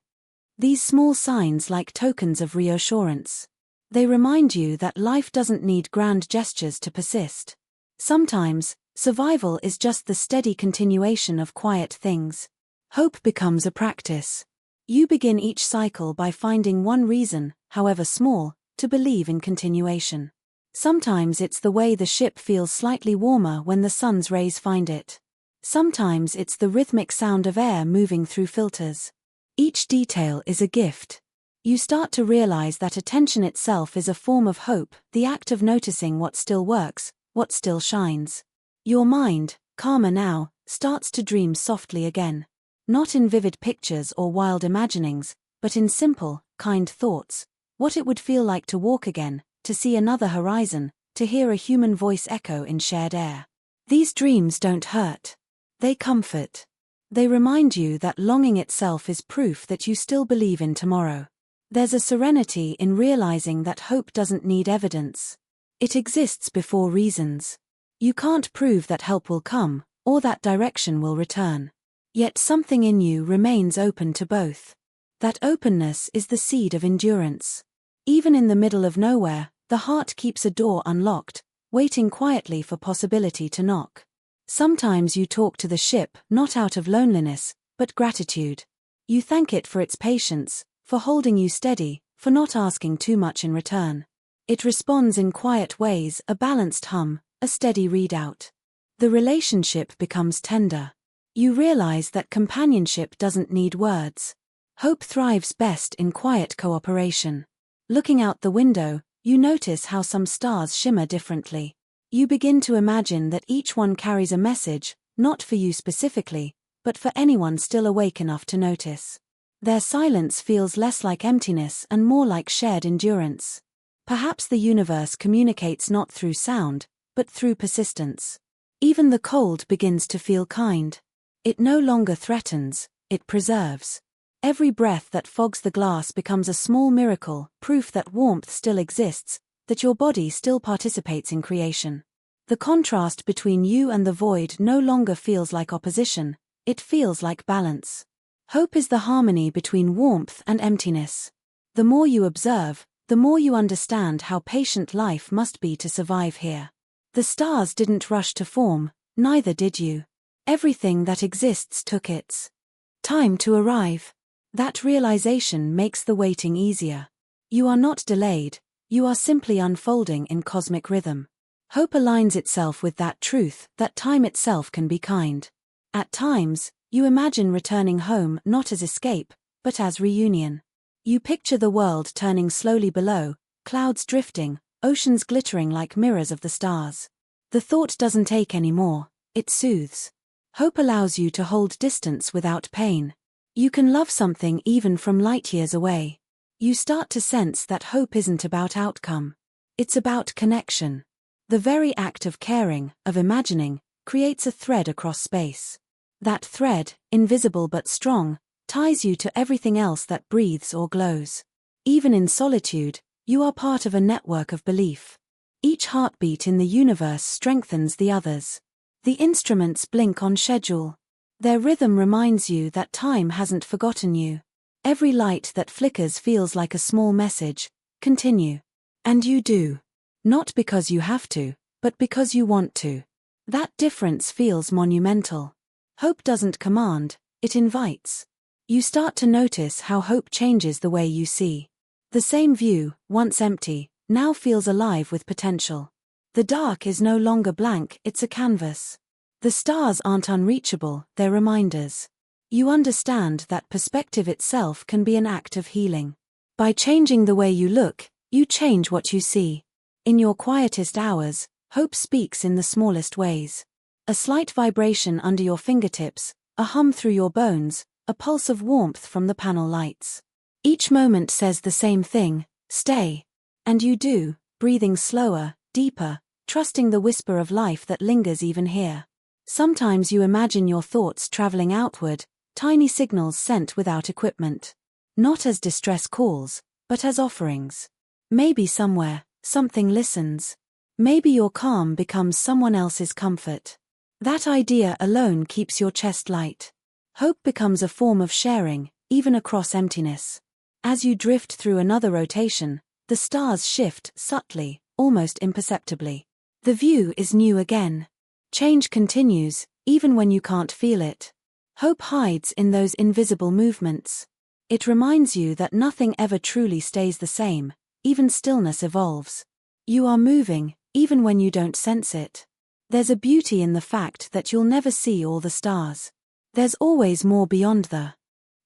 these small signs like tokens of reassurance. They remind you that life doesn't need grand gestures to persist. Sometimes, survival is just the steady continuation of quiet things. Hope becomes a practice. You begin each cycle by finding one reason, however small, to believe in continuation. Sometimes it's the way the ship feels slightly warmer when the sun's rays find it. Sometimes it's the rhythmic sound of air moving through filters. Each detail is a gift. You start to realize that attention itself is a form of hope, the act of noticing what still works, what still shines. Your mind, calmer now, starts to dream softly again. Not in vivid pictures or wild imaginings, but in simple, kind thoughts. What it would feel like to walk again, to see another horizon, to hear a human voice echo in shared air. These dreams don't hurt. They comfort. They remind you that longing itself is proof that you still believe in tomorrow. There's a serenity in realizing that hope doesn't need evidence. It exists before reasons. You can't prove that help will come, or that direction will return. Yet something in you remains open to both. That openness is the seed of endurance. Even in the middle of nowhere, the heart keeps a door unlocked, waiting quietly for possibility to knock. Sometimes you talk to the ship, not out of loneliness, but gratitude. You thank it for its patience, for holding you steady, for not asking too much in return. It responds in quiet ways, a balanced hum, a steady readout. The relationship becomes tender. You realize that companionship doesn't need words. Hope thrives best in quiet cooperation. Looking out the window, you notice how some stars shimmer differently. You begin to imagine that each one carries a message, not for you specifically, but for anyone still awake enough to notice. Their silence feels less like emptiness and more like shared endurance. Perhaps the universe communicates not through sound, but through persistence. Even the cold begins to feel kind. It no longer threatens, it preserves. Every breath that fogs the glass becomes a small miracle, proof that warmth still exists, that your body still participates in creation. The contrast between you and the void no longer feels like opposition, it feels like balance. Hope is the harmony between warmth and emptiness. The more you observe, the more you understand how patient life must be to survive here. The stars didn't rush to form, neither did you. Everything that exists took its time to arrive. That realization makes the waiting easier. You are not delayed, you are simply unfolding in cosmic rhythm. Hope aligns itself with that truth, that time itself can be kind. At times, you imagine returning home not as escape, but as reunion. You picture the world turning slowly below, clouds drifting, oceans glittering like mirrors of the stars. The thought doesn't ache anymore, it soothes. Hope allows you to hold distance without pain. You can love something even from light years away. You start to sense that hope isn't about outcome. It's about connection. The very act of caring, of imagining, creates a thread across space. That thread, invisible but strong, ties you to everything else that breathes or glows. Even in solitude, you are part of a network of belief. Each heartbeat in the universe strengthens the others. The instruments blink on schedule. Their rhythm reminds you that time hasn't forgotten you. Every light that flickers feels like a small message, continue. And you do. Not because you have to, but because you want to. That difference feels monumental. Hope doesn't command, it invites. You start to notice how hope changes the way you see. The same view, once empty, now feels alive with potential. The dark is no longer blank, it's a canvas. The stars aren't unreachable, they're reminders. You understand that perspective itself can be an act of healing. By changing the way you look, you change what you see. In your quietest hours, hope speaks in the smallest ways. A slight vibration under your fingertips, a hum through your bones, a pulse of warmth from the panel lights. Each moment says the same thing, stay. And you do, breathing slower, deeper, trusting the whisper of life that lingers even here. Sometimes you imagine your thoughts traveling outward, tiny signals sent without equipment. Not as distress calls, but as offerings. Maybe somewhere, something listens. Maybe your calm becomes someone else's comfort. That idea alone keeps your chest light. Hope becomes a form of sharing, even across emptiness. As you drift through another rotation, the stars shift subtly, almost imperceptibly. The view is new again. Change continues, even when you can't feel it. Hope hides in those invisible movements. It reminds you that nothing ever truly stays the same, even stillness evolves. You are moving, even when you don't sense it. There's a beauty in the fact that you'll never see all the stars. There's always more beyond the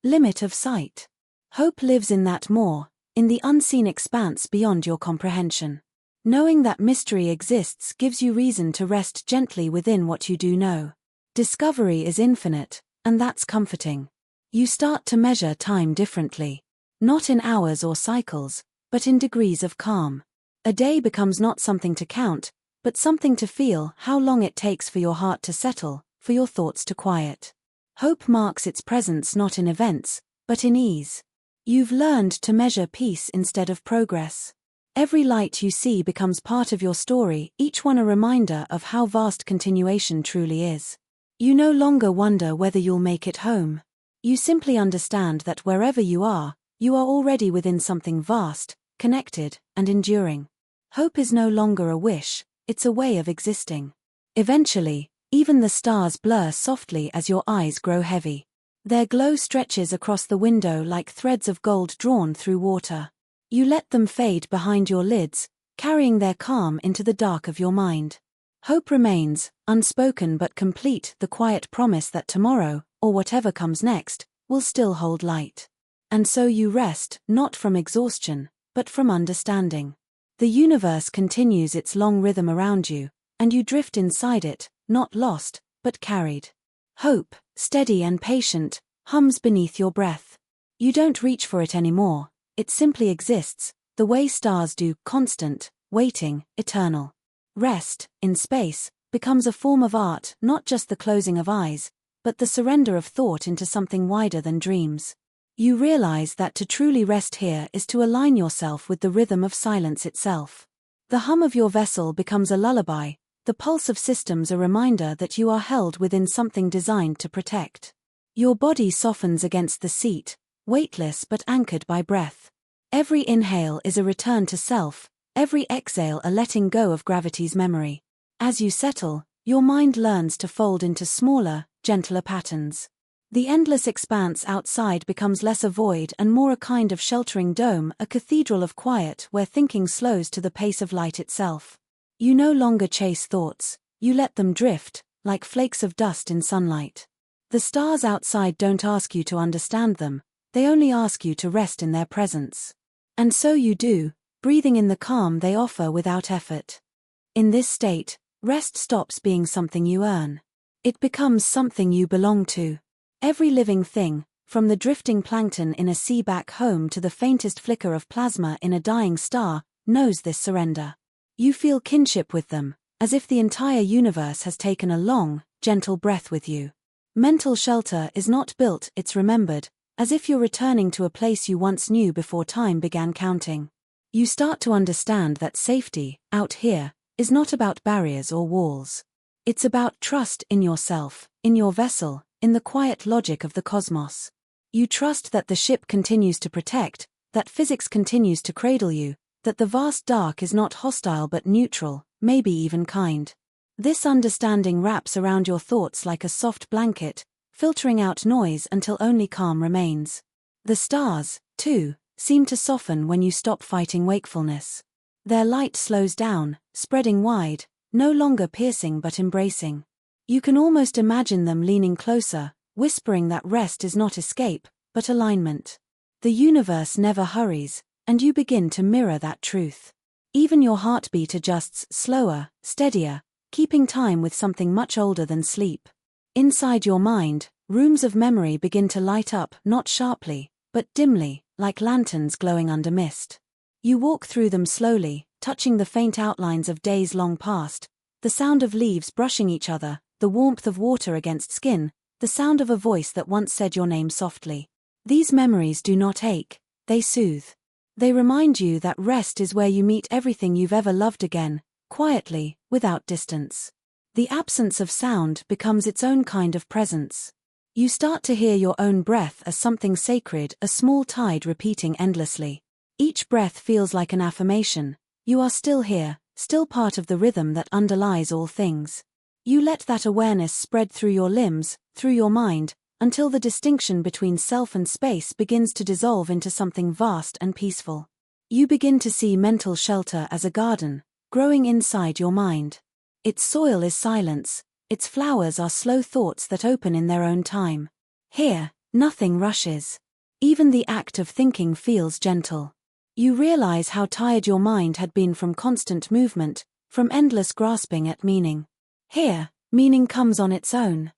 limit of sight. Hope lives in that more, in the unseen expanse beyond your comprehension. Knowing that mystery exists gives you reason to rest gently within what you do know. Discovery is infinite, and that's comforting. You start to measure time differently. Not in hours or cycles, but in degrees of calm. A day becomes not something to count, but something to feel how long it takes for your heart to settle, for your thoughts to quiet. Hope marks its presence not in events, but in ease. You've learned to measure peace instead of progress. Every light you see becomes part of your story, each one a reminder of how vast continuation truly is. You no longer wonder whether you'll make it home. You simply understand that wherever you are already within something vast, connected, and enduring. Hope is no longer a wish, it's a way of existing. Eventually, even the stars blur softly as your eyes grow heavy. Their glow stretches across the window like threads of gold drawn through water. You let them fade behind your lids, carrying their calm into the dark of your mind. Hope remains, unspoken but complete, the quiet promise that tomorrow, or whatever comes next, will still hold light. And so you rest, not from exhaustion, but from understanding. The universe continues its long rhythm around you, and you drift inside it, not lost, but carried. Hope, steady and patient, hums beneath your breath. You don't reach for it anymore, it simply exists, the way stars do, constant, waiting, eternal. Rest, in space, becomes a form of art, not just the closing of eyes, but the surrender of thought into something wider than dreams. You realize that to truly rest here is to align yourself with the rhythm of silence itself. The hum of your vessel becomes a lullaby, the pulse of systems a reminder that you are held within something designed to protect. Your body softens against the seat, weightless but anchored by breath. Every inhale is a return to self, every exhale a letting go of gravity's memory. As you settle, your mind learns to fold into smaller, gentler patterns. The endless expanse outside becomes less a void and more a kind of sheltering dome, a cathedral of quiet where thinking slows to the pace of light itself. You no longer chase thoughts, you let them drift, like flakes of dust in sunlight. The stars outside don't ask you to understand them, they only ask you to rest in their presence. And so you do, breathing in the calm they offer without effort. In this state, rest stops being something you earn. It becomes something you belong to. Every living thing, from the drifting plankton in a sea back home to the faintest flicker of plasma in a dying star, knows this surrender. You feel kinship with them, as if the entire universe has taken a long, gentle breath with you. Mental shelter is not built, it's remembered, as if you're returning to a place you once knew before time began counting. You start to understand that safety, out here, is not about barriers or walls. It's about trust in yourself, in your vessel, in the quiet logic of the cosmos. You trust that the ship continues to protect, that physics continues to cradle you, that the vast dark is not hostile but neutral, maybe even kind. This understanding wraps around your thoughts like a soft blanket, filtering out noise until only calm remains. The stars, too, seem to soften when you stop fighting wakefulness. Their light slows down, spreading wide, no longer piercing but embracing. You can almost imagine them leaning closer, whispering that rest is not escape, but alignment. The universe never hurries, and you begin to mirror that truth. Even your heartbeat adjusts slower, steadier, keeping time with something much older than sleep. Inside your mind, rooms of memory begin to light up, not sharply, but dimly, like lanterns glowing under mist. You walk through them slowly, touching the faint outlines of days long past, the sound of leaves brushing each other, the warmth of water against skin, the sound of a voice that once said your name softly. These memories do not ache, they soothe. They remind you that rest is where you meet everything you've ever loved again, quietly, without distance. The absence of sound becomes its own kind of presence. You start to hear your own breath as something sacred, a small tide repeating endlessly. Each breath feels like an affirmation. You are still here, still part of the rhythm that underlies all things. You let that awareness spread through your limbs, through your mind, until the distinction between self and space begins to dissolve into something vast and peaceful. You begin to see mental shelter as a garden, growing inside your mind. Its soil is silence, its flowers are slow thoughts that open in their own time. Here, nothing rushes. Even the act of thinking feels gentle. You realize how tired your mind had been from constant movement, from endless grasping at meaning. Here, meaning comes on its own.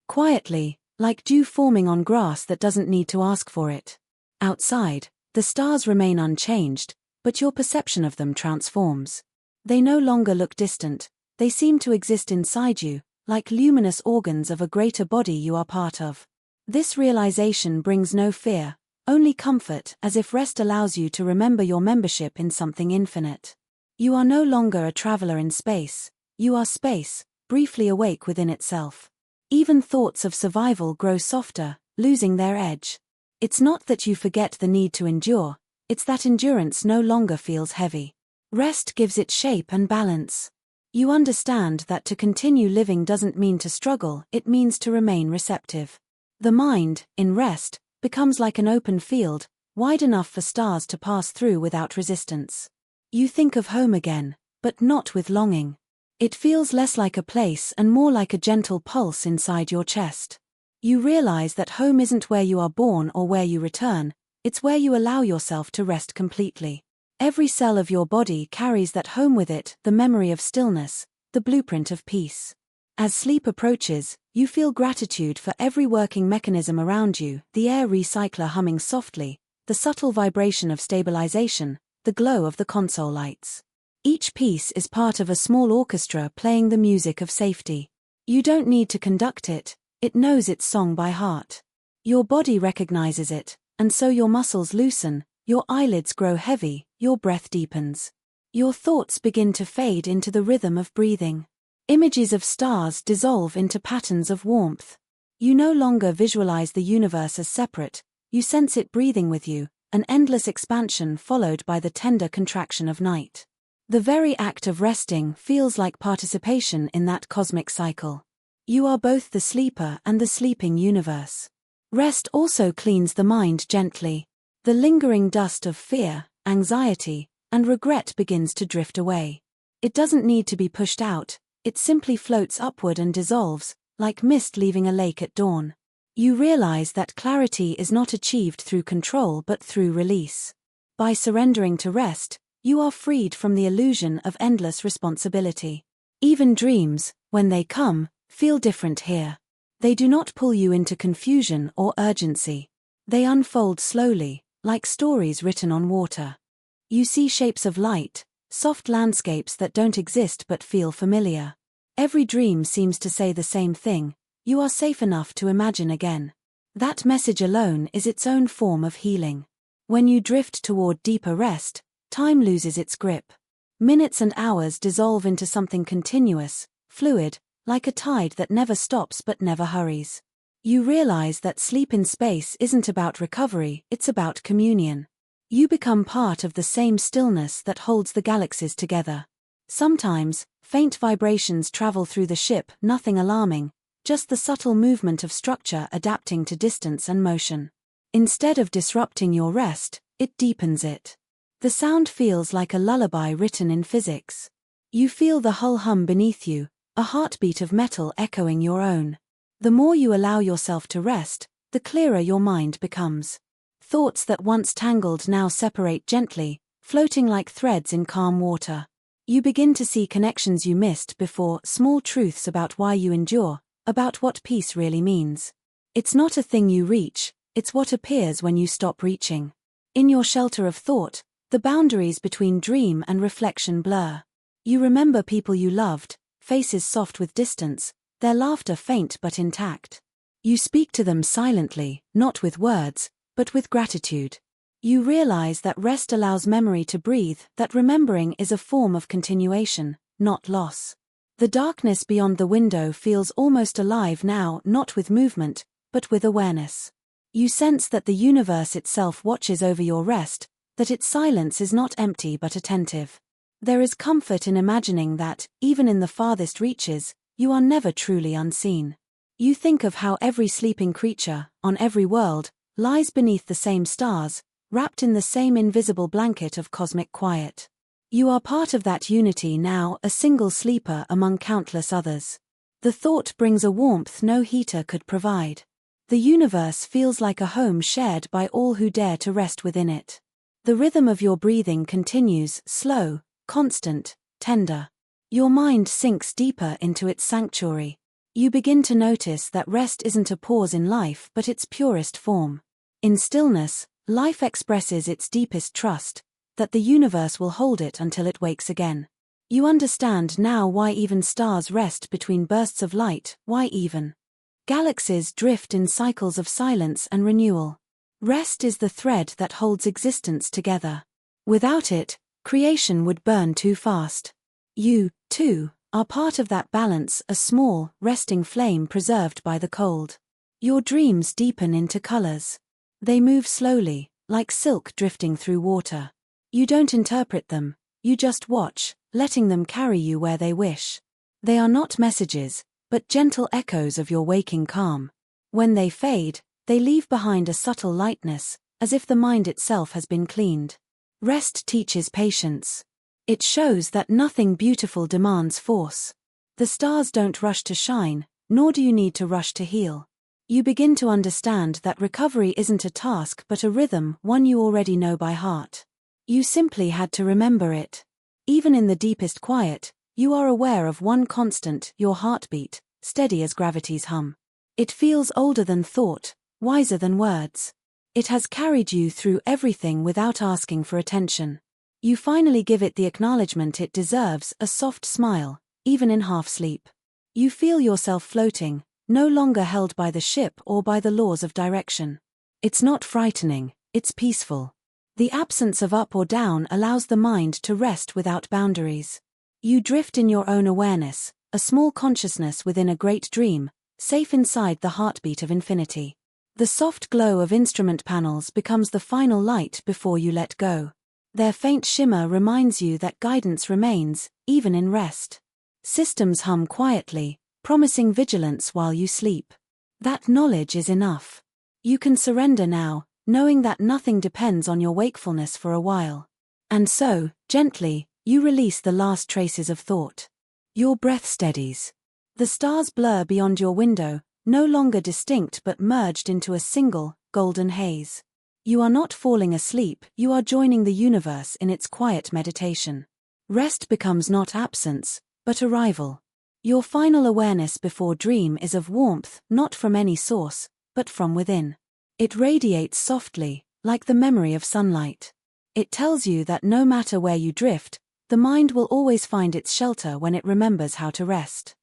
Quietly, like dew forming on grass that doesn't need to ask for it. Outside, the stars remain unchanged, but your perception of them transforms. They no longer look distant, they seem to exist inside you, like luminous organs of a greater body you are part of. This realization brings no fear, only comfort, as if rest allows you to remember your membership in something infinite. You are no longer a traveler in space, you are space, briefly awake within itself. Even thoughts of survival grow softer, losing their edge. It's not that you forget the need to endure, it's that endurance no longer feels heavy. Rest gives it shape and balance. You understand that to continue living doesn't mean to struggle, it means to remain receptive. The mind, in rest, becomes like an open field, wide enough for stars to pass through without resistance. You think of home again, but not with longing. It feels less like a place and more like a gentle pulse inside your chest. You realize that home isn't where you are born or where you return, it's where you allow yourself to rest completely. Every cell of your body carries that home with it, the memory of stillness, the blueprint of peace. As sleep approaches, you feel gratitude for every working mechanism around you, the air recycler humming softly, the subtle vibration of stabilization, the glow of the console lights. Each piece is part of a small orchestra playing the music of safety. You don't need to conduct it, it knows its song by heart. Your body recognizes it, and so your muscles loosen, your eyelids grow heavy, your breath deepens. Your thoughts begin to fade into the rhythm of breathing. Images of stars dissolve into patterns of warmth. You no longer visualize the universe as separate, you sense it breathing with you, an endless expansion followed by the tender contraction of night. The very act of resting feels like participation in that cosmic cycle. You are both the sleeper and the sleeping universe. Rest also cleans the mind gently. The lingering dust of fear, anxiety, and regret begins to drift away. It doesn't need to be pushed out, it simply floats upward and dissolves, like mist leaving a lake at dawn. You realize that clarity is not achieved through control but through release. By surrendering to rest, you are freed from the illusion of endless responsibility. Even dreams, when they come, feel different here. They do not pull you into confusion or urgency. They unfold slowly, like stories written on water. You see shapes of light, soft landscapes that don't exist but feel familiar. Every dream seems to say the same thing: you are safe enough to imagine again. That message alone is its own form of healing. When you drift toward deeper rest, time loses its grip. Minutes and hours dissolve into something continuous, fluid, like a tide that never stops but never hurries. You realize that sleep in space isn't about recovery, it's about communion. You become part of the same stillness that holds the galaxies together. Sometimes, faint vibrations travel through the ship, nothing alarming, just the subtle movement of structure adapting to distance and motion. Instead of disrupting your rest, it deepens it. The sound feels like a lullaby written in physics. You feel the hull hum beneath you, a heartbeat of metal echoing your own. The more you allow yourself to rest, the clearer your mind becomes. Thoughts that once tangled now separate gently, floating like threads in calm water. You begin to see connections you missed before, small truths about why you endure, about what peace really means. It's not a thing you reach, it's what appears when you stop reaching. In your shelter of thought, the boundaries between dream and reflection blur. You remember people you loved, faces soft with distance, their laughter faint but intact. You speak to them silently, not with words, but with gratitude. You realize that rest allows memory to breathe, that remembering is a form of continuation, not loss. The darkness beyond the window feels almost alive now, not with movement, but with awareness. You sense that the universe itself watches over your rest, that its silence is not empty but attentive. There is comfort in imagining that, even in the farthest reaches, you are never truly unseen. You think of how every sleeping creature, on every world, lies beneath the same stars, wrapped in the same invisible blanket of cosmic quiet. You are part of that unity now, a single sleeper among countless others. The thought brings a warmth no heater could provide. The universe feels like a home shared by all who dare to rest within it. The rhythm of your breathing continues, slow, constant, tender. Your mind sinks deeper into its sanctuary. You begin to notice that rest isn't a pause in life but its purest form. In stillness, life expresses its deepest trust, that the universe will hold it until it wakes again. You understand now why even stars rest between bursts of light, why even galaxies drift in cycles of silence and renewal. Rest is the thread that holds existence together. Without it, creation would burn too fast. You, too, are part of that balance, a small, resting flame preserved by the cold. Your dreams deepen into colors. They move slowly, like silk drifting through water. You don't interpret them, you just watch, letting them carry you where they wish. They are not messages, but gentle echoes of your waking calm. When they fade, they leave behind a subtle lightness, as if the mind itself has been cleaned. Rest teaches patience. It shows that nothing beautiful demands force. The stars don't rush to shine, nor do you need to rush to heal. You begin to understand that recovery isn't a task but a rhythm, one you already know by heart. You simply had to remember it. Even in the deepest quiet, you are aware of one constant, your heartbeat, steady as gravity's hum. It feels older than thought, wiser than words. It has carried you through everything without asking for attention. You finally give it the acknowledgement it deserves, a soft smile, even in half-sleep. You feel yourself floating, no longer held by the ship or by the laws of direction. It's not frightening, it's peaceful. The absence of up or down allows the mind to rest without boundaries. You drift in your own awareness, a small consciousness within a great dream, safe inside the heartbeat of infinity. The soft glow of instrument panels becomes the final light before you let go. Their faint shimmer reminds you that guidance remains, even in rest. Systems hum quietly, promising vigilance while you sleep. That knowledge is enough. You can surrender now, knowing that nothing depends on your wakefulness for a while. And so, gently, you release the last traces of thought. Your breath steadies. The stars blur beyond your window, no longer distinct but merged into a single, golden haze. You are not falling asleep, you are joining the universe in its quiet meditation. Rest becomes not absence, but arrival. Your final awareness before dream is of warmth, not from any source, but from within. It radiates softly, like the memory of sunlight. It tells you that no matter where you drift, the mind will always find its shelter when it remembers how to rest.